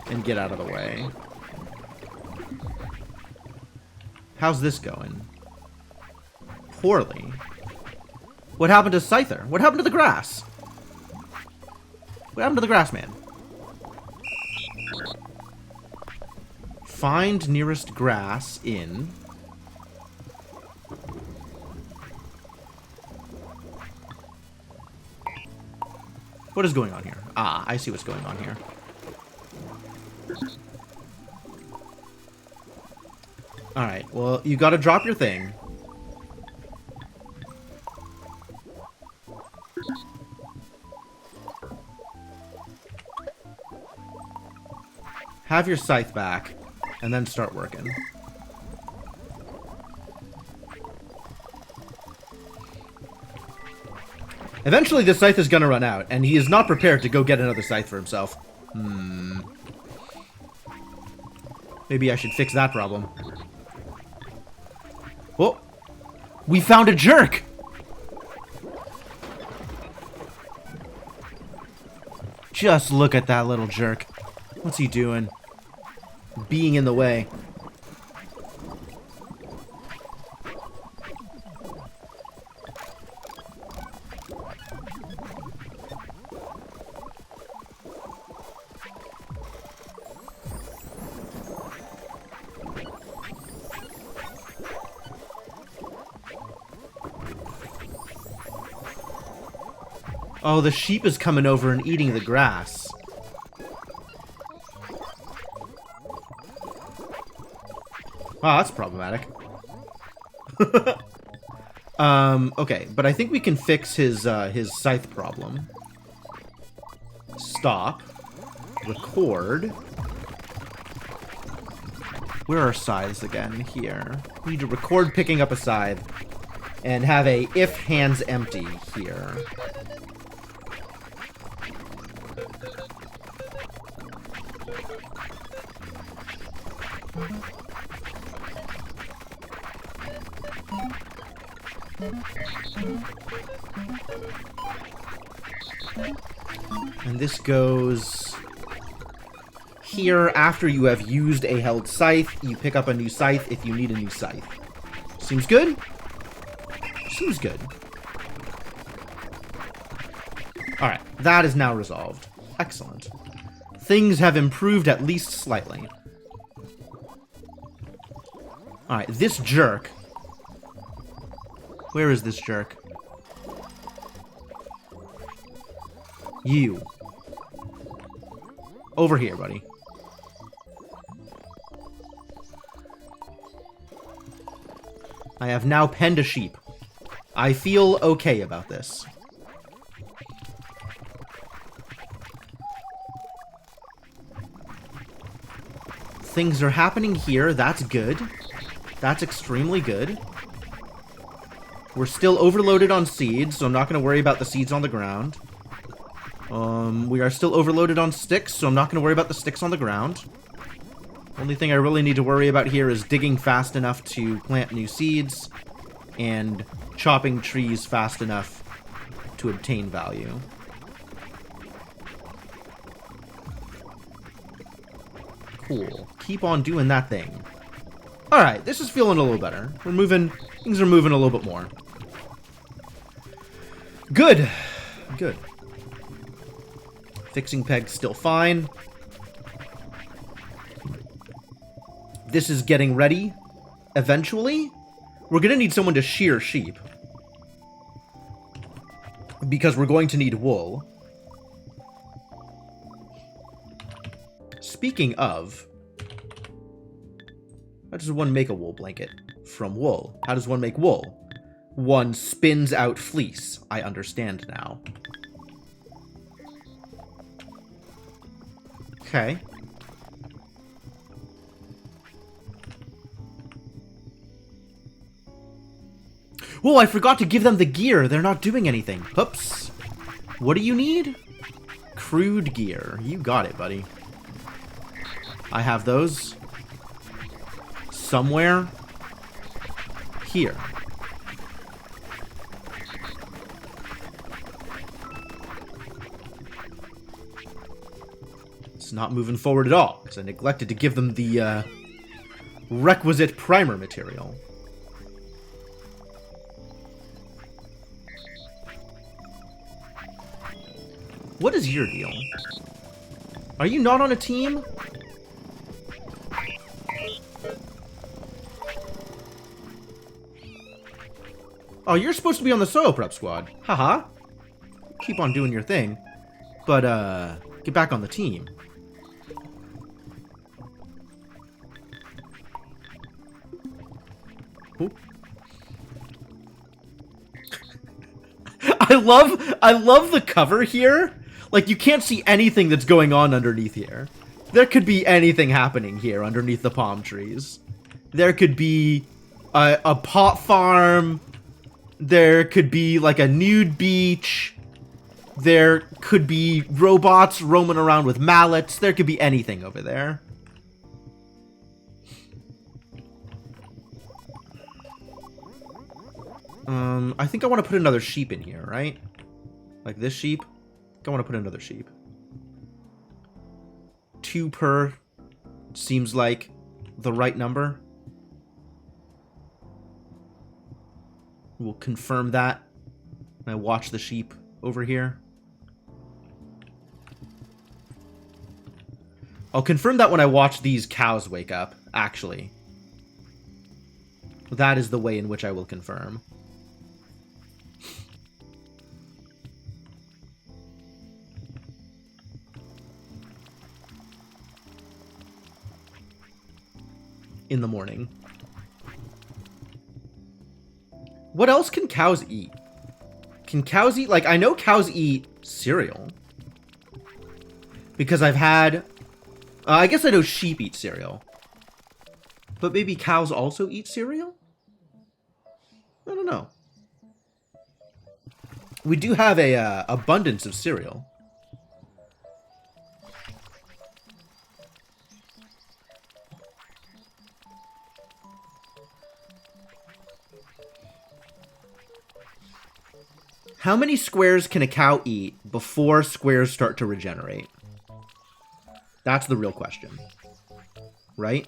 and get out of the way. How's this going? Poorly. What happened to Scyther? What happened to the grass? What happened to the grass man? Find nearest grass in... What is going on here? Ah, I see what's going on here. Alright, well, you gotta drop your thing. Have your scythe back, and then start working. Eventually, this scythe is gonna run out, and he is not prepared to go get another scythe for himself. Maybe I should fix that problem. Oh! We found a jerk! Just look at that little jerk. What's he doing? Being in the way. Oh, the sheep is coming over and eating the grass. Wow, that's problematic. Okay, but I think we can fix his scythe problem. Stop. Record. Where are scythes again? Here. We need to record picking up a scythe. And have a if hands empty here. And this goes here after you have used a held scythe. You pick up a new scythe if you need a new scythe. Seems good? Seems good. Alright, that is now resolved. Excellent. Things have improved at least slightly. Alright, this jerk. Where is this jerk? You. Over here, buddy. I have now penned a sheep. I feel okay about this. Things are happening here. That's good. That's extremely good. We're still overloaded on seeds, so I'm not going to worry about the seeds on the ground. We are still overloaded on sticks, so I'm not going to worry about the sticks on the ground. Only thing I really need to worry about here is digging fast enough to plant new seeds and chopping trees fast enough to obtain value. Cool. Keep on doing that thing. Alright, this is feeling a little better. We're moving, things are moving a little bit more. Good. Good. Fixing peg's still fine. This is getting ready. Eventually, we're gonna need someone to shear sheep. Because we're going to need wool. Speaking of, how does one make a wool blanket? From wool. How does one make wool? One spins out fleece. I understand now. Okay. Whoa, I forgot to give them the gear. They're not doing anything. Oops. What do you need? Crude gear. You got it, buddy. I have those. Somewhere. Here. It's not moving forward at all, because I neglected to give them the requisite primer material. What is your deal? Are you not on a team? Oh, you're supposed to be on the soil prep squad. Haha. Keep on doing your thing. But, get back on the team. Oop. I love the cover here. Like, you can't see anything that's going on underneath here. There could be anything happening here underneath the palm trees. There could be a pot farm. There could be, like, a nude beach. There could be robots roaming around with mallets. There could be anything over there. I think I want to put another sheep in here, right? Like this sheep. I think I want to put another sheep. 2 per seems like the right number. We'll confirm that when I watch the sheep over here. I'll confirm that when I watch these cows wake up, actually. That is the way in which I will confirm. In the morning. What else can cows eat? Can cows eat, like, I know cows eat cereal. Because I've had, I guess I know sheep eat cereal. But maybe cows also eat cereal? I don't know. We do have a abundance of cereal. How many squares can a cow eat before squares start to regenerate? That's the real question. Right?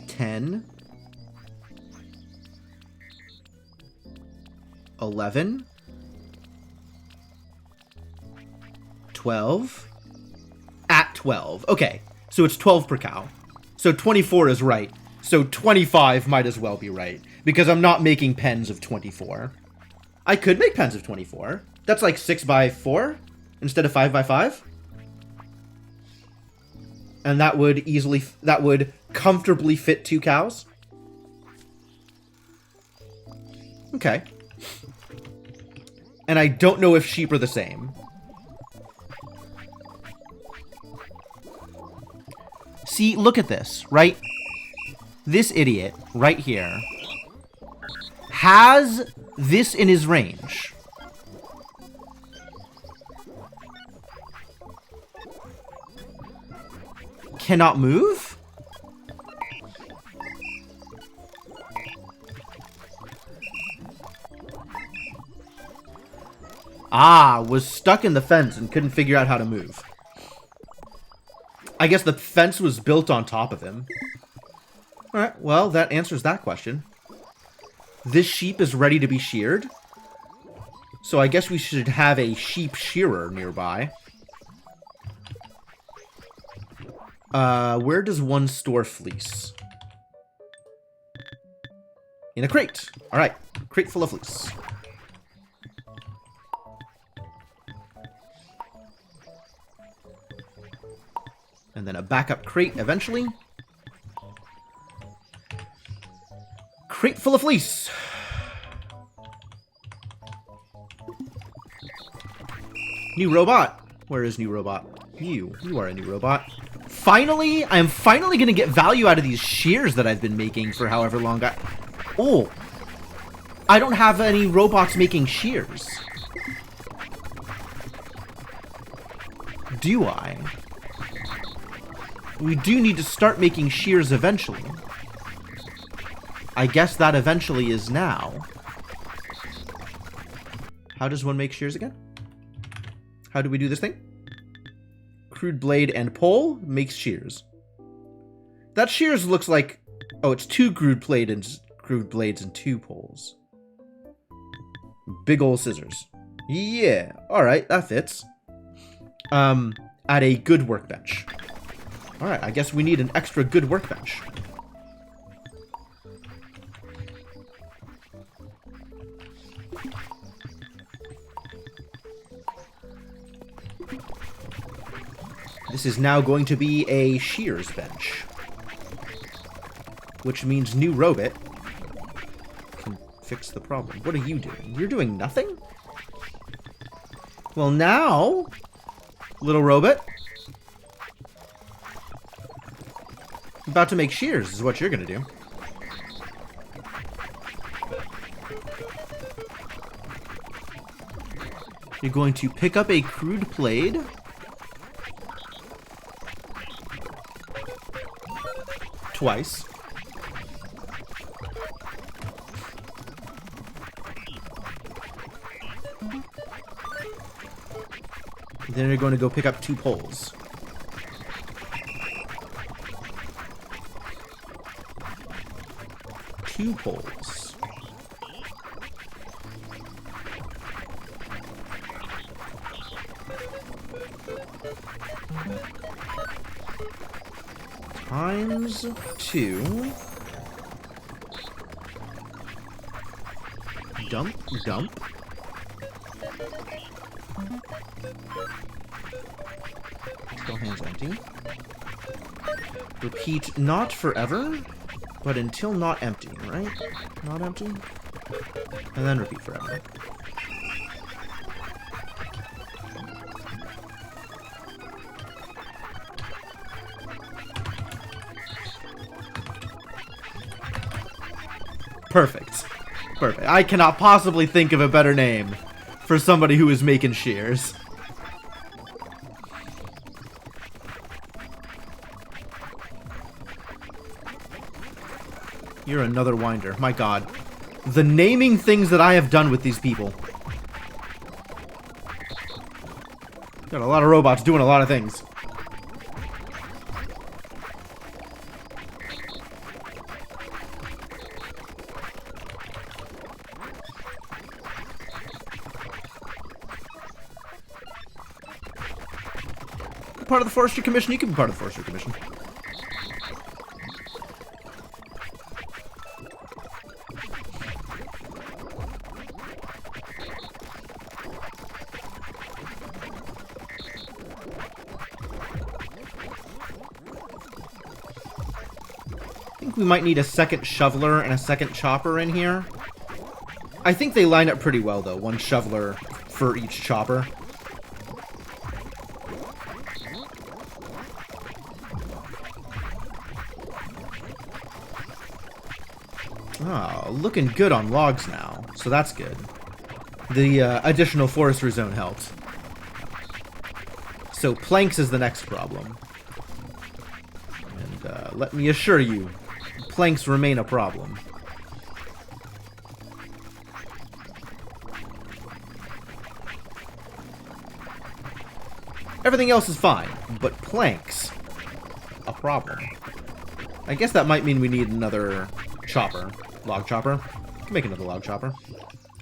$10. 11. 12. At 12. Okay, so it's 12 per cow. So 24 is right. So 25 might as well be right. because I'm not making pens of 24. I could make pens of 24. That's like 6 by 4 instead of 5 by 5. And that would comfortably fit 2 cows. Okay. And I don't know if sheep are the same. See, look at this, right? This idiot right here has this in his range. Cannot move? Ah, was stuck in the fence and couldn't figure out how to move. I guess the fence was built on top of him. Alright, well, that answers that question. This sheep is ready to be sheared. So I guess we should have a sheep shearer nearby. Where does one store fleece? In a crate. Alright, crate full of fleece. And then a backup crate eventually. Crate full of fleece. New robot. Where is new robot? You are a new robot. Finally, I'm finally gonna get value out of these shears that I've been making for however long. Oh, I don't have any robots making shears. Do I? We do need to start making shears eventually. I guess that eventually is now. How does one make shears again? How do we do this thing? Crude blade and pole makes shears. That shears looks like... Oh, it's 2 crude blades and 2 poles. Big ol' scissors. Yeah, alright, that fits. At a good workbench. Alright, I guess we need an extra good workbench. This is now going to be a shears bench. Which means new robot can fix the problem. What are you doing? You're doing nothing? Well now, little robot, about to make shears is what you're gonna do. You're going to pick up a crude blade. Twice. Then you're going to go pick up 2 poles. Two poles. Times 2. Dump, dump. Still hands empty. Repeat not forever, but until not empty, right? Not empty? And then repeat forever. Perfect. Perfect. I cannot possibly think of a better name for somebody who is making shears. You're another winder. My god. The naming things that I have done with these people. Got a lot of robots doing a lot of things. Part of the Forestry Commission, you can be part of the Forestry Commission. we might need a second shoveler and a second chopper in here. I think they line up pretty well, though. One shoveler for each chopper. Oh, looking good on logs now, so that's good. The additional forestry zone helped. So planks is the next problem. And let me assure you, planks remain a problem. Everything else is fine, but planks, a problem. I guess that might mean we need another chopper. Log chopper. We can make another log chopper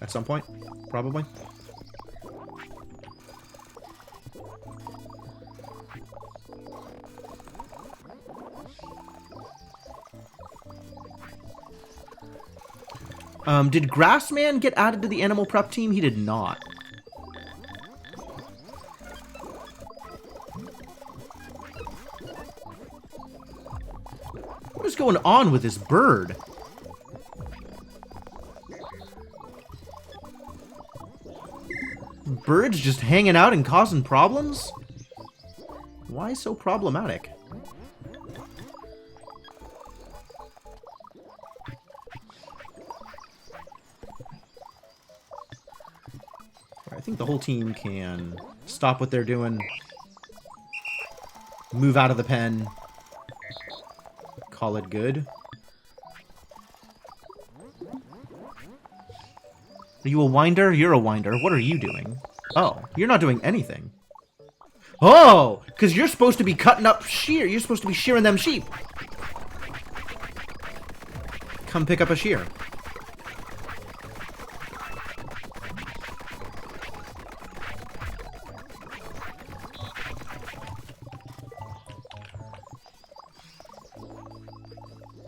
at some point, probably. Did Grassman get added to the animal prep team? He did not. What is going on with this bird? Birds just hanging out and causing problems? Why so problematic? I think the whole team can stop what they're doing, move out of the pen, call it good. Are you a winder? You're a winder. What are you doing? Oh, you're not doing anything. Oh, because you're supposed to be cutting up shear. You're supposed to be shearing them sheep. Come pick up a shear.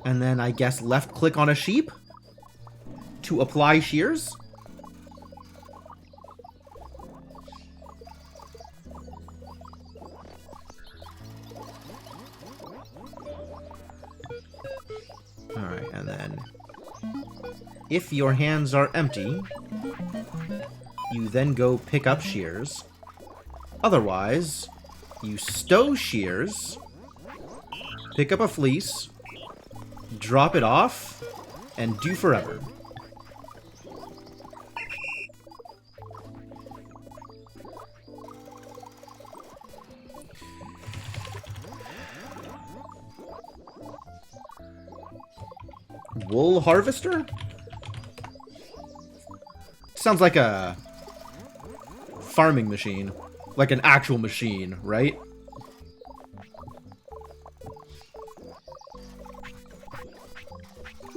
And then I guess left click on a sheep to apply shears. Alright, and then if your hands are empty, you then go pick up shears. Otherwise, you stow shears, pick up a fleece, drop it off, and do forever. Wool harvester? Sounds like a farming machine. Like an actual machine, right?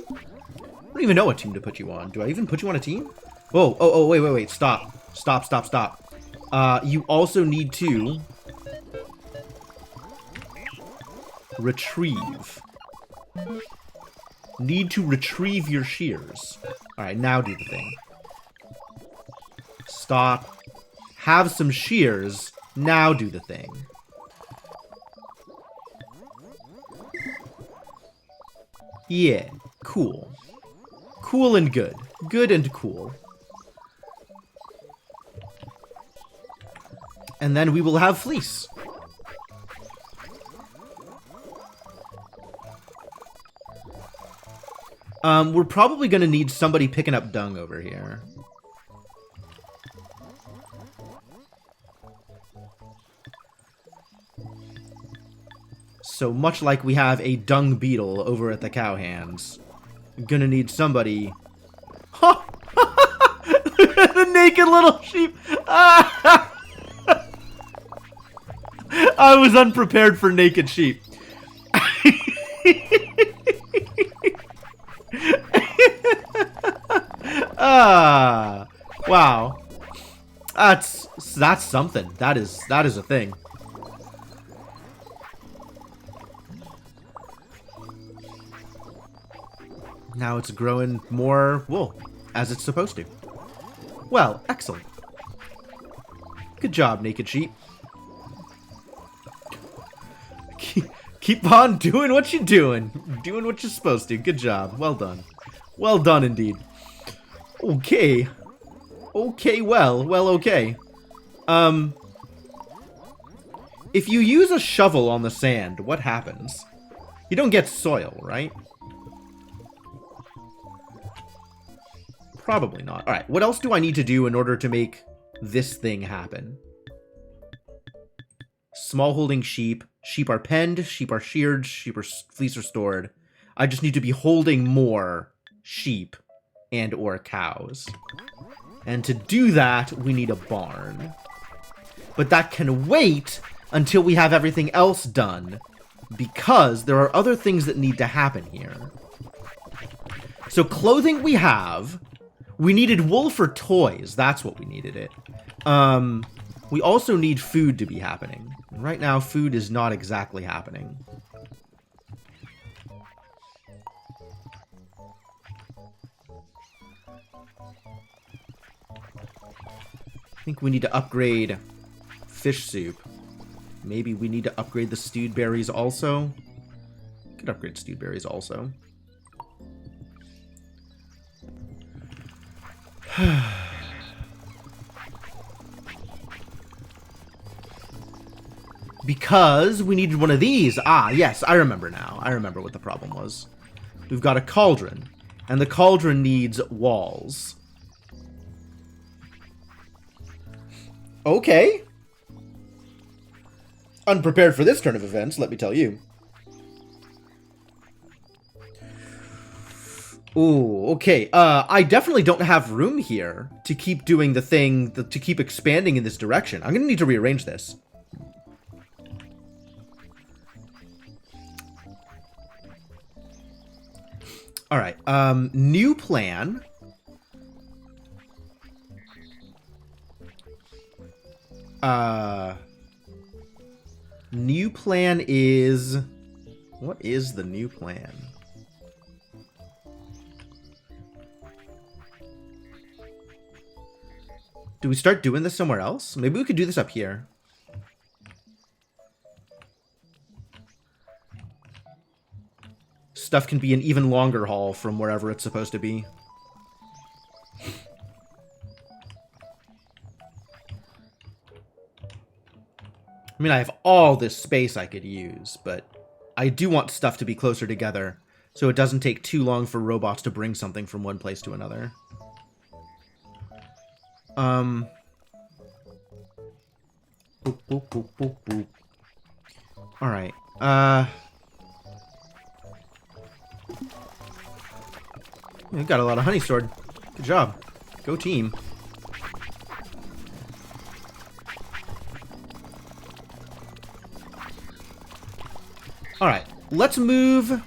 I don't even know what team to put you on. Do I even put you on a team? Oh, wait. Stop. You also need to retrieve. Need to retrieve your shears. Alright, now do the thing. Stop. Have some shears. Now do the thing. Yeah, cool. Cool and good. Good and cool. And then we will have fleece. We're probably gonna need somebody picking up dung over here. So much like we have a dung beetle over at the cowhands, gonna need somebody. Ha! The naked little sheep. I was unprepared for naked sheep. Wow. That's something. That is a thing. Now it's growing more wool, as it's supposed to. Well, excellent. Good job, naked sheep. Keep on doing what you're doing. Doing what you're supposed to. Good job. Well done. Well done, indeed. Okay. Okay, well, okay. If you use a shovel on the sand, what happens? You don't get soil, right? Probably not. Alright, what else do I need to do in order to make this thing happen? Small holding sheep. Sheep are penned, sheep are sheared, fleece are stored. I just need to be holding more sheep and or cows. And to do that, we need a barn. But that can wait until we have everything else done, because there are other things that need to happen here. So clothing we have. We needed wool for toys. That's what we needed it. We also need food to be happening. And right now, food is not exactly happening. I think we need to upgrade fish soup. Maybe we need to upgrade the stewed berries also. Could upgrade stewed berries also. Because we needed one of these. Ah, yes, I remember now. I remember what the problem was. We've got a cauldron, and the cauldron needs walls. Okay. Unprepared for this turn of events, let me tell you. Ooh, okay. I definitely don't have room here to keep doing the thing, to keep expanding in this direction. I'm gonna need to rearrange this. Alright, new plan. New plan is... What is the new plan? Do we start doing this somewhere else? Maybe we could do this up here. Stuff can be an even longer haul from wherever it's supposed to be. I mean, I have all this space I could use, but I do want stuff to be closer together so it doesn't take too long for robots to bring something from one place to another. Boop, boop, boop, boop, boop. Alright, we got a lot of honey stored. Good job. Go team. Alright, let's move...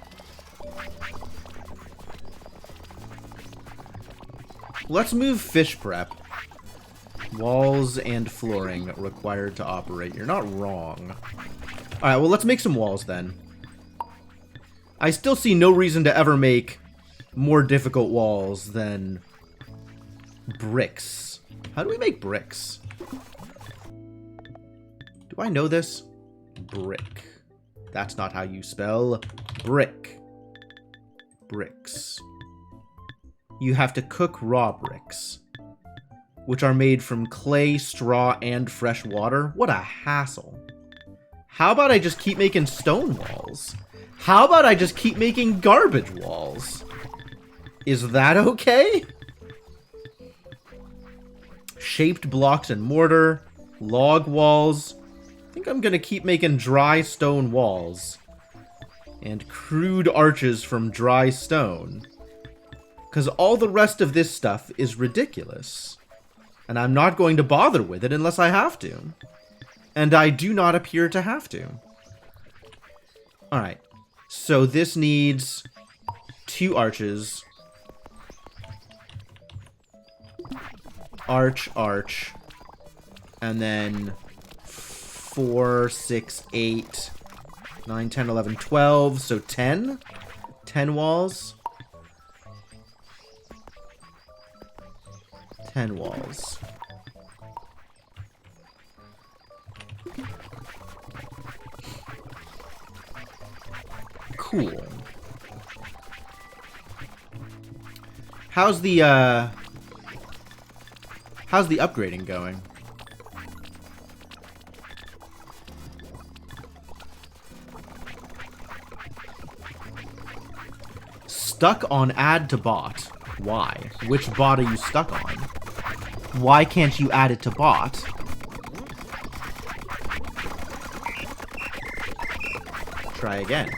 Let's move fish prep. Walls and flooring required to operate. You're not wrong. Alright, well, let's make some walls then. I still see no reason to ever make more difficult walls than bricks. How do we make bricks? Do I know this? Brick. That's not how you spell brick. Bricks. You have to cook raw bricks, which are made from clay, straw, and fresh water. What a hassle. How about I just keep making stone walls? How about I just keep making garbage walls? Is that okay? Shaped blocks and mortar, log walls. I think I'm gonna keep making dry stone walls. And crude arches from dry stone. Because all the rest of this stuff is ridiculous. And I'm not going to bother with it unless I have to. And I do not appear to have to. Alright. So this needs 2 arches. Arch, arch. And then 4, 6, 8, 9, 10, 11, 12. So 10? 10 walls. 10 walls. Cool. How's the upgrading going? Stuck on add to bot. Why? Which bot are you stuck on? Why can't you add it to bot? Try again.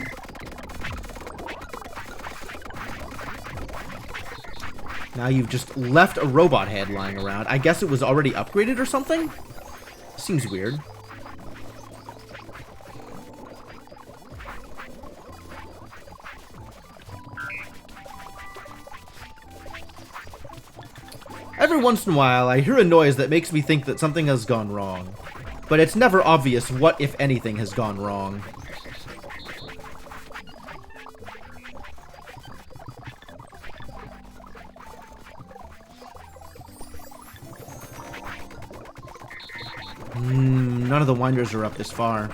Now you've just left a robot head lying around. I guess it was already upgraded or something? Seems weird. Every once in a while, I hear a noise that makes me think that something has gone wrong. But it's never obvious what, if anything, has gone wrong. None of the winders are up this far.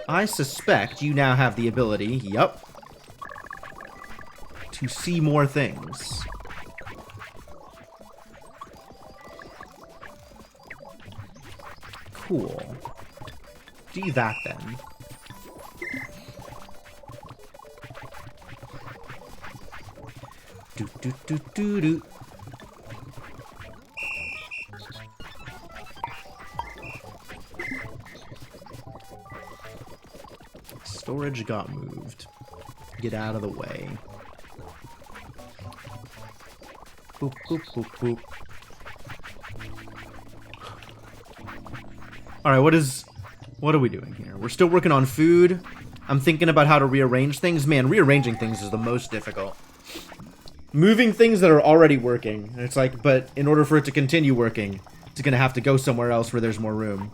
I suspect you now have the ability, yup, to see more things. Cool. Do that then. Do do do do do. Storage got moved. Get out of the way. Boop, boop, boop, boop. Alright, what are we doing here? We're still working on food. I'm thinking about how to rearrange things. Man, rearranging things is the most difficult. Moving things that are already working. It's like, but in order for it to continue working, it's gonna have to go somewhere else where there's more room.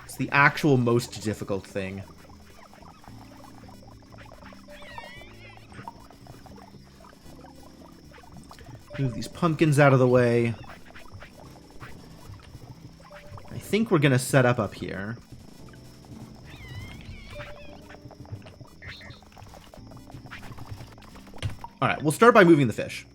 It's the actual most difficult thing. Move these pumpkins out of the way. I think we're gonna set up here. Alright, we'll start by moving the fish.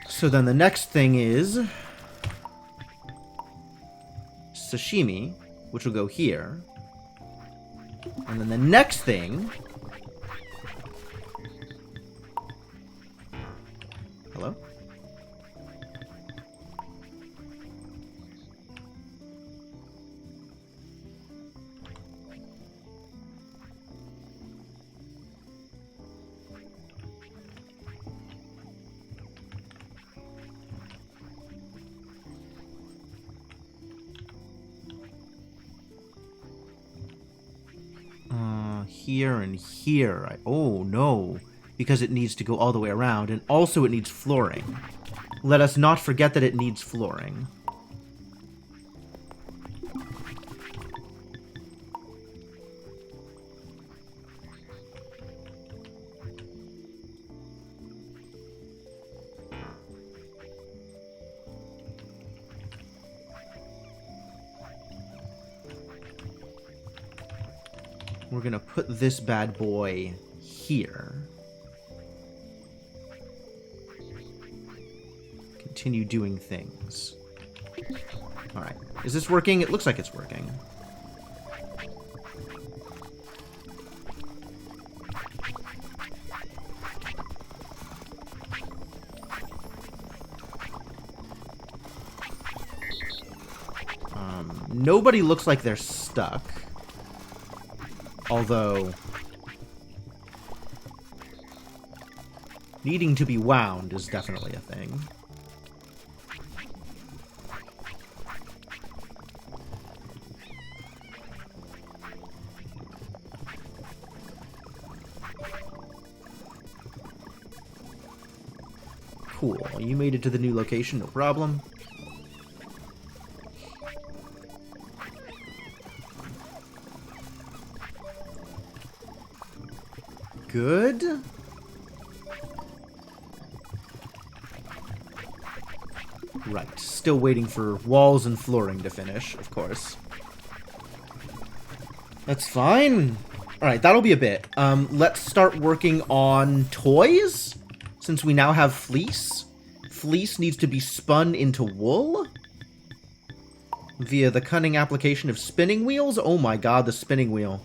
So then the next thing is sashimi, which will go here. And then the next thing... Hello? Here and here. Oh, no. Because it needs to go all the way around, and also it needs flooring. Let us not forget that it needs flooring. We're gonna put this bad boy here. Continue doing things. Alright. Is this working? It looks like it's working. Nobody looks like they're stuck. Although, needing to be wound is definitely a thing. Cool. You made it to the new location, no problem. Good. Right. Still waiting for walls and flooring to finish, of course. That's fine. Alright, that'll be a bit. Let's start working on toys. Since we now have fleece. Fleece needs to be spun into wool. Via the cunning application of spinning wheels. Oh my god, the spinning wheel.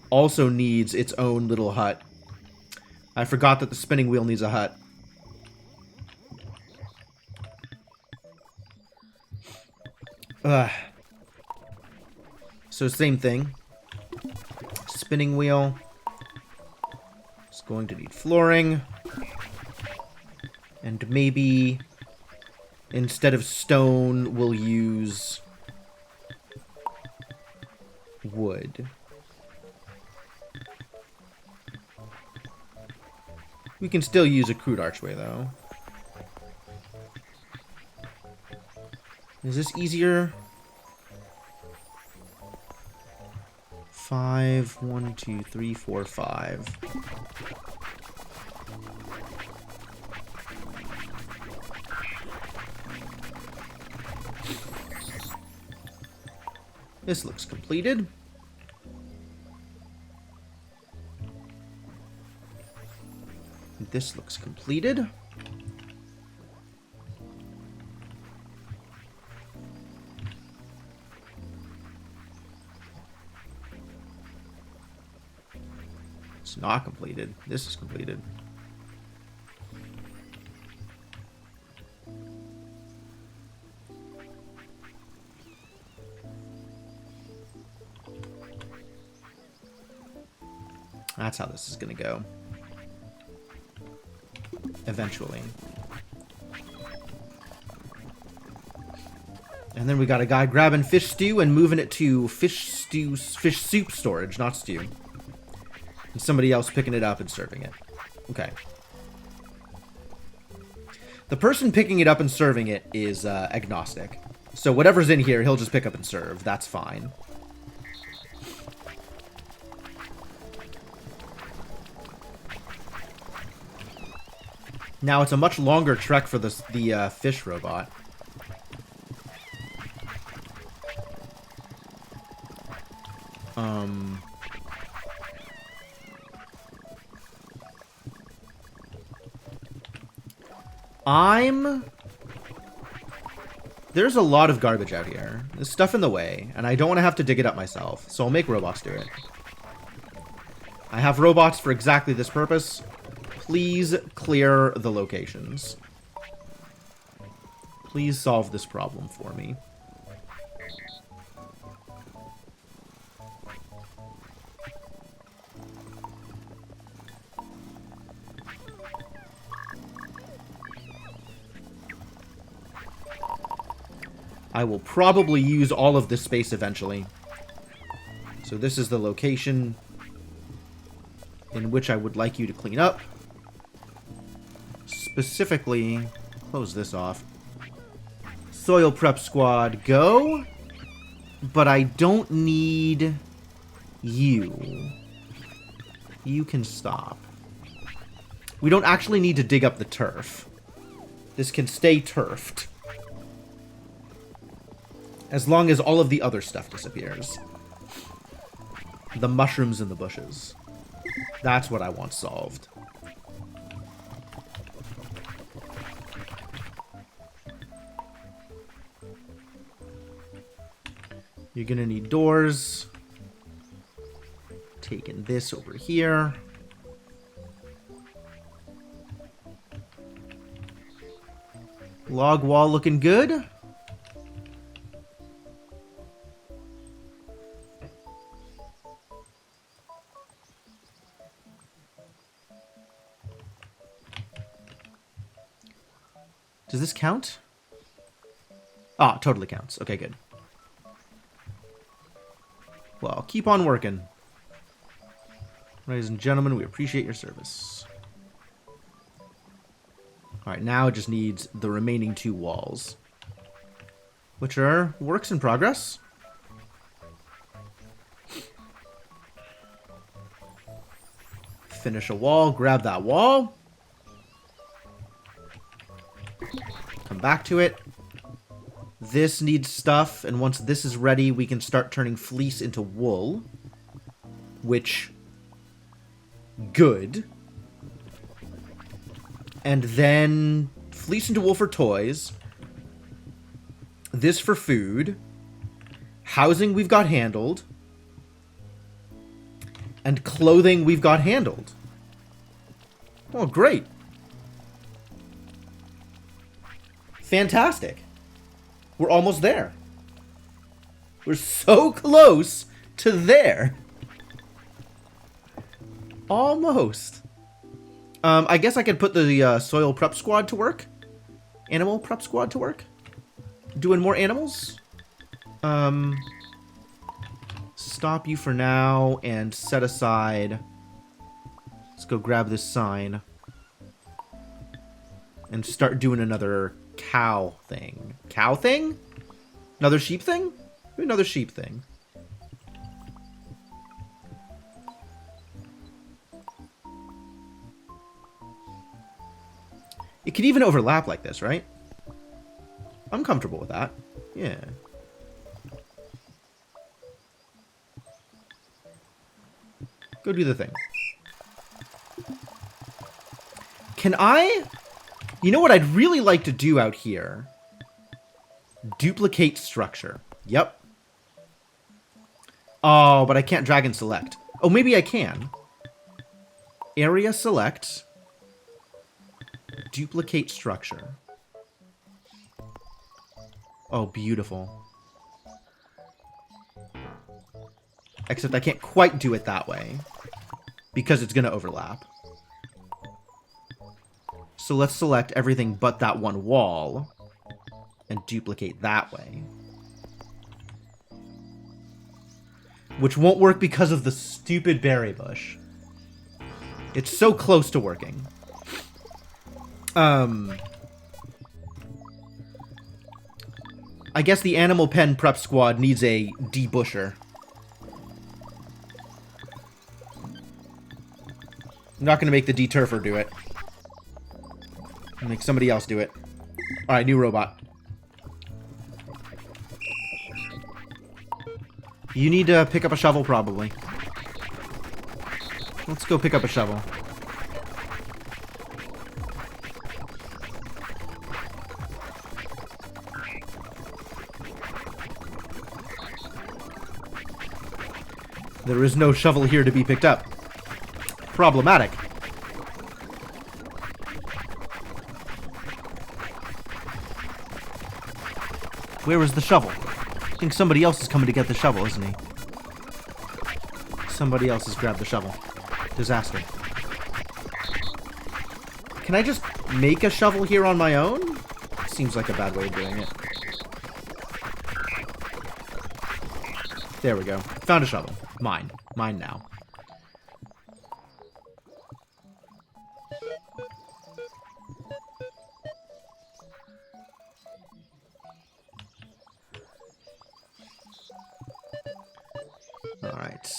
Also needs its own little hut. I forgot that the spinning wheel needs a hut. So same thing. Spinning wheel. It's going to need flooring. And maybe instead of stone, we'll use wood. We can still use a crude archway, though. Is this easier? 5, 1, 2, 3, 4, 5. This looks completed. This looks completed. It's not completed. This is completed. That's how this is going to go. Eventually. And then we got a guy grabbing fish stew and moving it to fish soup storage, not stew. And somebody else picking it up and serving it. Okay. The person picking it up and serving it is agnostic. So whatever's in here, he'll just pick up and serve. That's fine. Now it's a much longer trek for the fish robot. There's a lot of garbage out here. There's stuff in the way, and I don't want to have to dig it up myself, so I'll make robots do it. I have robots for exactly this purpose. Please clear the locations. Please solve this problem for me. I will probably use all of this space eventually. So this is the location in which I would like you to clean up. Specifically, close this off. Soil prep squad, go. But I don't need you. You can stop. We don't actually need to dig up the turf. This can stay turfed. As long as all of the other stuff disappears. The mushrooms in the bushes. That's what I want solved. You're gonna need doors. Taking this over here. Log wall looking good. Does this count? Ah, totally counts. Okay, good. Well, keep on working. Ladies and gentlemen, we appreciate your service. Alright, now it just needs the remaining 2 walls. Which are works in progress. Finish a wall, grab that wall. Come back to it. This needs stuff, and once this is ready, we can start turning fleece into wool. Which... good. And then fleece into wool for toys. This for food. Housing we've got handled. And clothing we've got handled. Oh, great. Fantastic. We're almost there. We're so close to there. Almost. I guess I could put the soil prep squad to work. Animal prep squad to work. Doing more animals. Stop you for now and set aside. Let's go grab this sign. And start doing another cow thing. Cow thing? Another sheep thing? Do another sheep thing. It could even overlap like this, right? I'm comfortable with that. Yeah. Go do the thing. Can I... You know what I'd really like to do out here? Duplicate structure. Yep. Oh, but I can't drag and select. Oh, maybe I can. Area select. Duplicate structure. Oh, beautiful. Except I can't quite do it that way. Because it's going to overlap. So let's select everything but that one wall. And duplicate that way. Which won't work because of the stupid berry bush. It's so close to working. I guess the animal pen prep squad needs a debusher. I'm not going to make the deturfer do it. I'll make somebody else do it. Alright, new robot. You need to pick up a shovel, probably. Let's go pick up a shovel. There is no shovel here to be picked up. Problematic. Where is the shovel? I think somebody else is coming to get the shovel, isn't he? Somebody else has grabbed the shovel. Disaster. Can I just make a shovel here on my own? Seems like a bad way of doing it. There we go. Found a shovel. Mine. Mine now. Alright.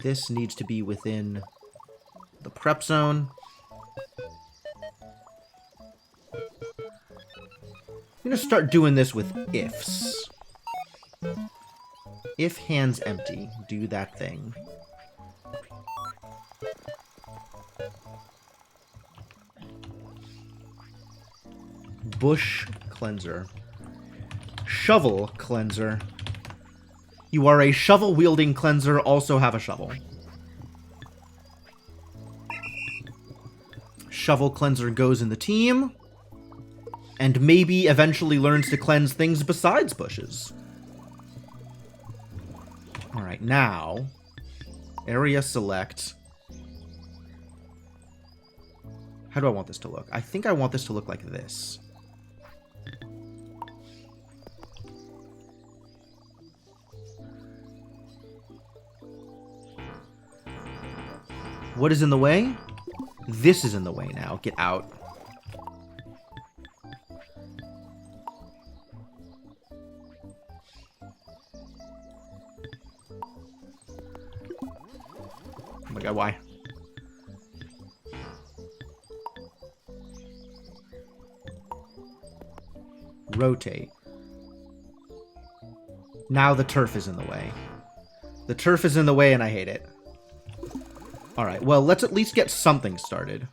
This needs to be within the prep zone. I'm going to start doing this with ifs. If hands empty, do that thing. Bush cleanser. Shovel cleanser. You are a shovel-wielding cleanser, also have a shovel. Shovel cleanser goes in the team. And maybe eventually learns to cleanse things besides bushes. Alright, now... Area select. How do I want this to look? I think I want this to look like this. What is in the way? This is in the way now. Get out. Oh my god, why? Rotate. Now the turf is in the way. The turf is in the way and I hate it. Alright, well, let's at least get something started.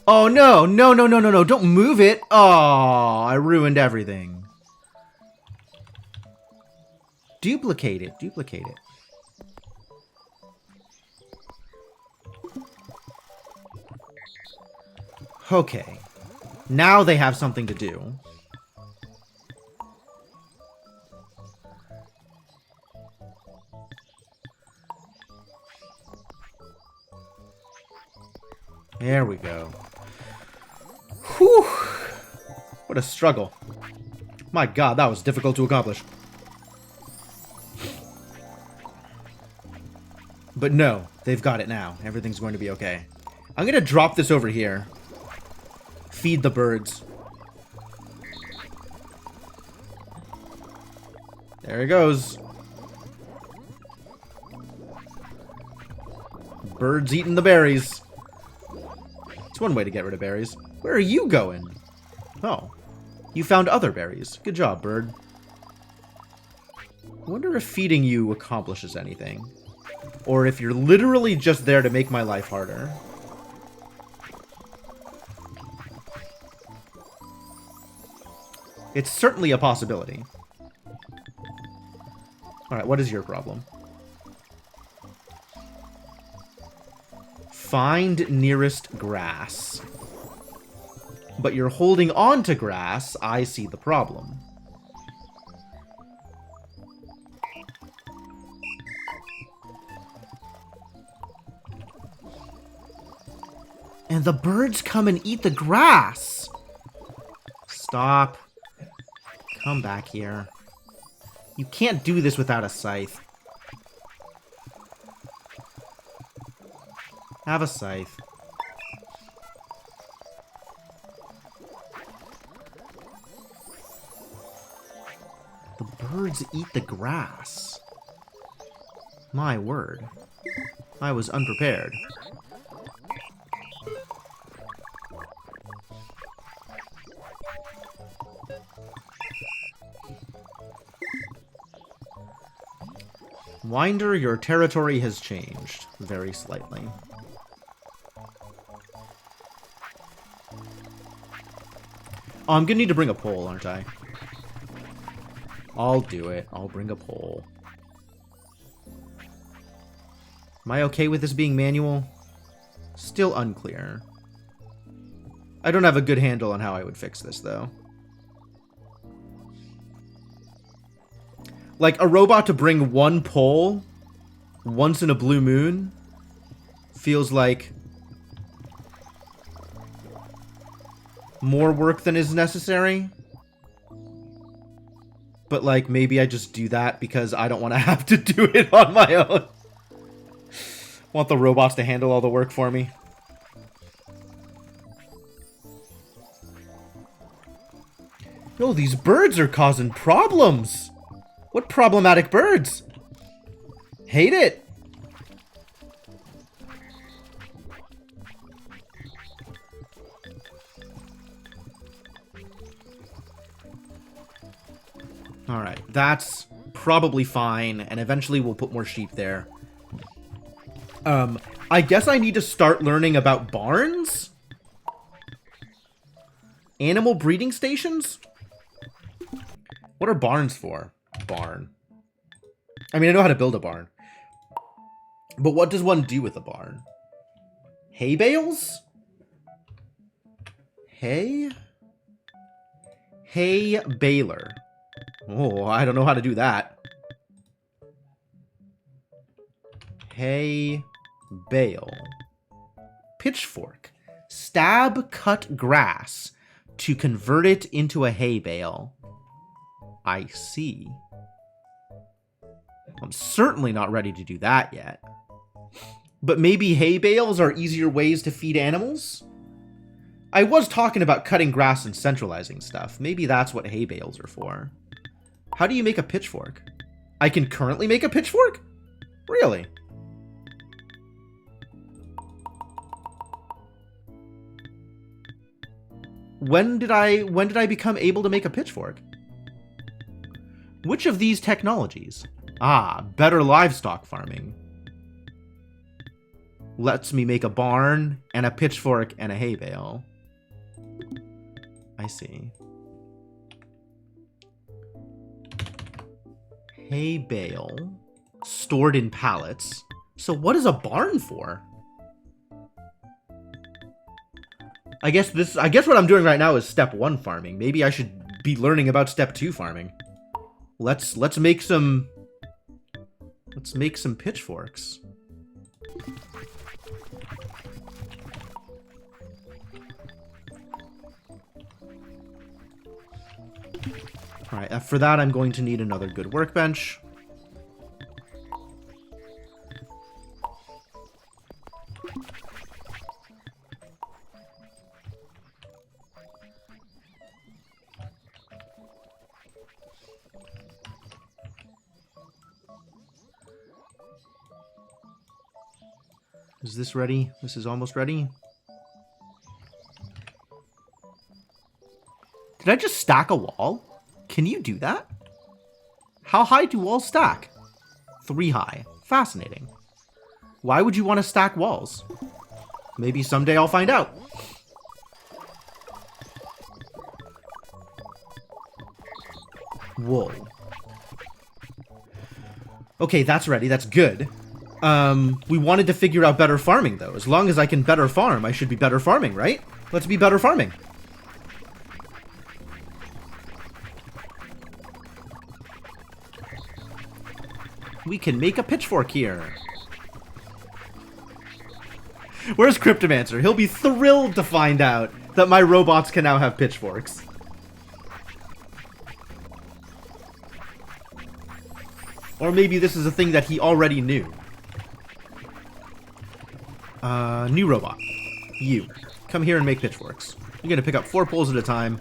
Oh, no. No, no, no, no, no. Don't move it. Oh, I ruined everything. Duplicate it. Duplicate it. Okay. Now they have something to do. There we go. Whew. What a struggle. My god, that was difficult to accomplish. But no, they've got it now. Everything's going to be okay. I'm going to drop this over here. Feed the birds. There he goes. Birds eating the berries. It's one way to get rid of berries. Where are you going? Oh. You found other berries. Good job, bird. I wonder if feeding you accomplishes anything. Or if you're literally just there to make my life harder. It's certainly a possibility. Alright, what is your problem? Find nearest grass. But you're holding on to grass. I see the problem. And the birds come and eat the grass. Stop. Come back here. You can't do this without a scythe. Have a scythe. The birds eat the grass. My word. I was unprepared. Winder, your territory has changed. Very slightly. Oh, I'm gonna need to bring a pole, aren't I? I'll do it. I'll bring a pole. Am I okay with this being manual? Still unclear. I don't have a good handle on how I would fix this, though. Like, a robot to bring one pole once in a blue moon feels like more work than is necessary. But, like, maybe I just do that because I don't want to have to do it on my own. Want the robots to handle all the work for me. No, these birds are causing problems. What problematic birds? Hate it. Alright, that's probably fine, and eventually we'll put more sheep there. I guess I need to start learning about barns? Animal breeding stations? What are barns for? Barn. I mean, I know how to build a barn. But what does one do with a barn? Hay bales? Hay? Hay baler. Oh, I don't know how to do that. Hay bale. Pitchfork. Stab cut grass to convert it into a hay bale. I see. I'm certainly not ready to do that yet. But maybe hay bales are easier ways to feed animals? I was talking about cutting grass and centralizing stuff. Maybe that's what hay bales are for. How do you make a pitchfork? I can currently make a pitchfork? Really? When did I become able to make a pitchfork? Which of these technologies? Ah, better livestock farming. Lets me make a barn and a pitchfork and a hay bale. I see. Hay bale stored in pallets. So what is a barn for? I guess what I'm doing right now is step 1 farming. Maybe I should be learning about step 2 farming. Let's make some pitchforks. All right, for that I'm going to need another good workbench. Is this ready? This is almost ready. Did I just stack a wall? Can you do that? How high do walls stack? 3 high. Fascinating. Why would you want to stack walls? Maybe someday I'll find out. Whoa. Okay, that's ready. That's good. We wanted to figure out better farming, though. As long as I can better farm, I should be better farming, right? Let's be better farming. We can make a pitchfork here. Where's Cryptomancer? He'll be thrilled to find out that my robots can now have pitchforks. Or maybe this is a thing that he already knew. New robot. You. Come here and make pitchforks. You're gonna pick up 4 poles at a time.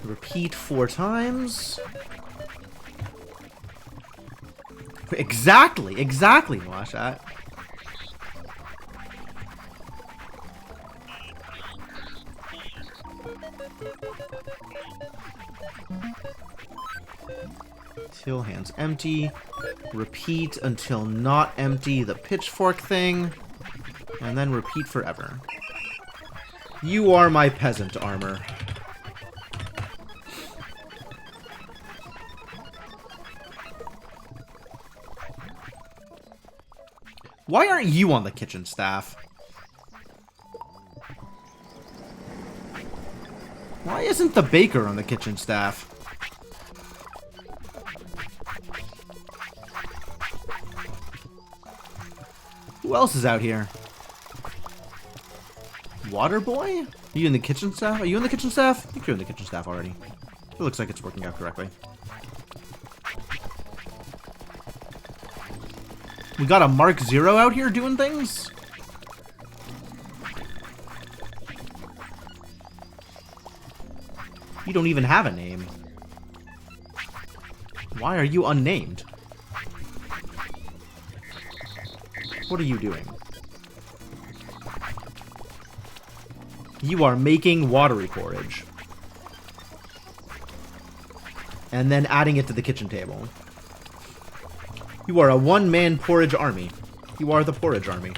Repeat 4 times. Exactly, Washat. Till hands empty. Repeat until not empty the pitchfork thing. And then repeat forever. You are my peasant armor. Why aren't you on the kitchen staff? Why isn't the baker on the kitchen staff? Who else is out here? Water boy? Are you in the kitchen staff? Are you in the kitchen staff? I think you're in the kitchen staff already. It looks like it's working out correctly. We got a Mark Zero out here doing things? You don't even have a name. Why are you unnamed? What are you doing? You are making watery porridge. And then adding it to the kitchen table. You are a one-man porridge army. You are the porridge army.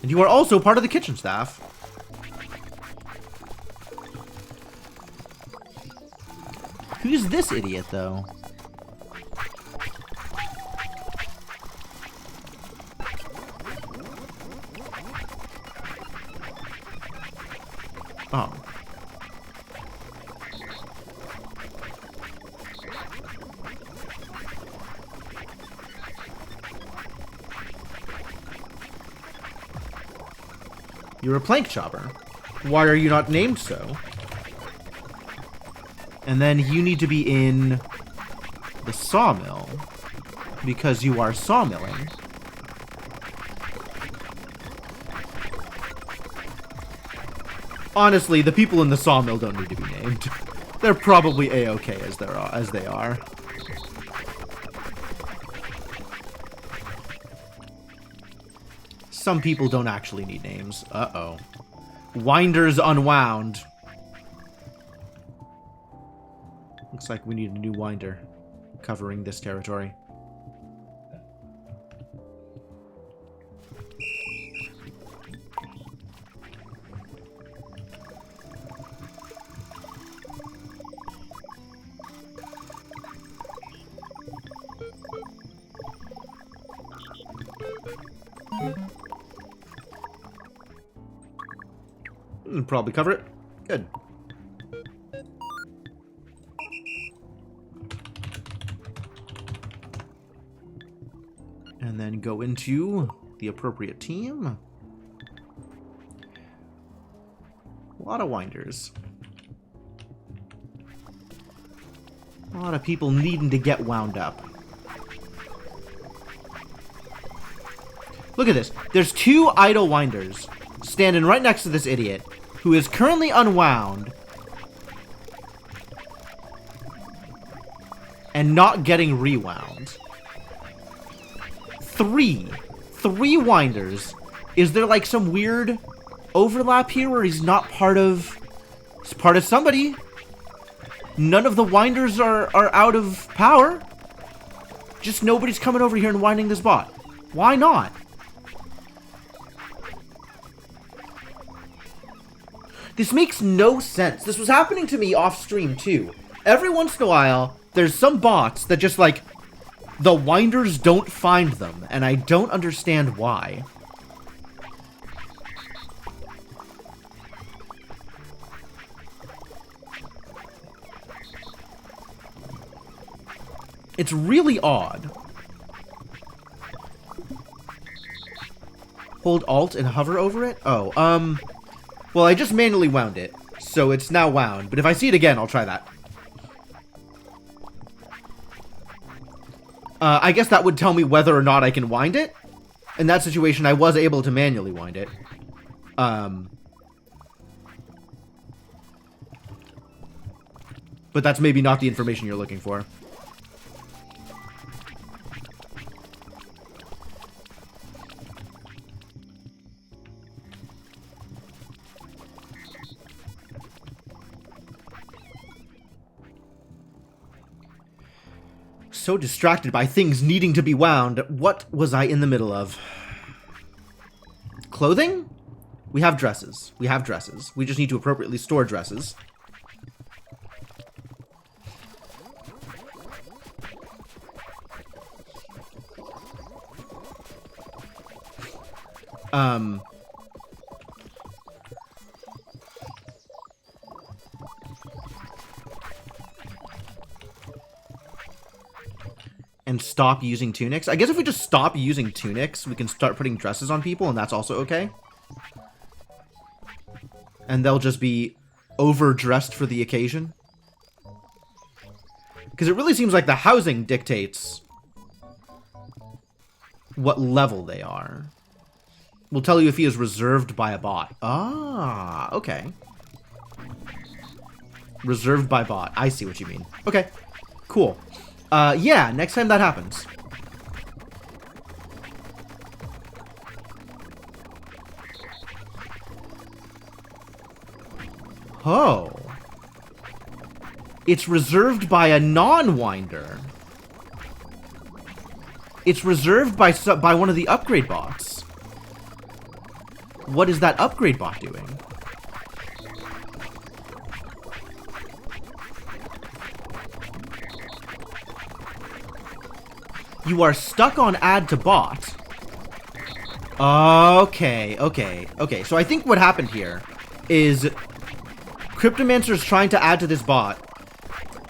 And you are also part of the kitchen staff. Who's this idiot, though? Oh. You're a plank chopper. Why are you not named so? And then you need to be in the sawmill because you are sawmilling. Honestly, the people in the sawmill don't need to be named. They're probably A-okay as they are. Some people don't actually need names. Uh-oh. Winders unwound. Looks like we need a new winder covering this territory. Probably cover it. Good. And then go into the appropriate team. A lot of winders. A lot of people needing to get wound up. Look at this. There's 2 idle winders standing right next to this idiot who is currently unwound and not getting rewound. 3 winders. Is there like some weird overlap here where he's not part of... He's part of somebody. None of the winders are out of power. Just nobody's coming over here and winding this bot. Why not? This makes no sense. This was happening to me off stream too. Every once in a while, there's some bots that just like, the winders don't find them, and I don't understand why. It's really odd. Hold Alt and hover over it? Oh, well, I just manually wound it, so it's now wound. But if I see it again, I'll try that. I guess that would tell me whether or not I can wind it. In that situation, I was able to manually wind it. But that's maybe not the information you're looking for. So distracted by things needing to be wound. What was I in the middle of? Clothing? We have dresses. We have dresses. We just need to appropriately store dresses. And stop using tunics. I guess if we just stop using tunics, we can start putting dresses on people, and that's also okay. And they'll just be overdressed for the occasion. Because it really seems like the housing dictates what level they are. We'll tell you if he is reserved by a bot. Ah, okay. Reserved by bot. I see what you mean. Okay, cool. Yeah, next time that happens. Oh. It's reserved by a non-winder. It's reserved by one of the upgrade bots. What is that upgrade bot doing? You are stuck on add to bot. Okay. So I think what happened here is Cryptomancer's trying to add to this bot,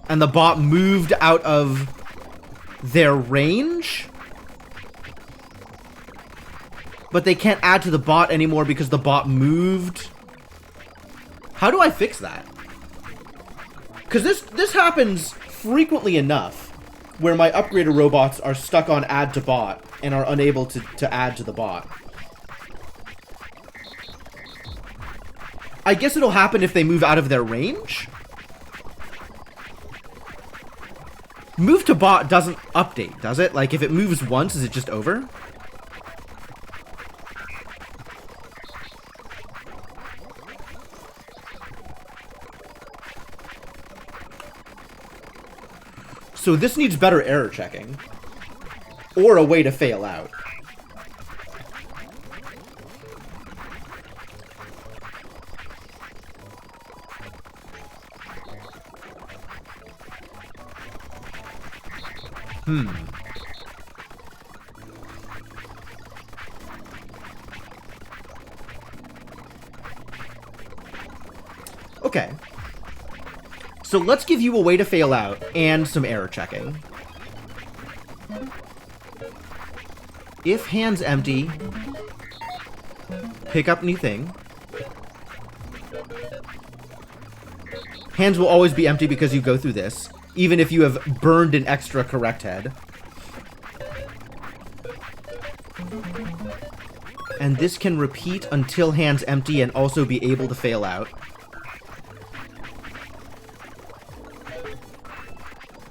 and the bot moved out of their range? But they can't add to the bot anymore because the bot moved. How do I fix that? Because this happens frequently enough where my upgraded robots are stuck on add to bot and are unable to add to the bot. I guess it'll happen if they move out of their range. Move to bot doesn't update, does it? Like, if it moves once, is it just over? So this needs better error checking. Or a way to fail out. Okay. So let's give you a way to fail out and some error checking. If hands empty, pick up new thing. Hands will always be empty because you go through this, even if you have burned an extra correct head. And this can repeat until hands empty and also be able to fail out.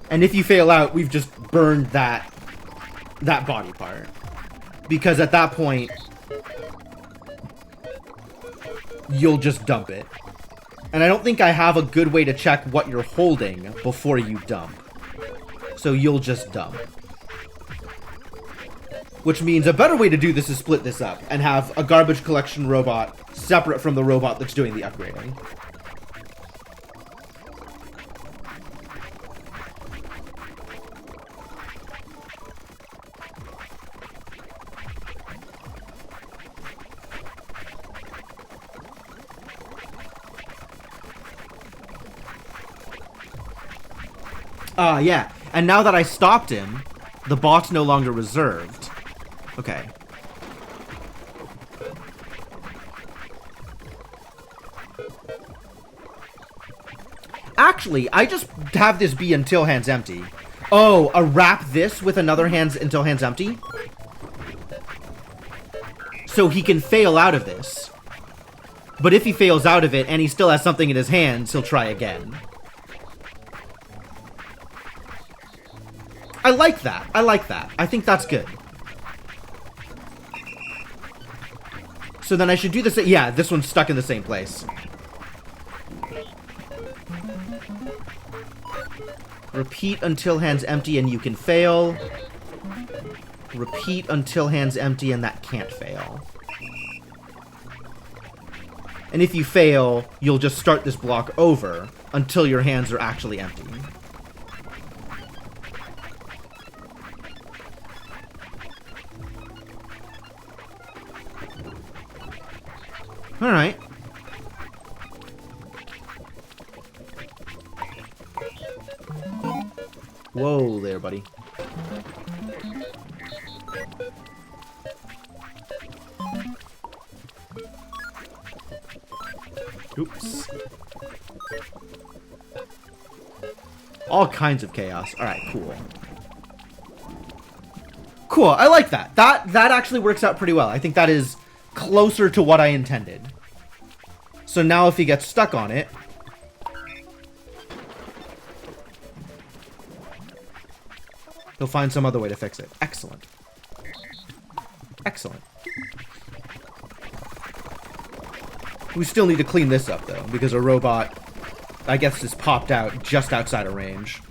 And if you fail out, we've just burned that body part. Because at that point, you'll just dump it. And I don't think I have a good way to check what you're holding before you dump. So you'll just dump. Which means a better way to do this is split this up and have a garbage collection robot separate from the robot that's doing the upgrading. Yeah. And now that I stopped him, the bot's no longer reserved. Okay. Actually, I just have this be until hands empty. Oh, wrap this with another hands until hands empty? So he can fail out of this. But if he fails out of it and he still has something in his hands, he'll try again. I like that. I like that. I think that's good. So then I should do this. Yeah, this one's stuck in the same place. Repeat until hands empty and you can fail. Repeat until hands empty and that can't fail. And if you fail, you'll just start this block over until your hands are actually empty. Alright. Whoa there, buddy. Oops. All kinds of chaos. Alright, cool. Cool, I like that. That actually works out pretty well. I think that is closer to what I intended. So now if he gets stuck on it, he'll find some other way to fix it. Excellent. Excellent. We still need to clean this up, though, because a robot, I guess, just popped out just outside of range.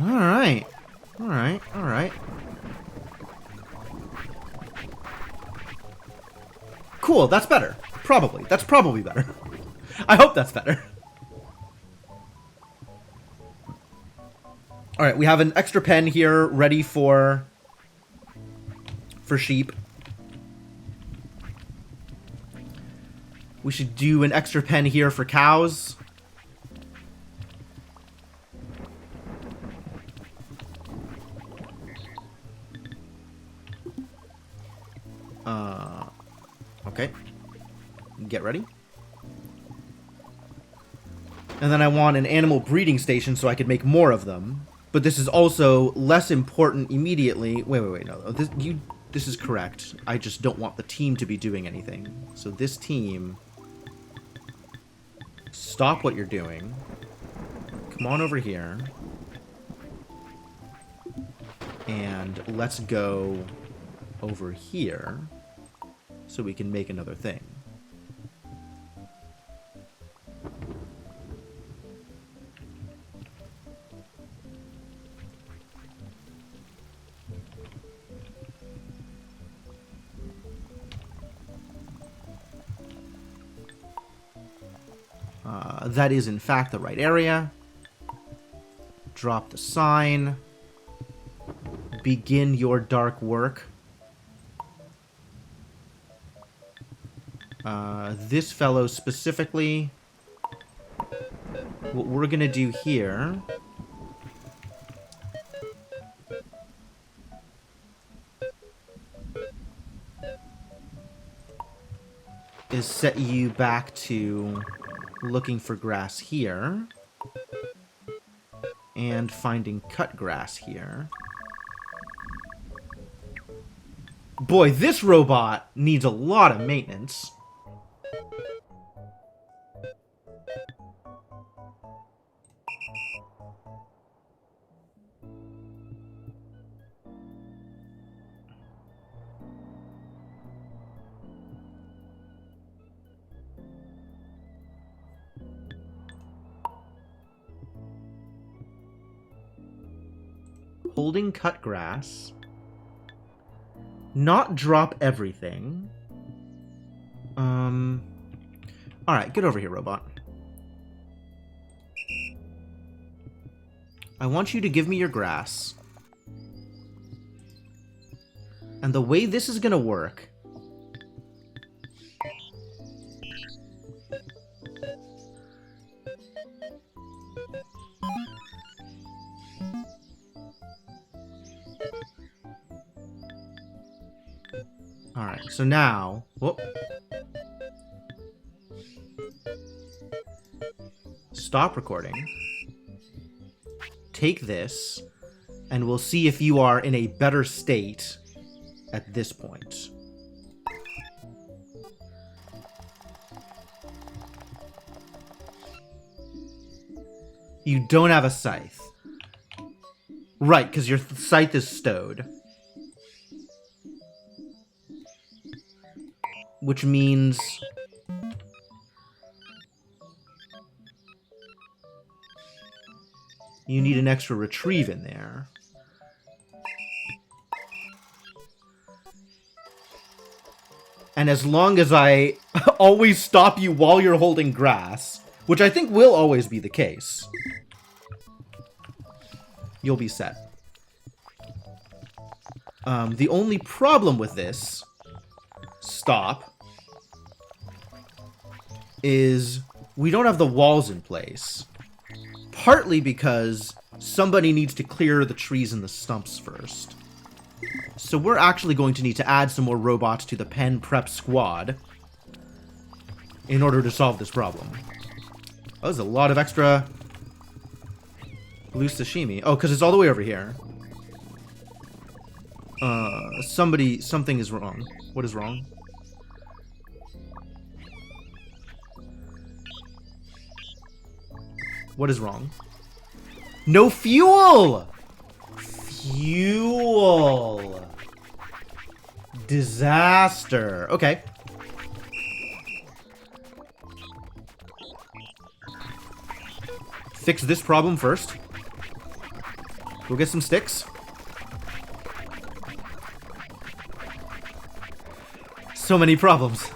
Alright. Alright, alright. Cool, that's better. Probably. That's probably better. I hope that's better. Alright, we have an extra pen here ready for sheep. We should do an extra pen here for cows. Okay. Get ready. And then I want an animal breeding station so I could make more of them. But this is also less important immediately. Wait, no. This is correct. I just don't want the team to be doing anything. So this team... Stop what you're doing. Come on over here. And let's go over here so we can make another thing. That is, in fact, the right area. Drop the sign. Begin your dark work. This fellow specifically, what we're gonna do here is set you back to looking for grass here and finding cut grass here. Boy, this robot needs a lot of maintenance. Holding cut grass. Not drop everything. Alright, get over here, robot. I want you to give me your grass. And the way this is gonna work... Alright, so now... Whoop. Stop recording. Take this, and we'll see if you are in a better state at this point. You don't have a scythe. Right, because your scythe is stowed. Which means... you need an extra retrieve in there. And as long as I always stop you while you're holding grass, which I think will always be the case, you'll be set. The only problem with this... Stop. Is we don't have the walls in place. Partly because somebody needs to clear the trees and the stumps first. So we're actually going to need to add some more robots to the pen prep squad in order to solve this problem. Oh, there's a lot of extra blue sashimi. Oh, because it's all the way over here. Something is wrong. What is wrong? What is wrong? No fuel! Fuel! Disaster. Okay. Fix this problem first. Go get some sticks. So many problems.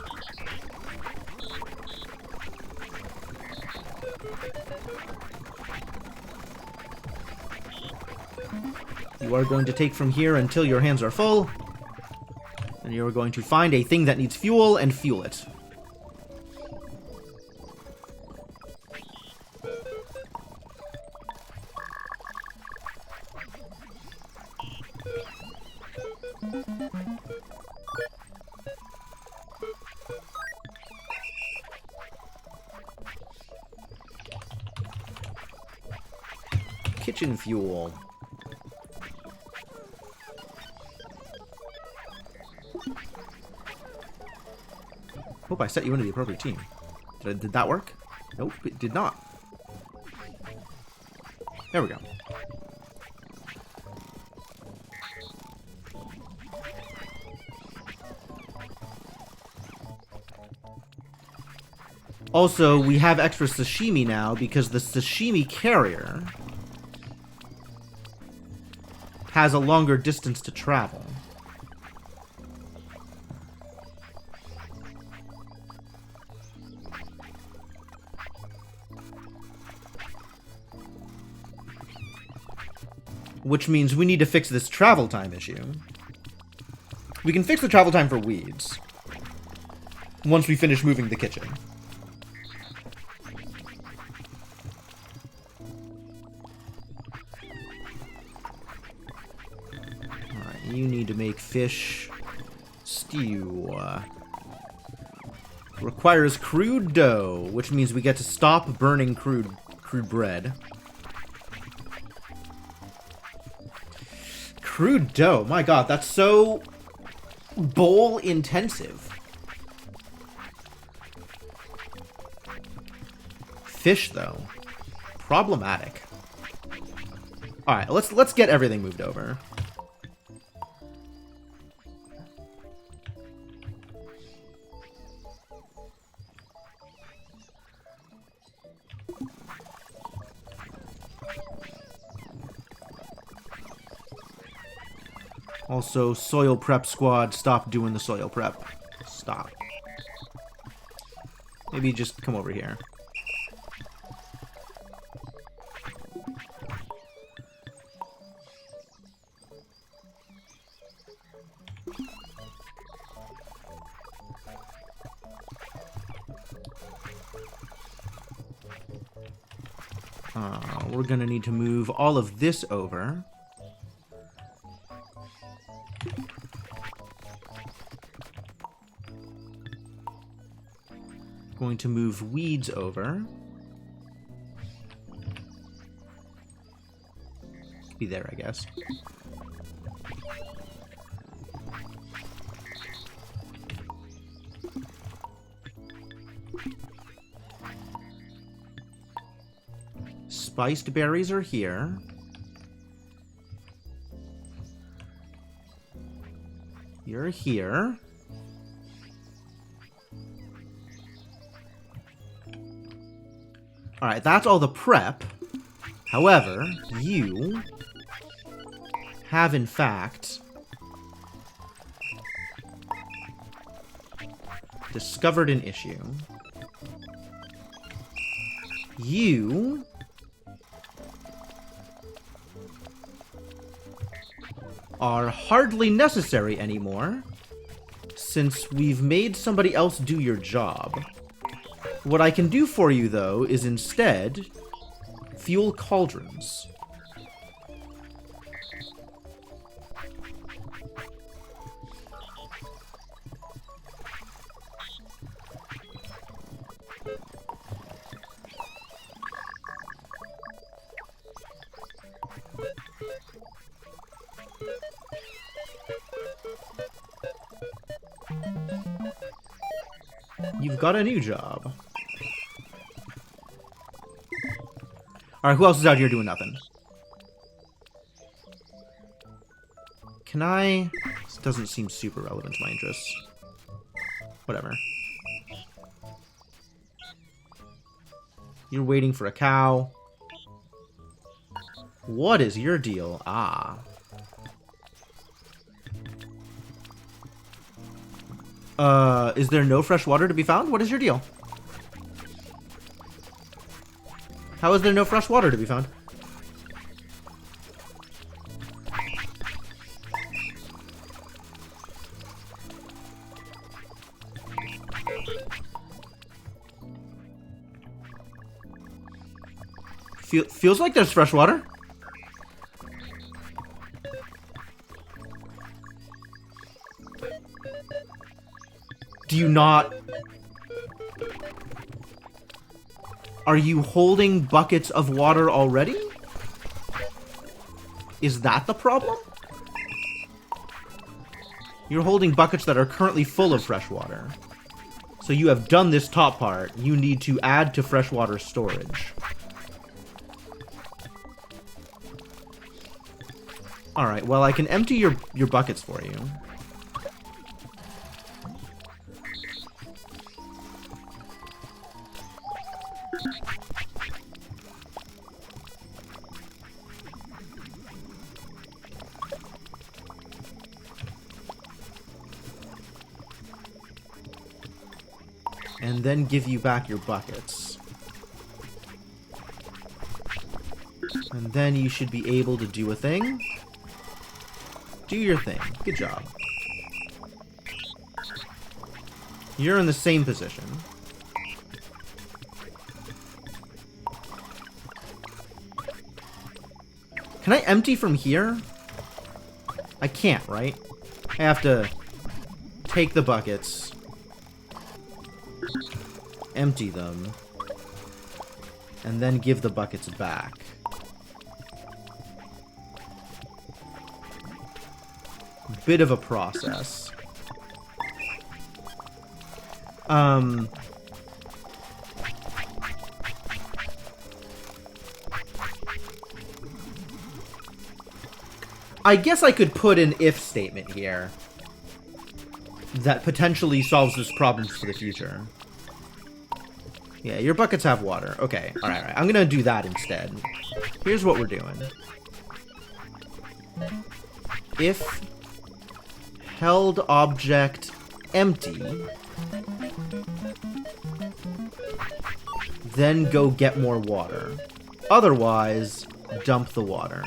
You are going to take from here until your hands are full. And you are going to find a thing that needs fuel and fuel it. kitchen fuel. Hope I set you into the appropriate team. Did that work? Nope, it did not. There we go. Also, we have extra sashimi now because the sashimi carrier has a longer distance to travel. Which means we need to fix this travel time issue. We can fix the travel time for weeds once we finish moving the kitchen. You need to make fish stew. Requires crude dough, which means we get to stop burning crude bread. Crude dough, my god, that's so bowl intensive. Fish though, problematic. All right, let's get everything moved over. Also, soil prep squad, stop doing the soil prep. Stop. Maybe just come over here. We're gonna need to move all of this over. Going to move weeds over. Be there, I guess. Spiced berries are here. You're here. Alright, that's all the prep. However, you have in fact discovered an issue. You are hardly necessary anymore, since we've made somebody else do your job. What I can do for you, though, is instead fuel cauldrons. You've got a new job. Alright, who else is out here doing nothing? Can I... This doesn't seem super relevant to my interests. Whatever. You're waiting for a cow. What is your deal? Ah. Is there no fresh water to be found? What is your deal? How is there no fresh water to be found? Feels like there's fresh water. Do you not... Are you holding buckets of water already? Is that the problem? You're holding buckets that are currently full of fresh water. So you have done this top part. You need to add to freshwater storage. Alright, well, I can empty your buckets for you. And then give you back your buckets. And then you should be able to do a thing. Do your thing. Good job. You're in the same position. Can I empty from here? I can't, right? I have to take the buckets, empty them, and then give the buckets back. Bit of a process. I guess I could put an if statement here that potentially solves this problem for the future. Yeah, your buckets have water. Okay, alright. I'm gonna do that instead. Here's what we're doing. If held object empty, then go get more water. Otherwise, dump the water.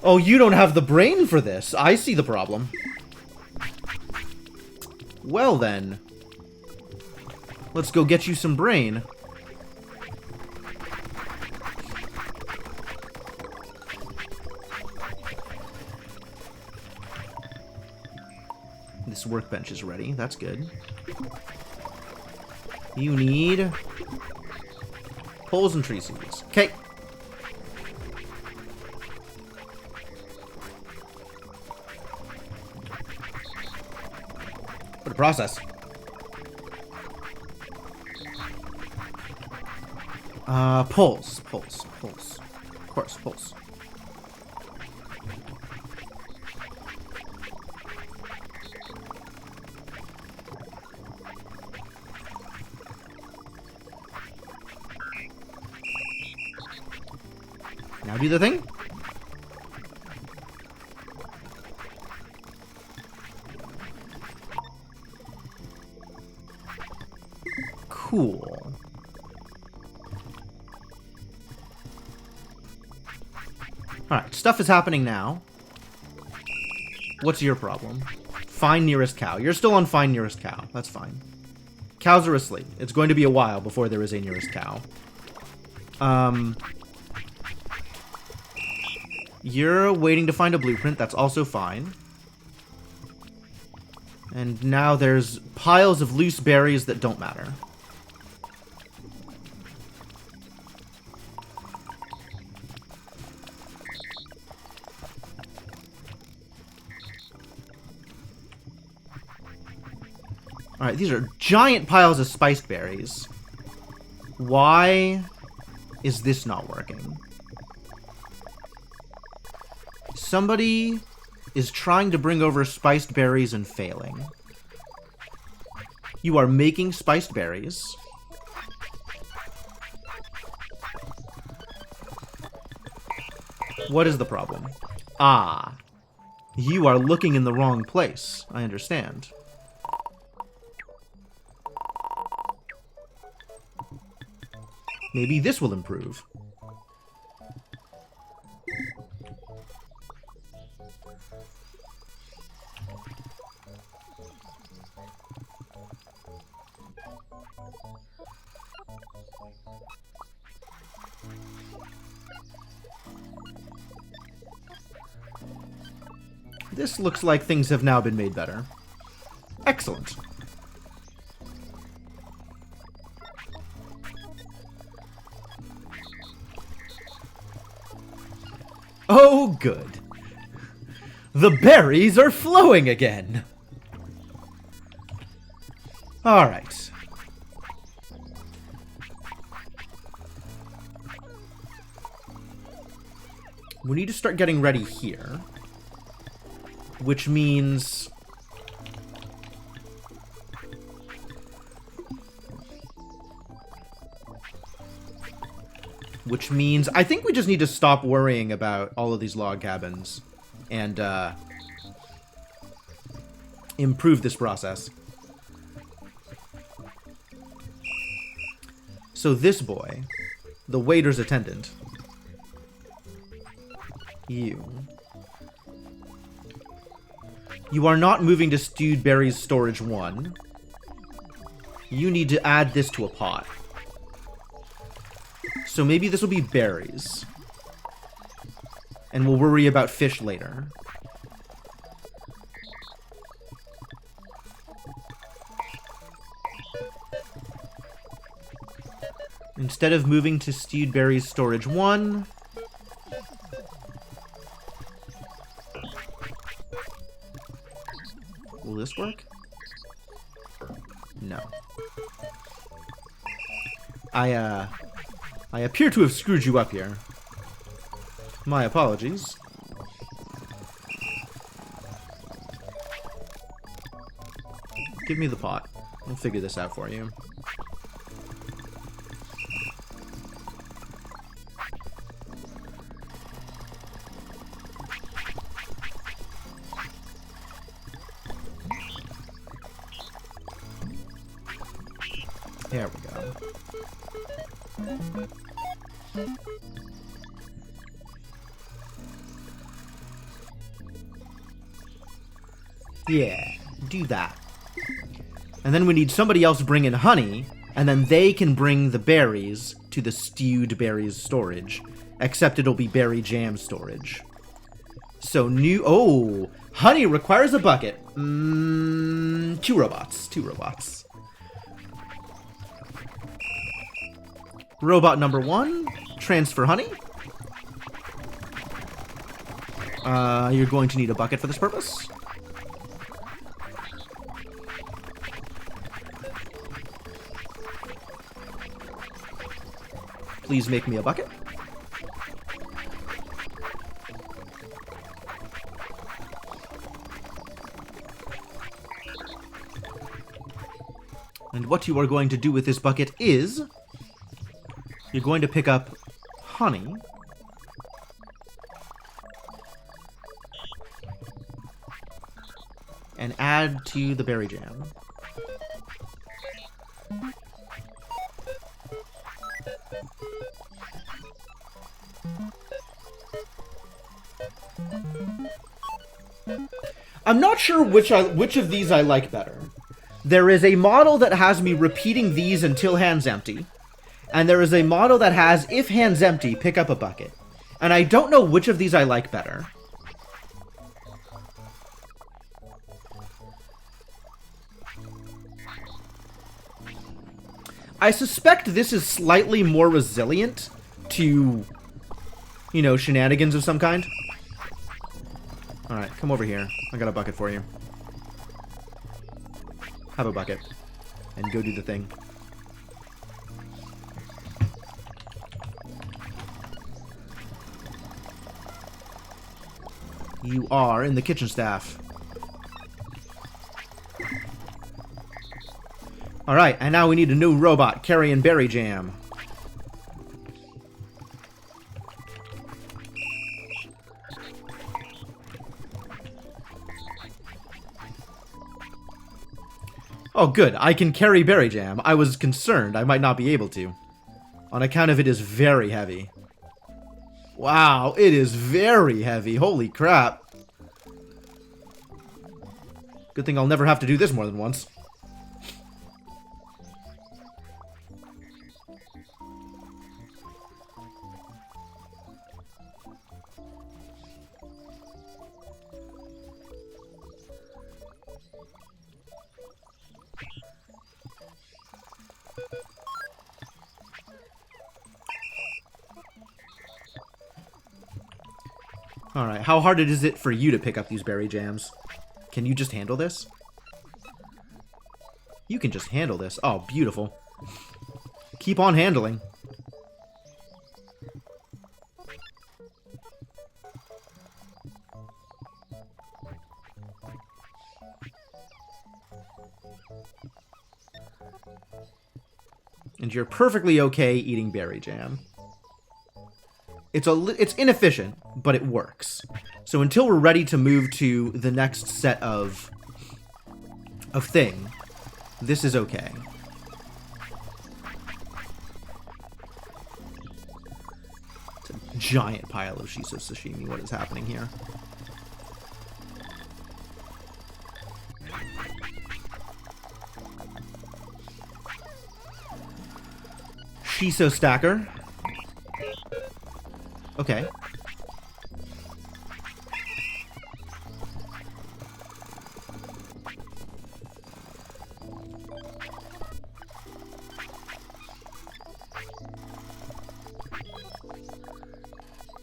Oh, you don't have the brain for this. I see the problem. Well then. Let's go get you some brain. This workbench is ready. That's good. You need poles and tree seeds. Okay. What a process. Poles. Of course, poles. Now do the thing. Cool. Alright, stuff is happening now. What's your problem? Find nearest cow. You're still on find nearest cow. That's fine. Cows are asleep. It's going to be a while before there is a nearest cow. You're waiting to find a blueprint. That's also fine. And now there's piles of loose berries that don't matter. Alright, these are giant piles of spiced berries. Why is this not working? Somebody is trying to bring over spiced berries and failing. You are making spiced berries. What is the problem? Ah. You are looking in the wrong place. I understand. Maybe this will improve. This looks like things have now been made better. Excellent. Good. The berries are flowing again. Alright. We need to start getting ready here. Which means... I think we just need to stop worrying about all of these log cabins and improve this process. So this boy, the waiter's attendant, you are not moving to Stewed Berries Storage 1. You need to add this to a pot. So maybe this will be berries. And we'll worry about fish later. Instead of moving to Stewed Berries Storage 1... Will this work? No. I appear to have screwed you up here. My apologies. Give me the pot. I'll figure this out for you. There we go. Yeah, do that. And then we need somebody else bring in honey, and then they can bring the berries to the Stewed Berries storage. Except it'll be berry jam storage. So oh, honey requires a bucket. 2 robots. 2 robots. Robot number 1, transfer honey. You're going to need a bucket for this purpose. Please make me a bucket. And what you are going to do with this bucket is... You're going to pick up honey. And add to the berry jam. I'm not sure which of these I like better. There is a model that has me repeating these until hands empty. And there is a model that has, if hands empty, pick up a bucket. And I don't know which of these I like better. I suspect this is slightly more resilient to, you know, shenanigans of some kind. Alright, come over here. I got a bucket for you. Have a bucket. And go do the thing. You are in the kitchen staff. Alright, and now we need a new robot carrying berry jam. Oh good, I can carry berry jam. I was concerned I might not be able to. On account of it is very heavy. Wow, it is very heavy. Holy crap. Good thing I'll never have to do this more than once. Alright, how hard is it for you to pick up these berry jams? Can you just handle this? You can just handle this. Oh, beautiful. Keep on handling. And you're perfectly okay eating berry jam. It's inefficient, but it works. So until we're ready to move to the next set of thing, this is okay. It's a giant pile of shiso sashimi. What is happening here? Shiso stacker. Okay.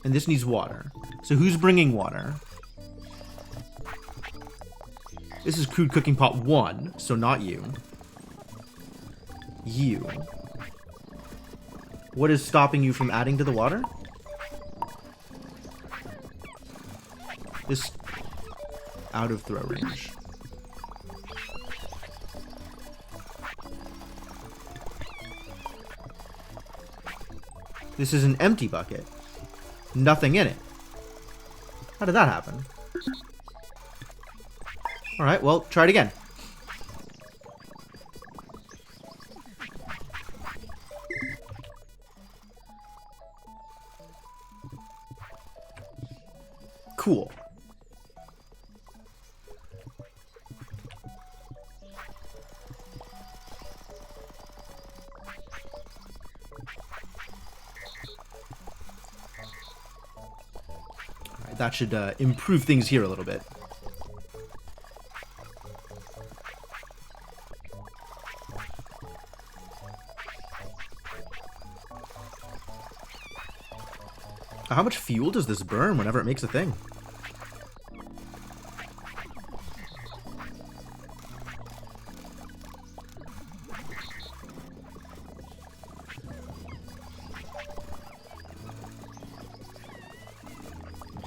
And this needs water. So who's bringing water? This is crude cooking pot 1, so not you. You. What is stopping you from adding to the water? This out of throw range. This is an empty bucket. Nothing in it. How did that happen? Alright, well, try it again. Cool. Alright, that should improve things here a little bit. How much fuel does this burn whenever it makes a thing?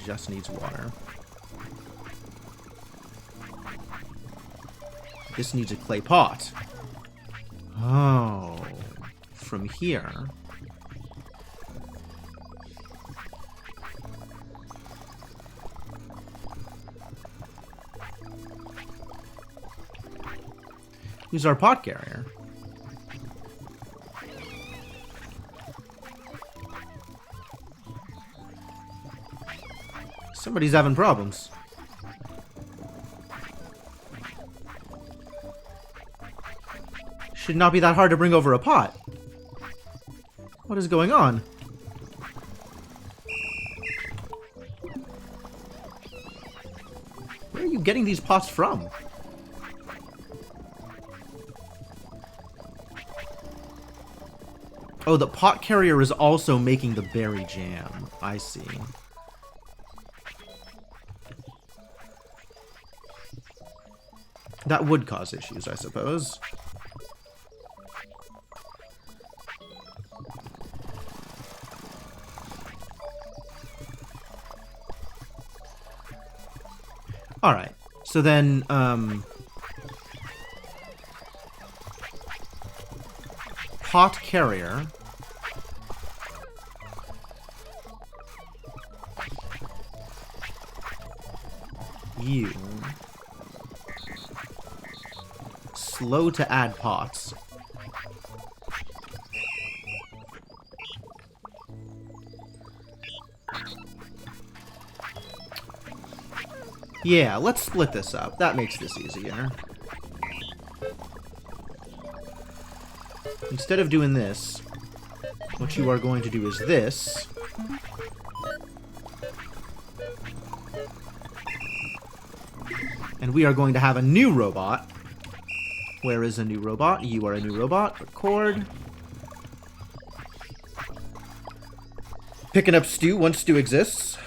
Just needs water. This needs a clay pot. Oh, from here. Who's our pot carrier? Somebody's having problems. Should not be that hard to bring over a pot. What is going on? Where are you getting these pots from? Oh, the pot carrier is also making the berry jam. I see. That would cause issues, I suppose. Alright, so then, pot carrier. You. Slow to add pots. Yeah, let's split this up. That makes this easier. Instead of doing this, what you are going to do is this. And we are going to have a new robot. Where is a new robot? You are a new robot. Record. Picking up stew once stew exists.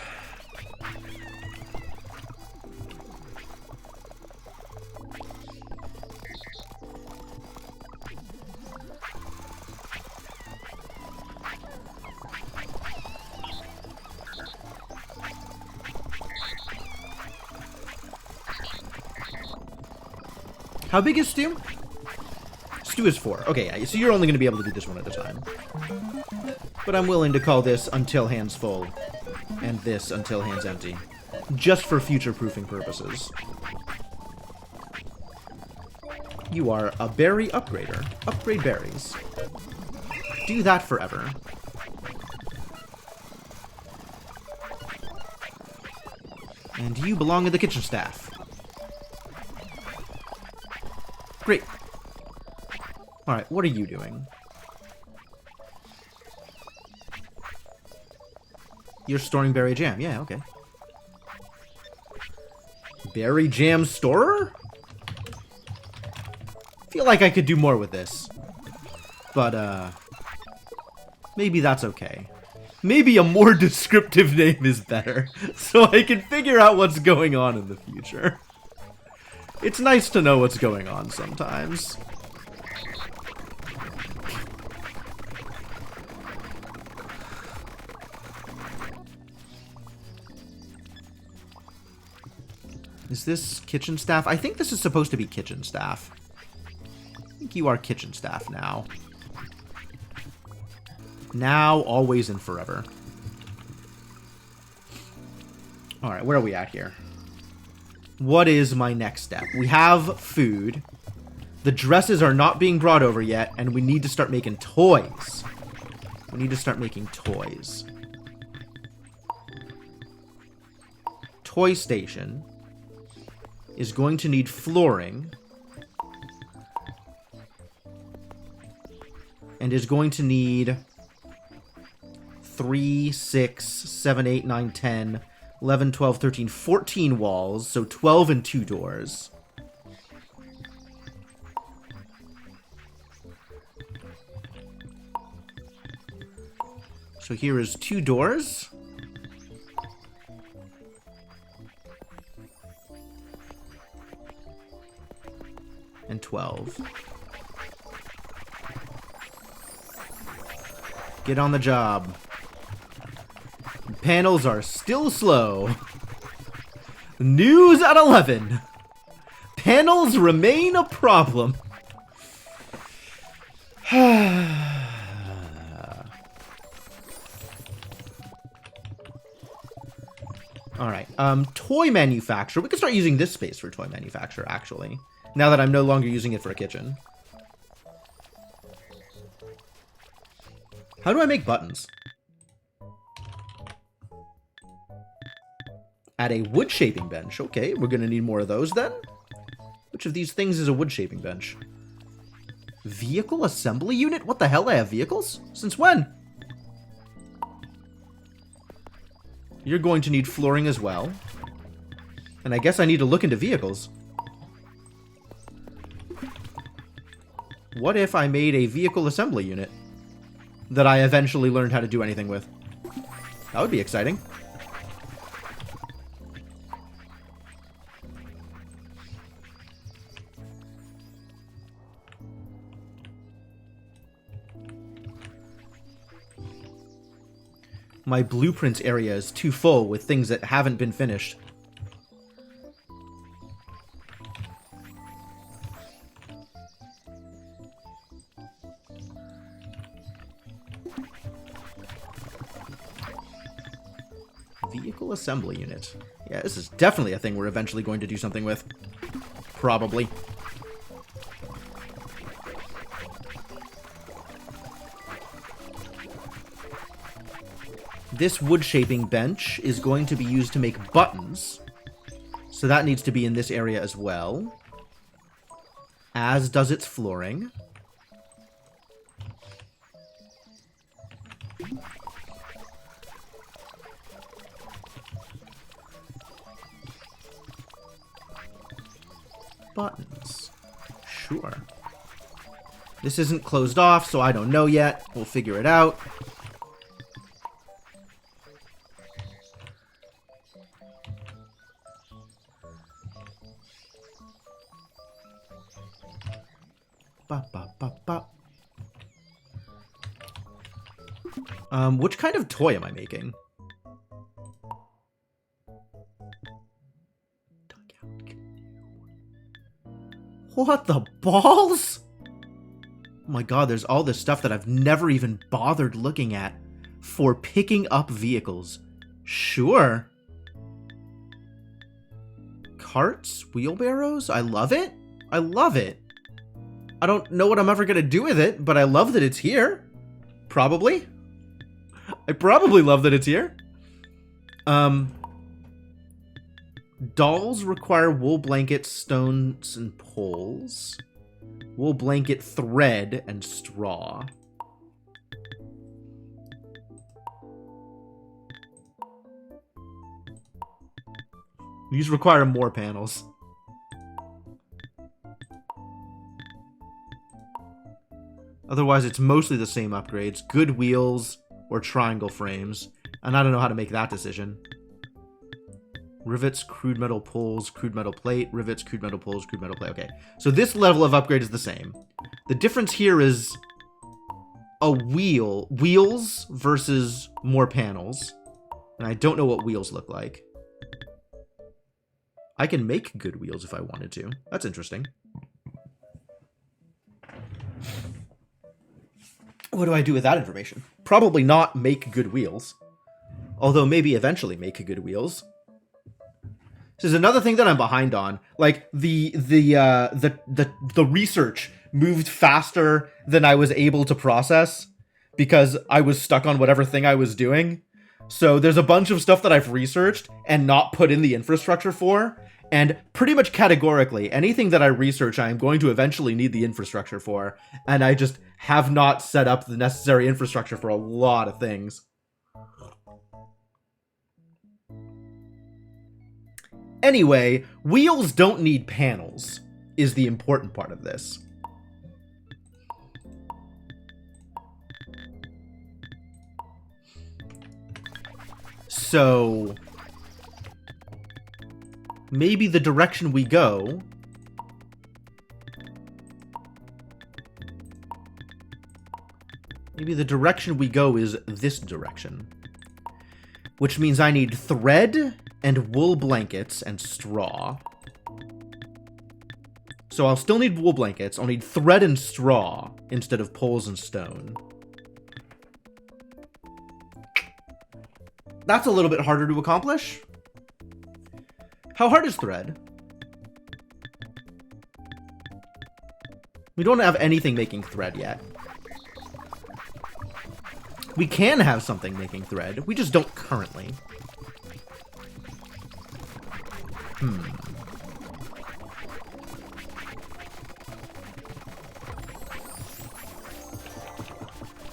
How big is Stu? Stu is 4. Okay, yeah, so you're only going to be able to do this one at a time. But I'm willing to call this until hands full, and this until hands empty. Just for future-proofing purposes. You are a berry upgrader. Upgrade berries. Do that forever. And you belong to the kitchen staff. Great. Alright, what are you doing? You're storing berry jam. Yeah, okay. Berry jam storer? Feel like I could do more with this. But, maybe that's okay. Maybe a more descriptive name is better, so I can figure out what's going on in the future. It's nice to know what's going on sometimes. Is this kitchen staff? I think this is supposed to be kitchen staff. I think you are kitchen staff now. Now, always, and forever. Alright, where are we at here? What is my next step? We have food. The dresses are not being brought over yet, and we need to start making toys. We need to start making toys. Toy station is going to need flooring. And is going to need 3, 6, 7, 8, 9, 10, 11, 12, 13, 14 walls. So 12 and 2 doors. So here is 2 doors. And 12. Get on the job. Panels are still slow. News at 11. Panels remain a problem. Alright, toy manufacturer. We can start using this space for toy manufacturer, actually. Now that I'm no longer using it for a kitchen. How do I make buttons? Add a wood shaping bench. Okay, we're gonna need more of those then. Which of these things is a wood shaping bench? Vehicle assembly unit? What the hell? I have vehicles? Since when? You're going to need flooring as well. And I guess I need to look into vehicles. What if I made a vehicle assembly unit that I eventually learned how to do anything with? That would be exciting. My blueprints area is too full with things that haven't been finished. Vehicle assembly unit. Yeah, this is definitely a thing we're eventually going to do something with. Probably. This wood shaping bench is going to be used to make buttons. So that needs to be in this area as well. As does its flooring. Buttons. Sure. This isn't closed off, so I don't know yet. We'll figure it out. Which kind of toy am I making? What the balls? Oh my god, there's all this stuff that I've never even bothered looking at for picking up vehicles. Sure. Carts? Wheelbarrows? I love it. I love it. I don't know what I'm ever going to do with it, but I love that it's here. Probably. I probably love that it's here. Dolls require wool blankets, stones, and poles. Wool blanket, thread, and straw. These require more panels. Otherwise, it's mostly the same upgrades. Good wheels or triangle frames. And I don't know how to make that decision. Rivets, crude metal poles, crude metal plate, rivets, crude metal poles, crude metal plate. Okay, so this level of upgrade is the same. The difference here is a wheels versus more panels. And I don't know what wheels look like. I can make good wheels if I wanted to. That's interesting. What do I do with that information? Probably not make good wheels. Although maybe eventually make good wheels. This is another thing that I'm behind on. Like the research moved faster than I was able to process because I was stuck on whatever thing I was doing. So there's a bunch of stuff that I've researched and not put in the infrastructure for. And pretty much categorically, anything that I research, I am going to eventually need the infrastructure for. And I just have not set up the necessary infrastructure for a lot of things. Anyway, wheels don't need panels, is the important part of this. So maybe the direction we go is this direction. Which means I need thread and wool blankets and straw. So I'll still need wool blankets. I'll need thread and straw instead of poles and stone. That's a little bit harder to accomplish. How hard is thread? We don't have anything making thread yet. We can have something making thread. We just don't currently.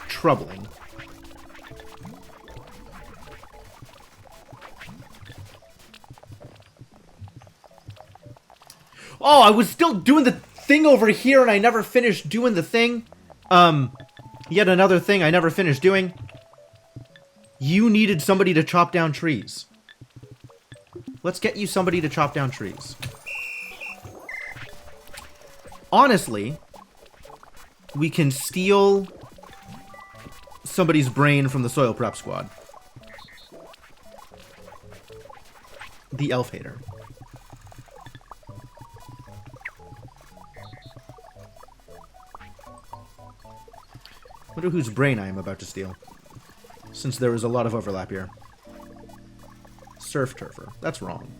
Troubling. Oh, I was still doing the thing over here and I never finished doing the thing. Yet another thing I never finished doing. You needed somebody to chop down trees. Let's get you somebody to chop down trees. Honestly, we can steal somebody's brain from the soil prep squad. The elf hater. Wonder whose brain I am about to steal. Since there is a lot of overlap here. Surf turfer. That's wrong.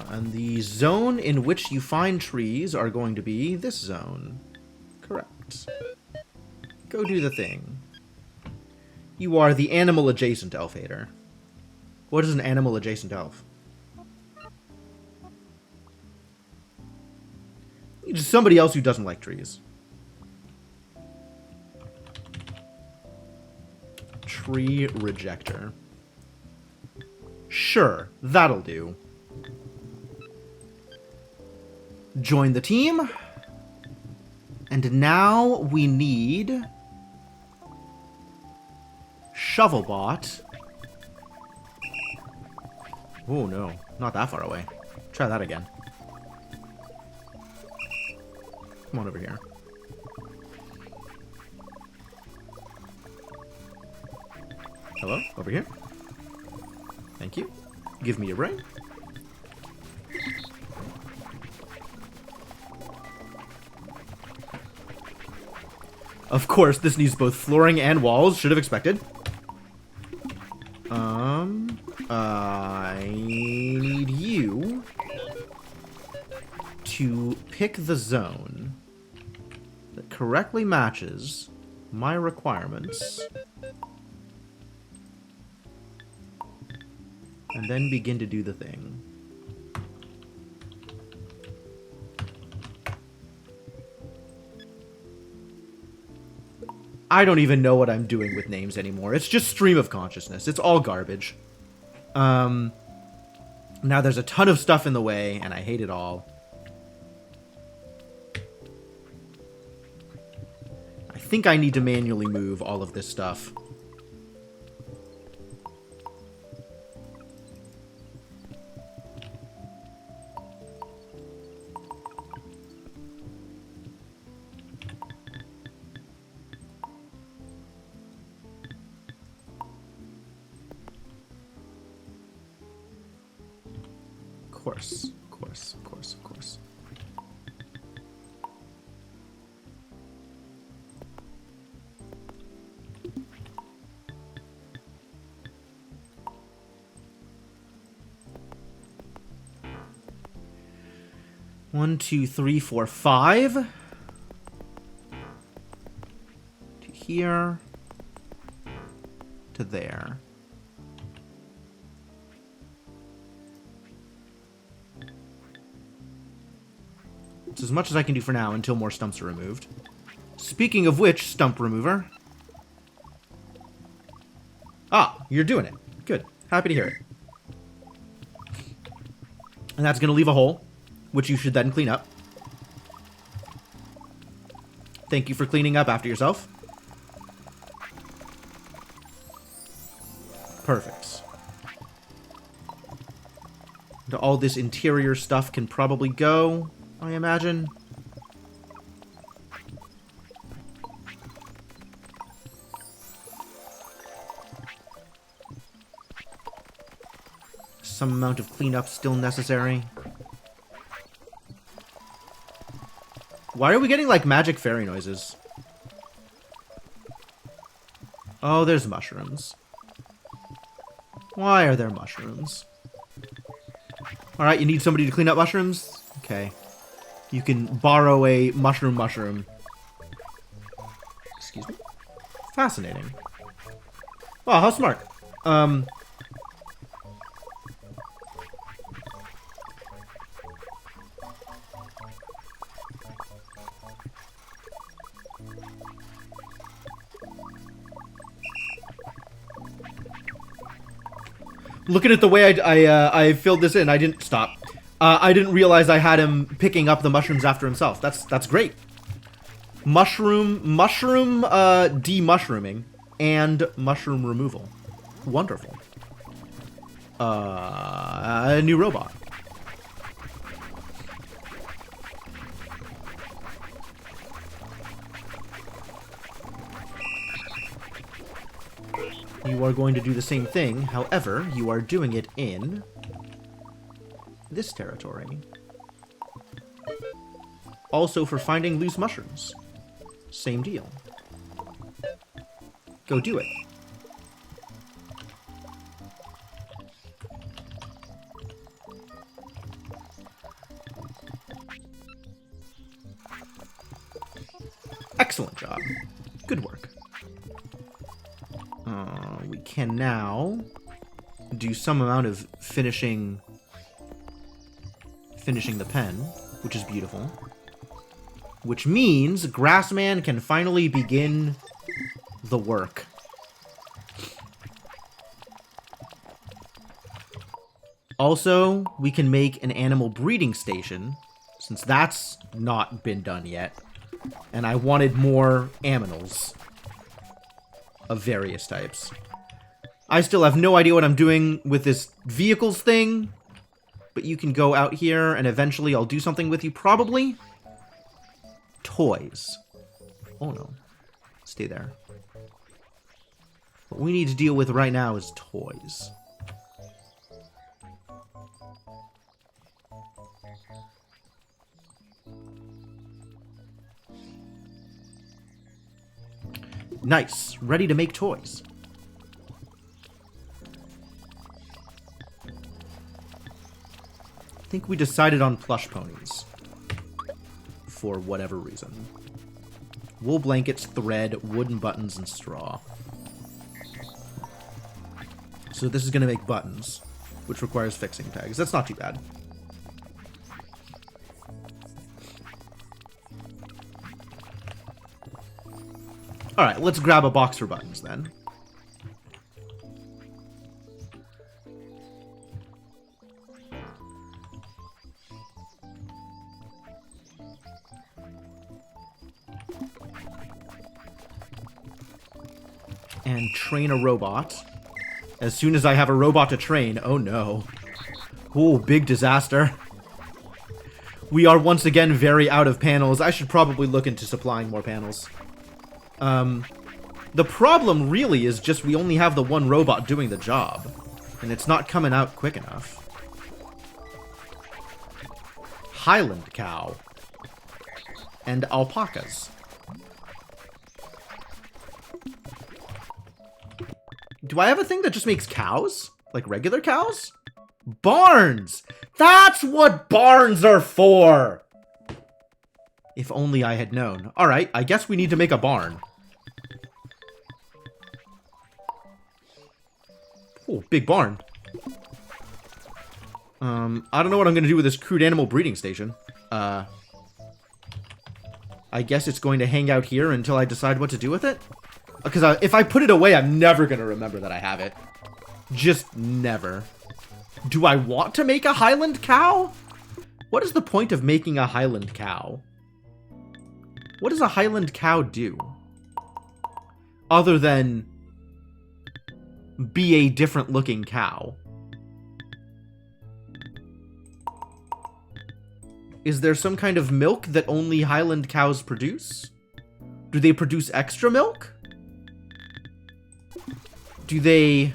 And the zone in which you find trees are going to be this zone. Correct. Go do the thing. You are the animal-adjacent elf hater. What is an animal-adjacent elf? You're just somebody else who doesn't like trees. Tree rejector. Sure, that'll do. Join the team. And now we need Shovelbot Oh, no. Not that far away. Try that again. Come on over here. Hello? Over here? Thank you. Give me your brain. Of course, this needs both flooring and walls. Should have expected. I need you to pick the zone that correctly matches my requirements. And then begin to do the thing. I don't even know what I'm doing with names anymore. It's just stream of consciousness. It's all garbage. Now there's a ton of stuff in the way, and I hate it all. I think I need to manually move all of this stuff. Of course. 1, 2, 3, 4, 5. To here. To there. It's as much as I can do for now until more stumps are removed. Speaking of which, stump remover. Ah, you're doing it. Good. Happy to hear it. And that's going to leave a hole, which you should then clean up. Thank you for cleaning up after yourself. Perfect. All this interior stuff can probably go, I imagine. Some amount of cleanup still necessary. Why are we getting, like, magic fairy noises? Oh, there's mushrooms. Why are there mushrooms? Alright, you need somebody to clean up mushrooms? Okay. You can borrow a mushroom. Excuse me? Fascinating. Wow, how smart. Looking at the way I filled this in, I didn't stop. I didn't realize I had him picking up the mushrooms after himself. That's great. Mushroom demushrooming and mushroom removal. Wonderful. A new robot. You are going to do the same thing, however, you are doing it in this territory. Also for finding loose mushrooms. Same deal. Go do it. Excellent job. Good work. We can now do some amount of finishing the pen, which is beautiful. Which means Grassman can finally begin the work. Also, we can make an animal breeding station, since that's not been done yet. And I wanted more aminals of various types. I still have no idea what I'm doing with this vehicles thing. But you can go out here, and eventually I'll do something with you, probably. Toys. Oh, no. Stay there. What we need to deal with right now is toys. Nice. Ready to make toys. I think we decided on plush ponies. For whatever reason. Wool blankets, thread, wooden buttons, and straw. So this is going to make buttons, which requires fixing pegs. That's not too bad. Alright, let's grab a box for buttons then. And train a robot. As soon as I have a robot to train, oh no. Oh, big disaster. We are once again very out of panels. I should probably look into supplying more panels. The problem really is just we only have the one robot doing the job. And it's not coming out quick enough. Highland cow. And alpacas. Do I have a thing that just makes cows? Like regular cows? Barns! That's what barns are for! If only I had known. Alright, I guess we need to make a barn. Oh, big barn. I don't know what I'm going to do with this crude animal breeding station. I guess it's going to hang out here until I decide what to do with it? Because if I put it away, I'm never going to remember that I have it. Just never. Do I want to make a Highland cow? What is the point of making a Highland cow? What does a Highland cow do? Other than be a different looking cow. Is there some kind of milk that only Highland cows produce? Do they produce extra milk? Do they...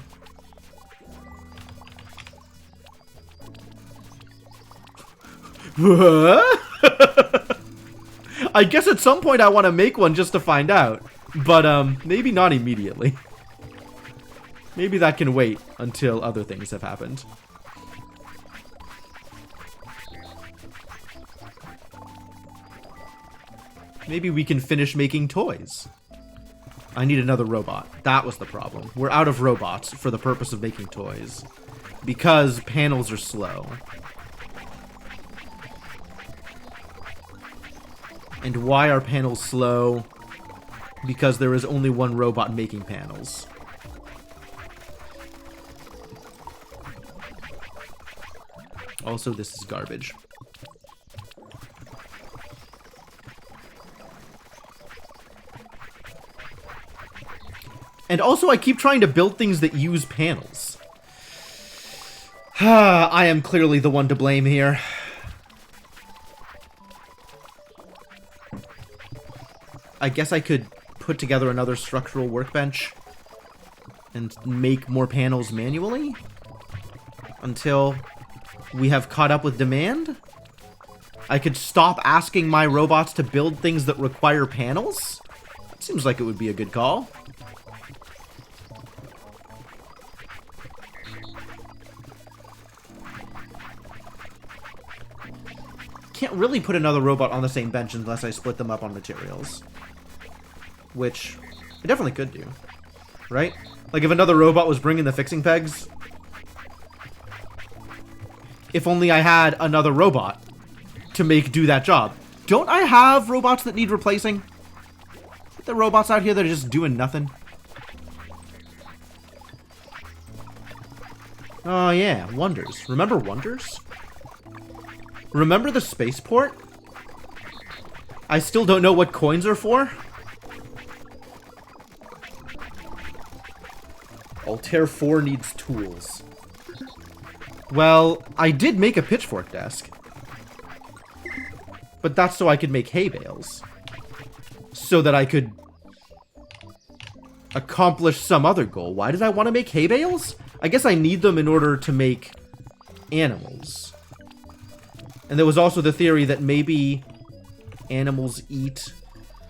I guess at some point I want to make one just to find out. But, maybe not immediately. Maybe that can wait until other things have happened. Maybe we can finish making toys. I need another robot. That was the problem. We're out of robots for the purpose of making toys. Because panels are slow. And why are panels slow? Because there is only one robot making panels. Also, this is garbage. And also, I keep trying to build things that use panels. I am clearly the one to blame here. I guess I could put together another structural workbench and make more panels manually until we have caught up with demand. I could stop asking my robots to build things that require panels. Seems like it would be a good call. Can't really put another robot on the same bench unless I split them up on materials. Which I definitely could do. Right? Like if another robot was bringing the fixing pegs. If only I had another robot to do that job. Don't I have robots that need replacing? The robots out here that are just doing nothing. Oh yeah, Wonders. Remember Wonders? Remember the spaceport? I still don't know what coins are for. Tier 4 needs tools. Well, I did make a pitchfork desk. But that's so I could make hay bales. So that I could accomplish some other goal. Why did I want to make hay bales? I guess I need them in order to make animals. And there was also the theory that maybe animals eat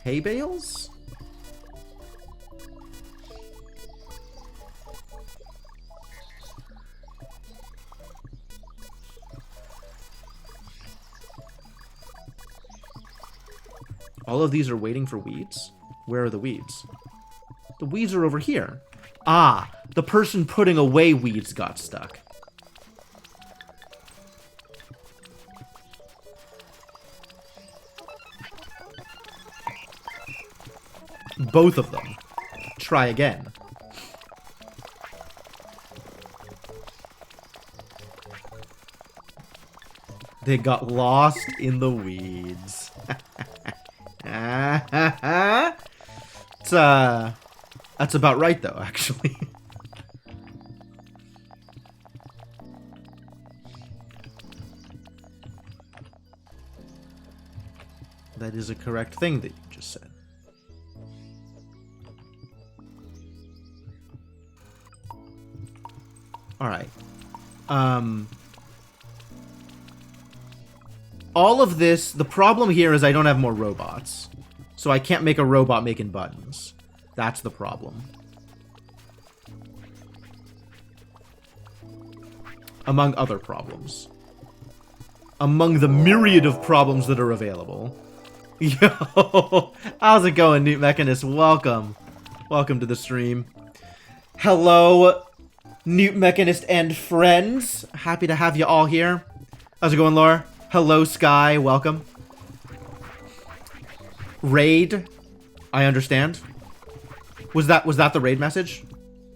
hay bales? All of these are waiting for weeds? Where are the weeds? The weeds are over here. Ah, the person putting away weeds got stuck. Both of them. Try again. They got lost in the weeds. That's about right, though, actually. That is a correct thing that you just said. Alright. All of this, the problem here is I don't have more robots. So I can't make a robot making buttons. That's the problem. Among other problems. Among the myriad of problems that are available. Yo! How's it going, Newt Mechanist? Welcome. Welcome to the stream. Hello, Newt Mechanist and friends. Happy to have you all here. How's it going, Laura? Hello, Sky. Welcome. Raid. I understand. Was that the raid message?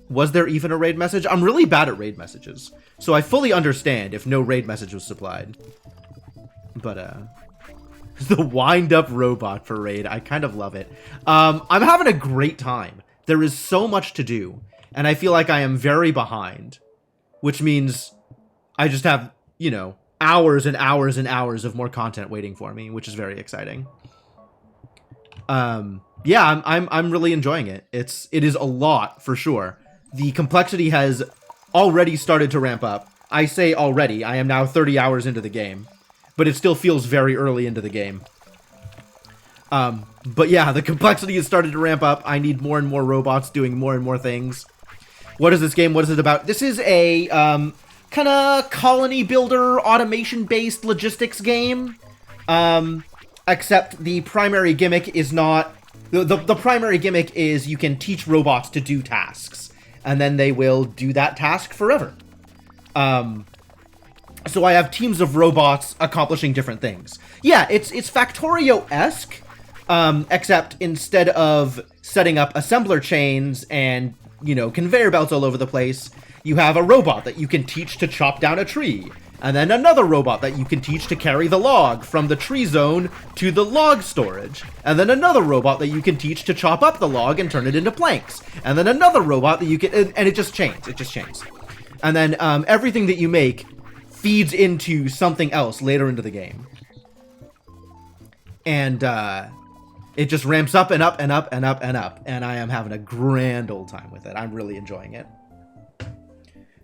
Was there even a raid message? I'm really bad at raid messages. So I fully understand if no raid message was supplied. But, the wind-up robot for raid. I kind of love it. I'm having a great time. There is so much to do. And I feel like I am very behind. Which means I just have, you know, hours and hours and hours of more content waiting for me, which is very exciting. Yeah, I'm really enjoying it. It is a lot for sure. The complexity has already started to ramp up. I say already. I am now 30 hours into the game, but it still feels very early into the game. But yeah, the complexity has started to ramp up. I need more and more robots doing more and more things. What is this game? What is it about? This is a kind of colony builder, automation-based logistics game. Except the primary gimmick is not... The primary gimmick is you can teach robots to do tasks. And then they will do that task forever. So I have teams of robots accomplishing different things. Yeah, it's Factorio-esque. Except instead of setting up assembler chains and, you know, conveyor belts all over the place, you have a robot that you can teach to chop down a tree. And then another robot that you can teach to carry the log from the tree zone to the log storage. And then another robot that you can teach to chop up the log and turn it into planks. And then another robot that you can... And it just chains. It just chains. And then everything that you make feeds into something else later into the game. And it just ramps up and up and up and up and up. And I am having a grand old time with it. I'm really enjoying it.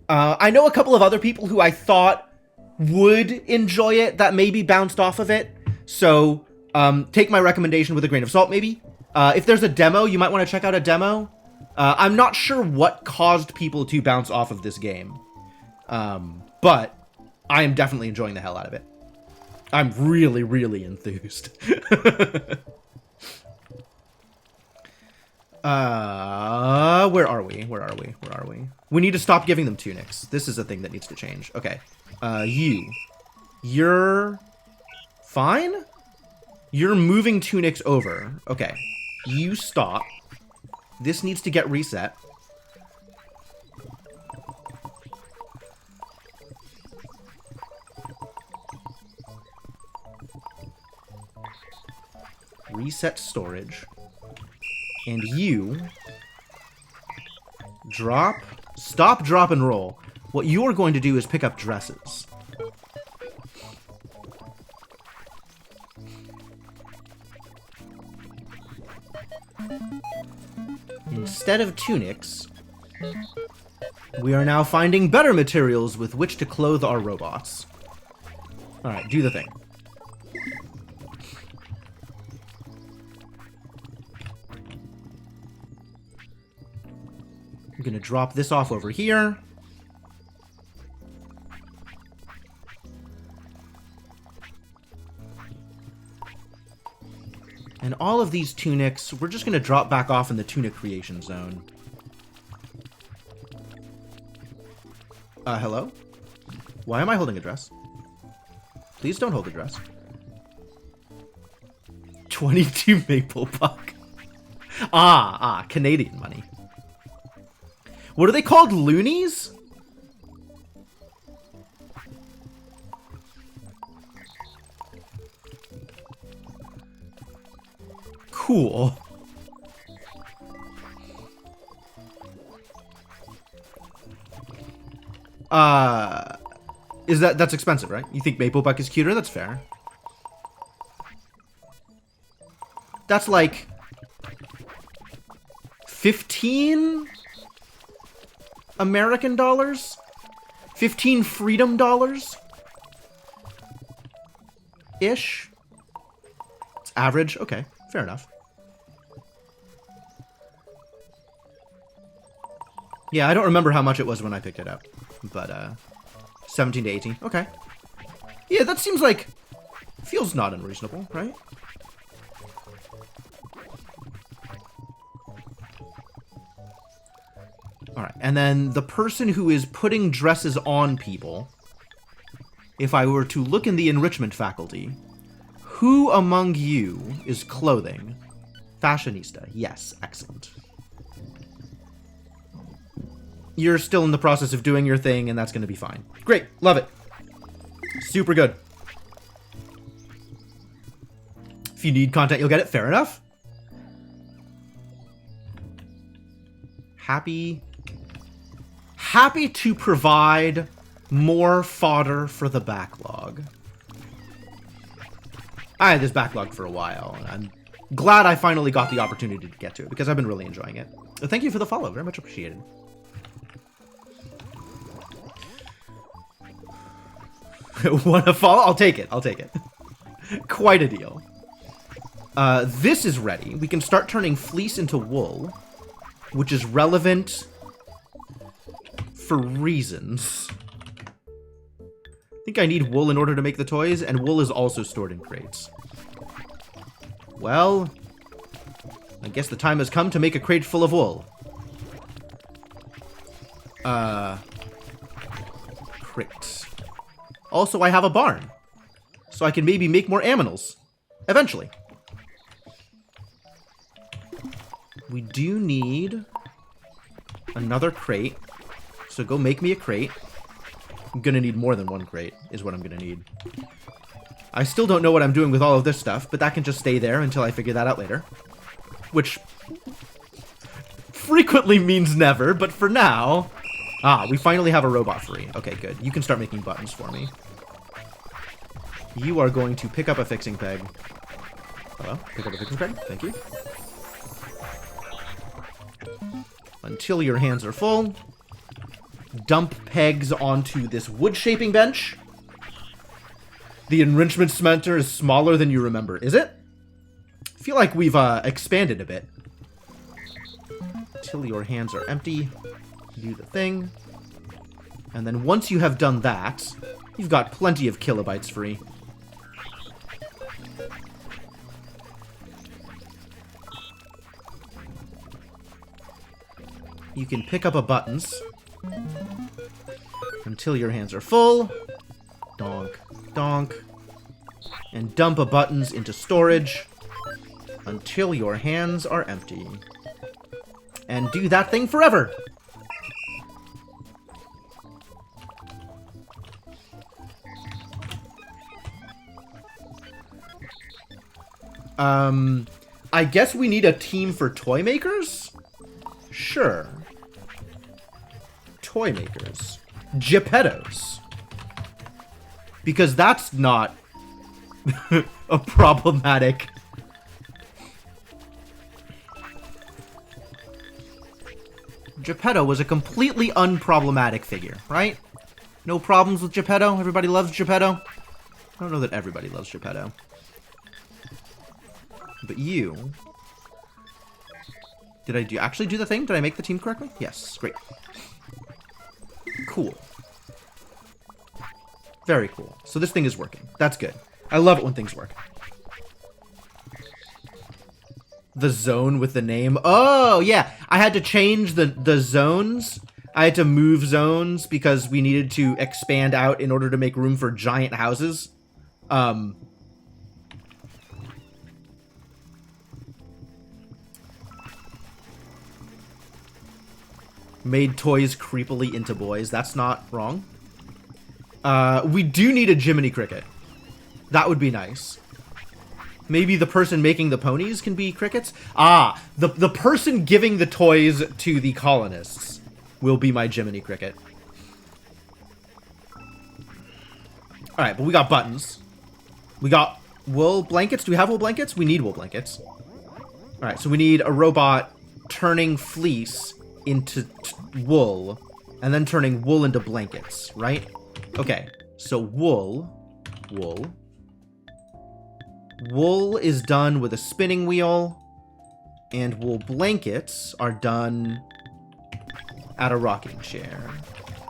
I know a couple of other people who I thought would enjoy it that maybe bounced off of it. So take my recommendation with a grain of salt, maybe. If there's a demo, you might want to check out a demo. I'm not sure what caused people to bounce off of this game. But I am definitely enjoying the hell out of it. I'm really, really enthused. Where are we? Where are we? Where are we? We need to stop giving them tunics. This is a thing that needs to change. Okay. You're fine? You're moving tunics over. Okay. You stop. This needs to get reset. Reset storage. And you drop Stop, drop, and roll. What you're going to do is pick up dresses. Instead of tunics, we are now finding better materials with which to clothe our robots. Alright, do the thing. I'm gonna drop this off over here. And all of these tunics, we're just gonna drop back off in the tunic creation zone. Hello? Why am I holding a dress? Please don't hold a dress. 22 maple buck. Canadian money. What are they called? Loonies? Cool. That's expensive, right? You think maple buck is cuter? That's fair. That's like 15 American dollars? 15 freedom dollars? Ish. It's average. Okay, fair enough. Yeah, I don't remember how much it was when I picked it up, but 17 to 18. Okay. Yeah, that seems like feels not unreasonable, right? All right, and then the person who is putting dresses on people, if I were to look in the enrichment faculty, who among you is clothing? Fashionista. Yes, excellent. You're still in the process of doing your thing, and that's going to be fine. Great. Love it. Super good. If you need content, you'll get it. Fair enough. Happy to provide more fodder for the backlog. I had this backlog for a while, and I'm glad I finally got the opportunity to get to it, because I've been really enjoying it. Thank you for the follow. Very much appreciated. Want to follow? I'll take it. I'll take it. Quite a deal. This is ready. We can start turning fleece into wool, which is relevant for reasons. I think I need wool in order to make the toys, and wool is also stored in crates. Well, I guess the time has come to make a crate full of wool. Crate. Also, I have a barn, so I can maybe make more aminals, eventually. We do need another crate, so go make me a crate. I'm gonna need more than one crate, is what I'm gonna need. I still don't know what I'm doing with all of this stuff, but that can just stay there until I figure that out later. Which frequently means never, but for now... we finally have a robot free. Okay, good. You can start making buttons for me. You are going to pick up a fixing peg. Hello? Pick up a fixing peg? Thank you. Until your hands are full. Dump pegs onto this wood shaping bench. The enrichment center is smaller than you remember. Is it? I feel like we've expanded a bit. Until your hands are empty. Do the thing. And then once you have done that, you've got plenty of kilobytes free. You can pick up a buttons until your hands are full. Donk, donk. And dump a buttons into storage until your hands are empty. And do that thing forever. I guess we need a team for toy makers? Sure. toy makers. Geppettos. Because that's not a problematic... Geppetto was a completely unproblematic figure, right? No problems with Geppetto? Everybody loves Geppetto? I don't know that everybody loves Geppetto. But you... Did I actually do the thing? Did I make the team correctly? Yes, great. Cool. Very cool. So this thing is working. That's good. I love it when things work. The zone with the name. Oh, yeah. I had to change the zones. I had to move zones because we needed to expand out in order to make room for giant houses. Made toys creepily into boys. That's not wrong. We do need a Jiminy Cricket. That would be nice. Maybe the person making the ponies can be crickets? Ah, the person giving the toys to the colonists will be my Jiminy Cricket. Alright, but we got buttons. We got wool blankets. Do we have wool blankets? We need wool blankets. Alright, so we need a robot turning fleece into wool, and then turning wool into blankets, right? Okay, so wool. Wool is done with a spinning wheel, and wool blankets are done at a rocking chair.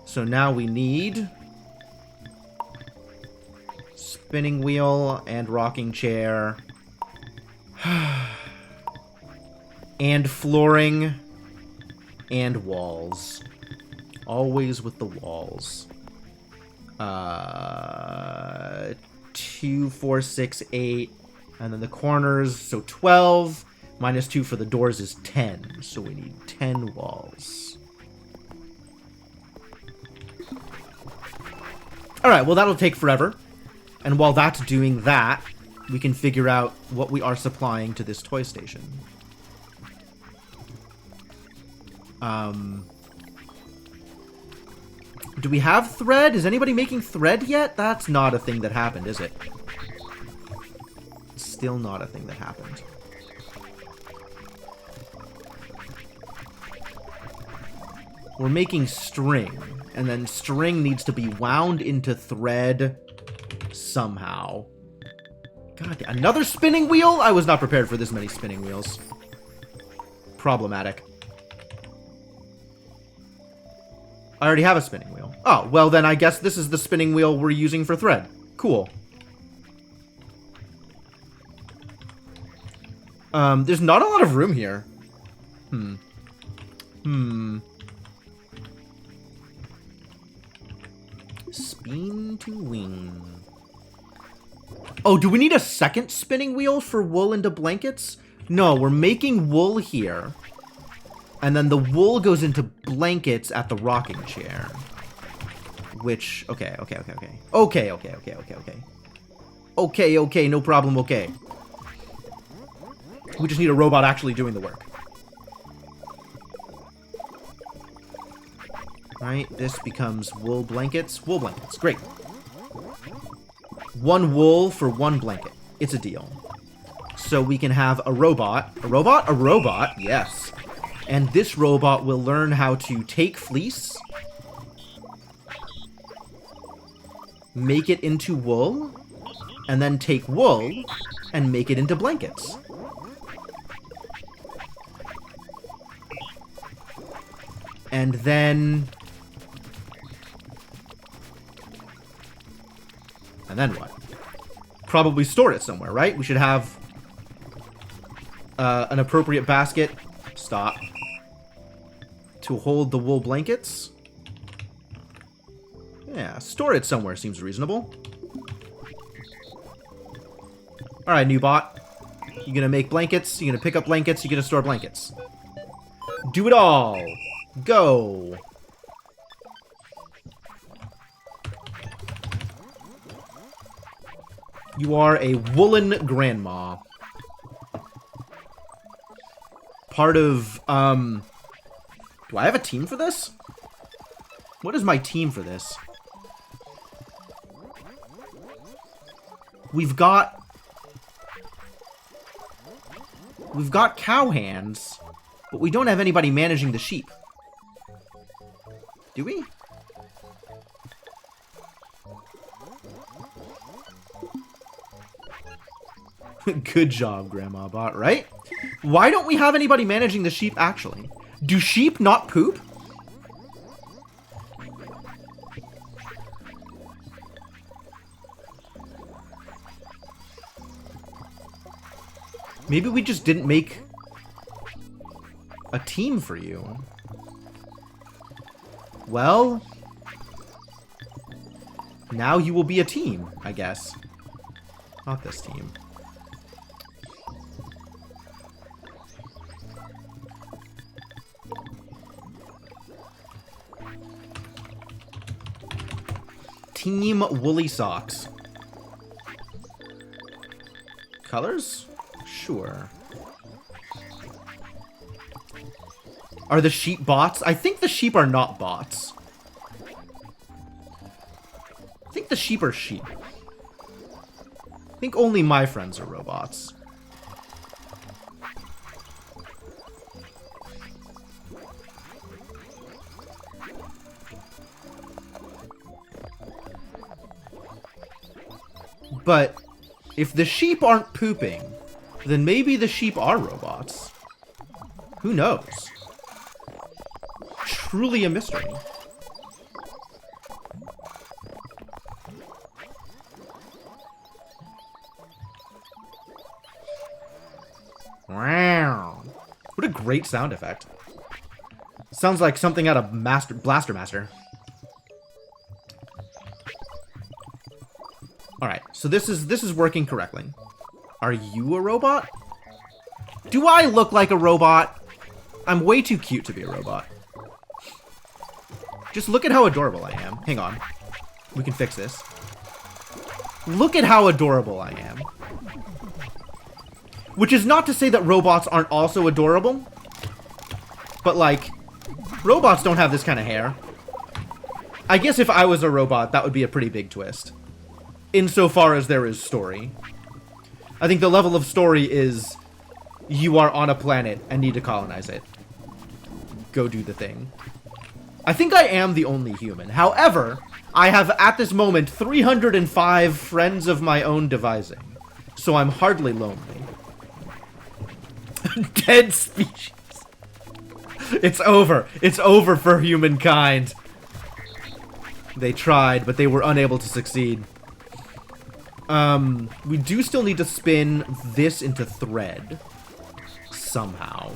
So now we need spinning wheel and rocking chair, and flooring, and walls. Always with the walls. 2, 4, 6, 8. And then the corners, so 12. Minus 2 for the doors is 10. So we need 10 walls. Alright, well that'll take forever. And while that's doing that, we can figure out what we are supplying to this toy station. Do we have thread? Is anybody making thread yet? That's not a thing that happened, is it? Still not a thing that happened. We're making string, and then string needs to be wound into thread somehow. God, another spinning wheel? I was not prepared for this many spinning wheels. Problematic. I already have a spinning wheel. Oh, well then I guess this is the spinning wheel we're using for thread. Cool. There's not a lot of room here. Spin to wing. Oh, do we need a second spinning wheel for wool into blankets? No, we're making wool here. And then the wool goes into blankets at the rocking chair. Which, okay. Okay, no problem, okay. We just need a robot actually doing the work. Right, this becomes wool blankets. Wool blankets, great. One wool for one blanket. It's a deal. So we can have a robot. A robot? A robot, yes. And this robot will learn how to take fleece, make it into wool, and then take wool and make it into blankets. And then... And then what? Probably store it somewhere, right? We should have an appropriate basket. Stop. To hold the wool blankets. Yeah, store it somewhere seems reasonable. Alright, new bot. You're gonna make blankets, you're gonna pick up blankets, you're gonna store blankets. Do it all! Go! You are a woolen grandma. Part of, do I have a team for this? What is my team for this? We've got cowhands, but we don't have anybody managing the sheep. Do we? Good job, Grandma Bot, right? Why don't we have anybody managing the sheep, actually? Do sheep not poop? Maybe we just didn't make a team for you. Well, now you will be a team, I guess. Not this team. Team Woolly Socks. Colors? Sure. Are the sheep bots? I think the sheep are not bots. I think the sheep are sheep. I think only my friends are robots. But if the sheep aren't pooping, then maybe the sheep are robots. Who knows? Truly a mystery. Wow. What a great sound effect. Sounds like something out of Blaster Master. Alright, so this is working correctly. Are you a robot? Do I look like a robot? I'm way too cute to be a robot. Just look at how adorable I am. Hang on. We can fix this. Look at how adorable I am. Which is not to say that robots aren't also adorable. But, like, robots don't have this kind of hair. I guess if I was a robot, that would be a pretty big twist. Insofar as there is story. I think the level of story is you are on a planet and need to colonize it. Go do the thing. I think I am the only human. However, I have at this moment 305 friends of my own devising. So I'm hardly lonely. Dead species. It's over. It's over for humankind. They tried, but they were unable to succeed. We do still need to spin this into thread. Somehow.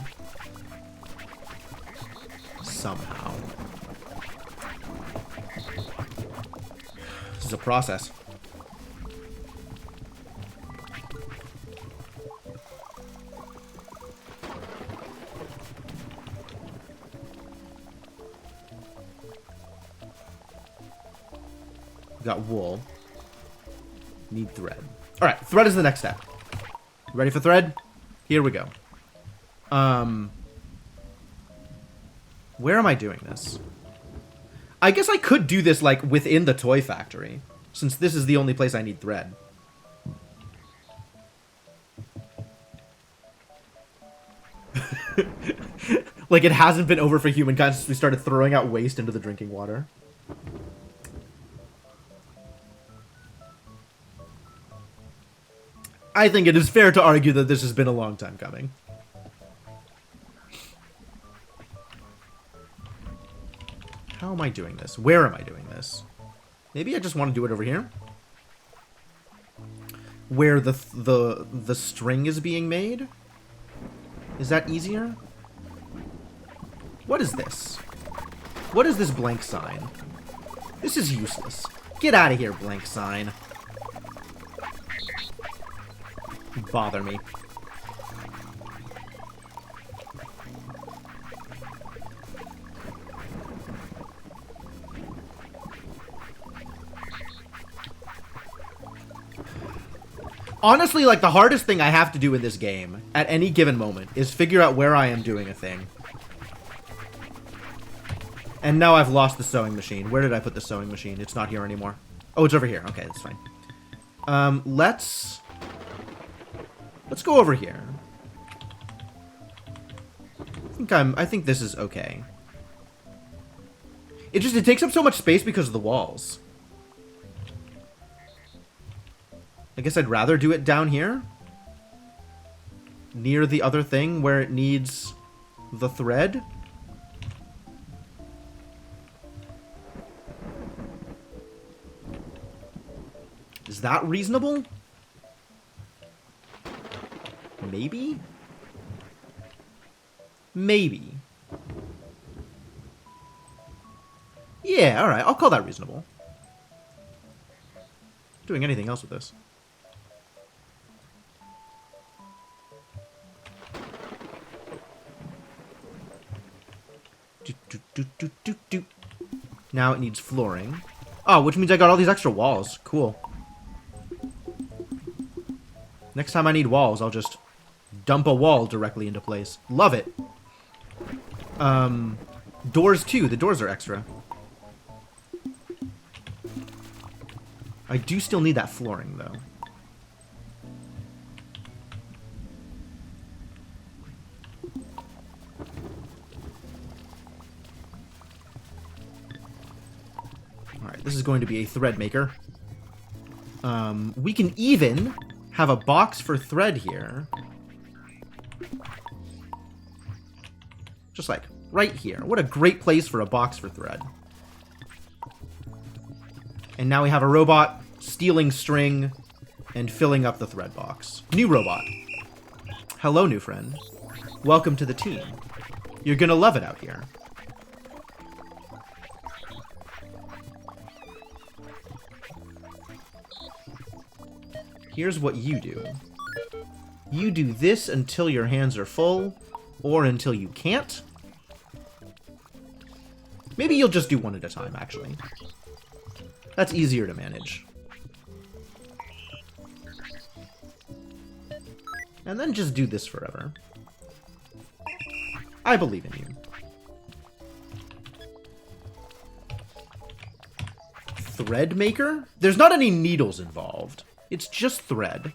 Somehow. This is a process. We got wool. Need thread. Alright, thread is the next step. Ready for thread? Here we go. Where am I doing this? I guess I could do this, like, within the toy factory, since this is the only place I need thread. Like, it hasn't been over for humankind since we started throwing out waste into the drinking water. I think it is fair to argue that this has been a long time coming. How am I doing this? Where am I doing this? Maybe I just want to do it over here. Where the string is being made? Is that easier? What is this? What is this blank sign? This is useless. Get out of here, blank sign. Bother me. Honestly, like, the hardest thing I have to do in this game at any given moment is figure out where I am doing a thing. And now I've lost the sewing machine. Where did I put the sewing machine? It's not here anymore. Oh, it's over here. Okay, that's fine. Let's go over here. I think this is okay. It takes up so much space because of the walls. I guess I'd rather do it down here. Near the other thing where it needs the thread. Is that reasonable? Maybe? Maybe. Yeah, alright, I'll call that reasonable. Doing anything else with this? Now it needs flooring. Oh, which means I got all these extra walls. Cool. Next time I need walls, I'll just dump a wall directly into place. Love it. Doors too. The doors are extra. I do still need that flooring, though. Alright, this is going to be a thread maker. We can even have a box for thread here. Just like right here. What a great place for a box for thread. And now we have a robot stealing string and filling up the thread box. New robot. Hello, new friend. Welcome to the team. You're gonna love it out here. Here's what you do. You do this until your hands are full, or until you can't. Maybe you'll just do one at a time, actually. That's easier to manage. And then just do this forever. I believe in you. Thread maker? There's not any needles involved. It's just thread.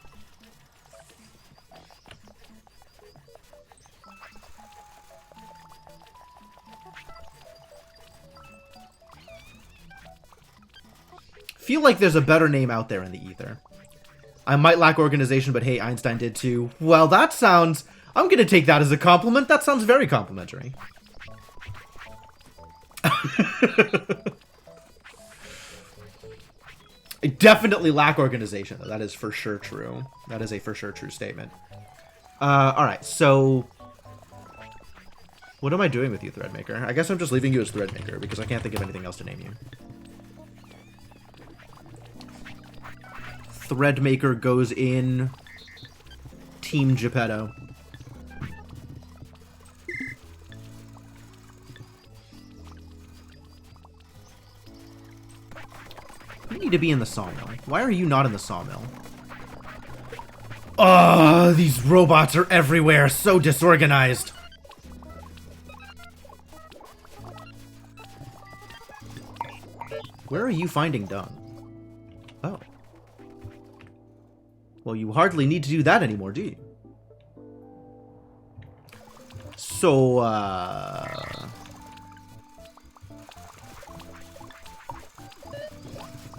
Feel like there's a better name out there in the ether. I might lack organization, but hey, Einstein did too. Well, that sounds... I'm gonna take that as a compliment. That sounds very complimentary. I definitely lack organization, though. That is for sure true. That is a for sure true statement. Alright, so... What am I doing with you, Threadmaker? I guess I'm just leaving you as Threadmaker, because I can't think of anything else to name you. Threadmaker goes in... Team Geppetto. You need to be in the sawmill. Why are you not in the sawmill? Ugh, these robots are everywhere, so disorganized. Where are you finding dung? Oh. Well, you hardly need to do that anymore, do you? So,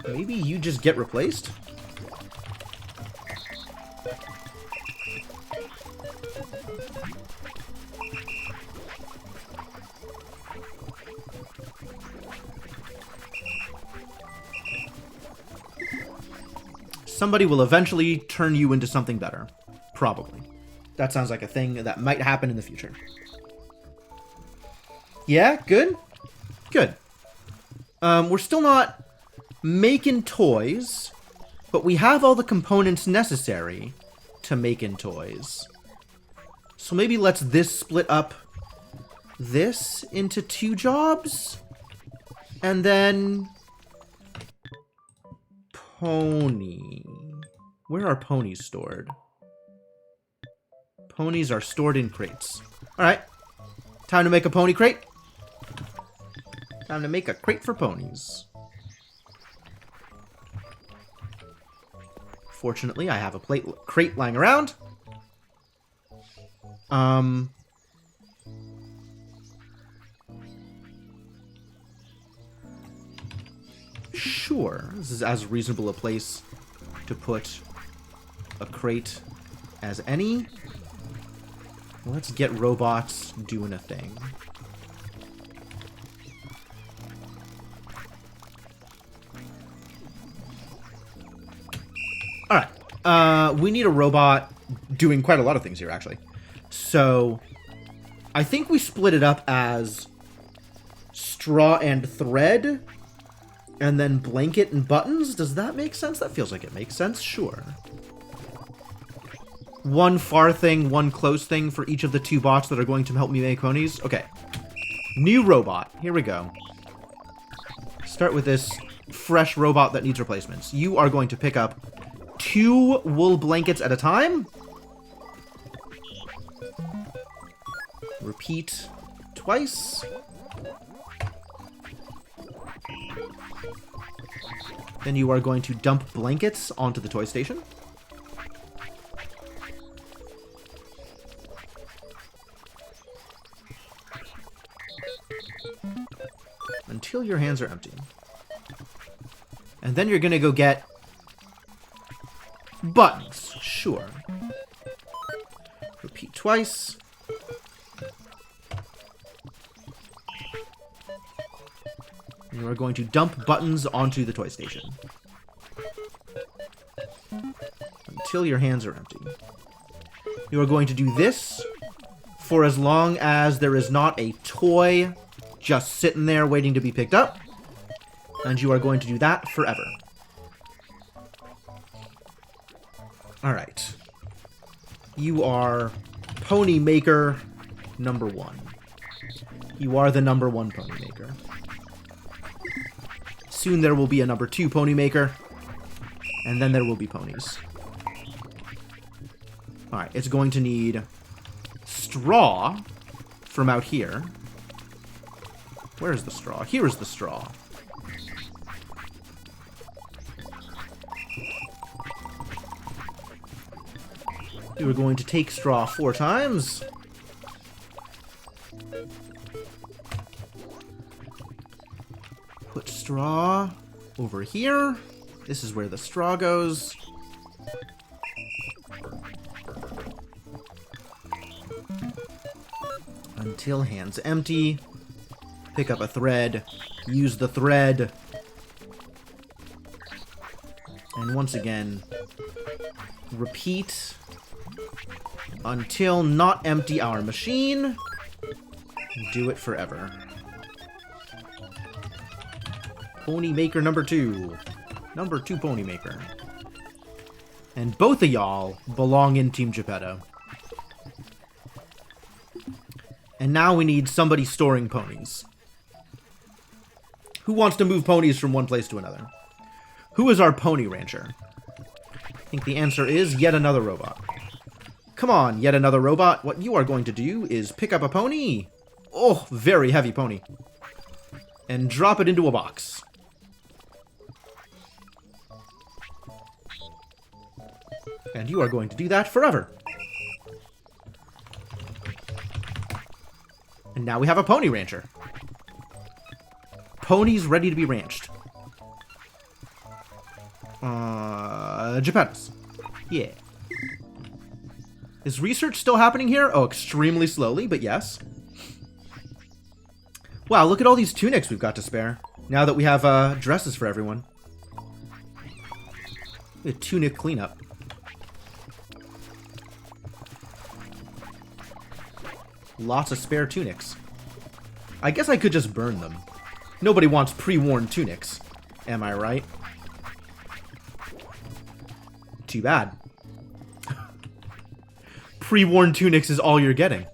maybe you just get replaced? Somebody will eventually turn you into something better. Probably. That sounds like a thing that might happen in the future. Yeah, good? Good. We're still not making toys, but we have all the components necessary to making toys. So maybe let's split up this into 2 jobs, and then pony. Where are ponies stored? Ponies are stored in crates. Alright. Time to make a pony crate. Time to make a crate for ponies. Fortunately, I have a crate lying around. Sure. This is as reasonable a place to put a crate as any. Let's get robots doing a thing. Alright. We need a robot doing quite a lot of things here, actually. So, I think we split it up as straw and thread, and then blanket and buttons. Does that make sense? That feels like it makes sense. Sure. One far thing, one close thing for each of the 2 bots that are going to help me make ponies. Okay. New robot. Here we go. Start with this fresh robot that needs replacements. You are going to pick up 2 wool blankets at a time. Repeat twice. Then you are going to dump blankets onto the toy station. Until your hands are empty. And then you're going to go get buttons. Sure. Repeat twice. You are going to dump buttons onto the toy station. Until your hands are empty. You are going to do this for as long as there is not a toy just sitting there waiting to be picked up. And you are going to do that forever. Alright. You are Pony Maker number 1. You are the number 1 Pony Maker. Soon there will be a number 2 Pony Maker. And then there will be ponies. Alright, it's going to need straw from out here. Where is the straw? Here is the straw. You are going to take straw 4 times. Put straw over here. This is where the straw goes. Until hands empty. Pick up a thread. Use the thread. And once again, repeat until not empty our machine. Do it forever. Pony Maker number 2. Number 2 Pony Maker. And both of y'all belong in Team Geppetto. And now we need somebody storing ponies. Who wants to move ponies from one place to another? Who is our pony rancher? I think the answer is yet another robot. Come on, yet another robot. What you are going to do is pick up a pony. Oh, very heavy pony. And drop it into a box. And you are going to do that forever. And now we have a pony rancher. Ponies ready to be ranched. Geppettos. Yeah. Is research still happening here? Oh, extremely slowly, but yes. Wow, look at all these tunics we've got to spare. Now that we have dresses for everyone. A tunic cleanup. Lots of spare tunics. I guess I could just burn them. Nobody wants pre-worn tunics. Am I right? Too bad. Pre-worn tunics is all you're getting.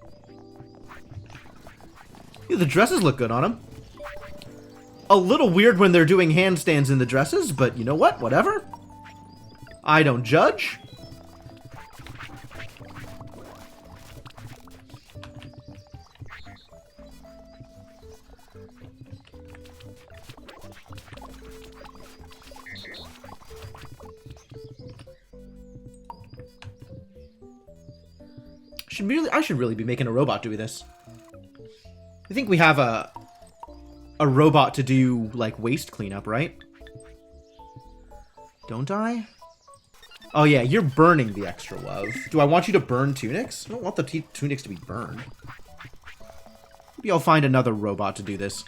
Yeah, the dresses look good on them. A little weird when they're doing handstands in the dresses, but you know what? Whatever. I don't judge. I should really be making a robot do this. I think we have a robot to do, like, waste cleanup, right? Don't I? Oh yeah, you're burning the extra love. Do I want you to burn tunics? I don't want the tunics to be burned. Maybe I'll find another robot to do this.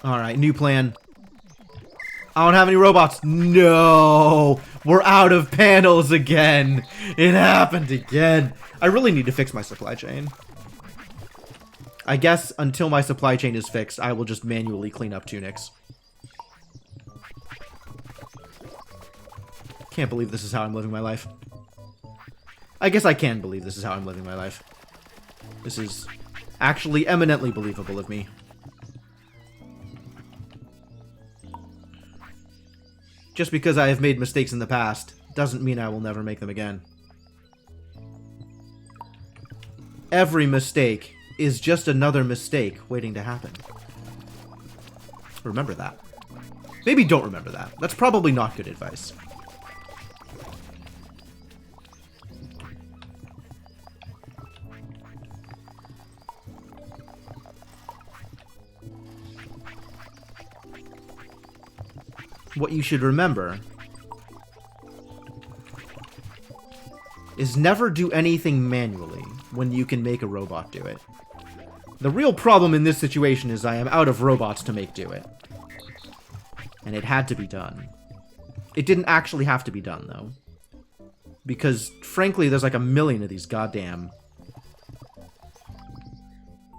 Alright, new plan. I don't have any robots. No! We're out of panels again! It happened again! I really need to fix my supply chain. I guess until my supply chain is fixed, I will just manually clean up tunics. Can't believe this is how I'm living my life. I guess I can believe this is how I'm living my life. This is actually eminently believable of me. Just because I have made mistakes in the past doesn't mean I will never make them again. Every mistake is just another mistake waiting to happen. Remember that. Maybe don't remember that. That's probably not good advice. What you should remember is never do anything manually when you can make a robot do it. The real problem in this situation is I am out of robots to make do it. And it had to be done. It didn't actually have to be done, though. Because, frankly, there's like a million of these goddamn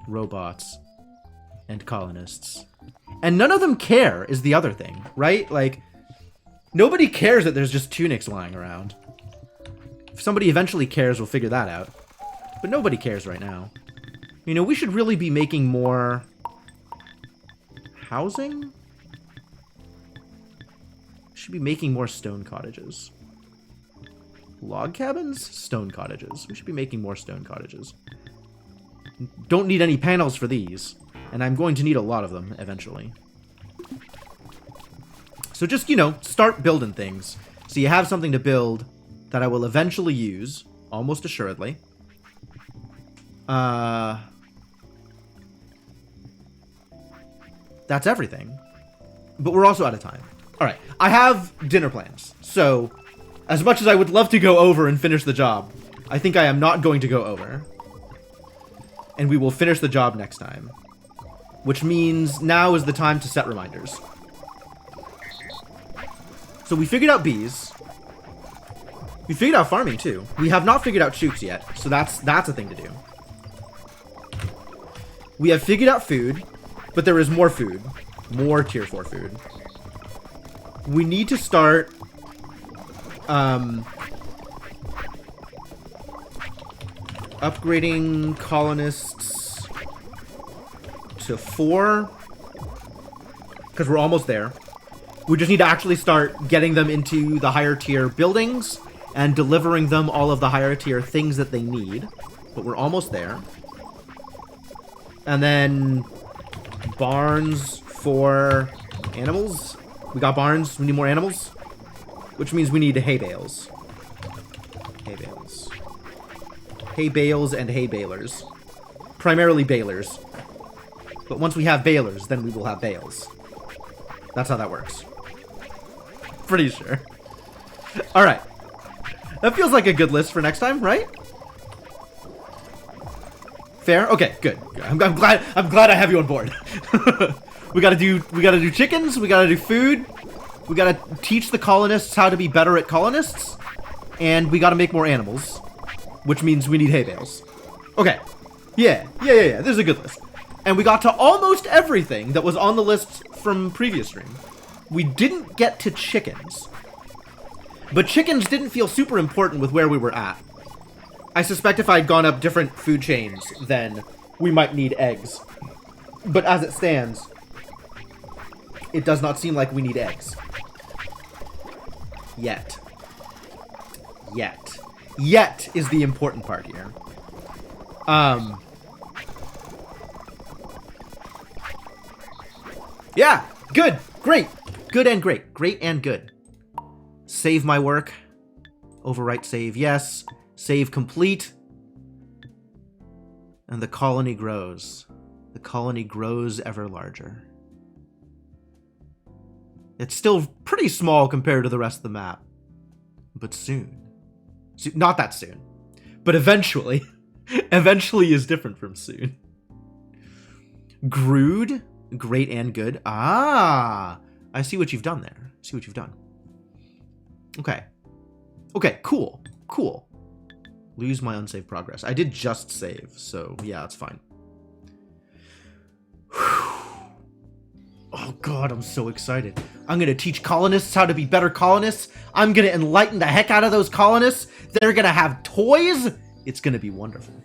robots and colonists. And none of them care, is the other thing, right? Like, nobody cares that there's just tunics lying around. If somebody eventually cares, we'll figure that out. But nobody cares right now. You know, we should really be making more housing? Should be making more stone cottages. Log cabins? Stone cottages. We should be making more stone cottages. Don't need any panels for these. And I'm going to need a lot of them eventually. So just, you know, start building things. So you have something to build that I will eventually use, almost assuredly. That's everything. But we're also out of time. Alright, I have dinner plans. So, as much as I would love to go over and finish the job, I think I am not going to go over. And we will finish the job next time. Which means now is the time to set reminders. So we figured out bees. We figured out farming too. We have not figured out shoots yet, so that's a thing to do. We have figured out food, but there is more food. More tier 4 food. We need to start upgrading colonists to 4, because we're almost there. We just need to actually start getting them into the higher tier buildings and delivering them all of the higher tier things that they need. But we're almost there. And then barns for animals. We got barns. We need more animals, which means we need hay bales. Hay bales. Hay bales and hay balers. Primarily balers. But once we have balers, then we will have bales. That's how that works. Pretty sure. Alright. That feels like a good list for next time, right? Fair? Okay, good. I'm glad I have you on board. we gotta do chickens, we gotta do food, we gotta teach the colonists how to be better at colonists, and we gotta make more animals. Which means we need hay bales. Okay. Yeah. This is a good list. And we got to almost everything that was on the list from previous stream. We didn't get to chickens. But chickens didn't feel super important with where we were at. I suspect if I had gone up different food chains, then we might need eggs. But as it stands, it does not seem like we need eggs. Yet. Yet is the important part here. Yeah, good, great. Good and great. Great and good. Save my work. Overwrite save, yes. Save complete. And the colony grows. The colony grows ever larger. It's still pretty small compared to the rest of the map. But soon. Not that soon. But eventually. Eventually is different from soon. Grood. Great and good. Ah! I see what you've done there. I see what you've done. Okay. Okay, cool. Cool. Lose my unsaved progress. I did just save, so yeah, that's fine. Oh god, I'm so excited. I'm gonna teach colonists how to be better colonists. I'm gonna enlighten the heck out of those colonists. They're gonna have toys. It's gonna be wonderful.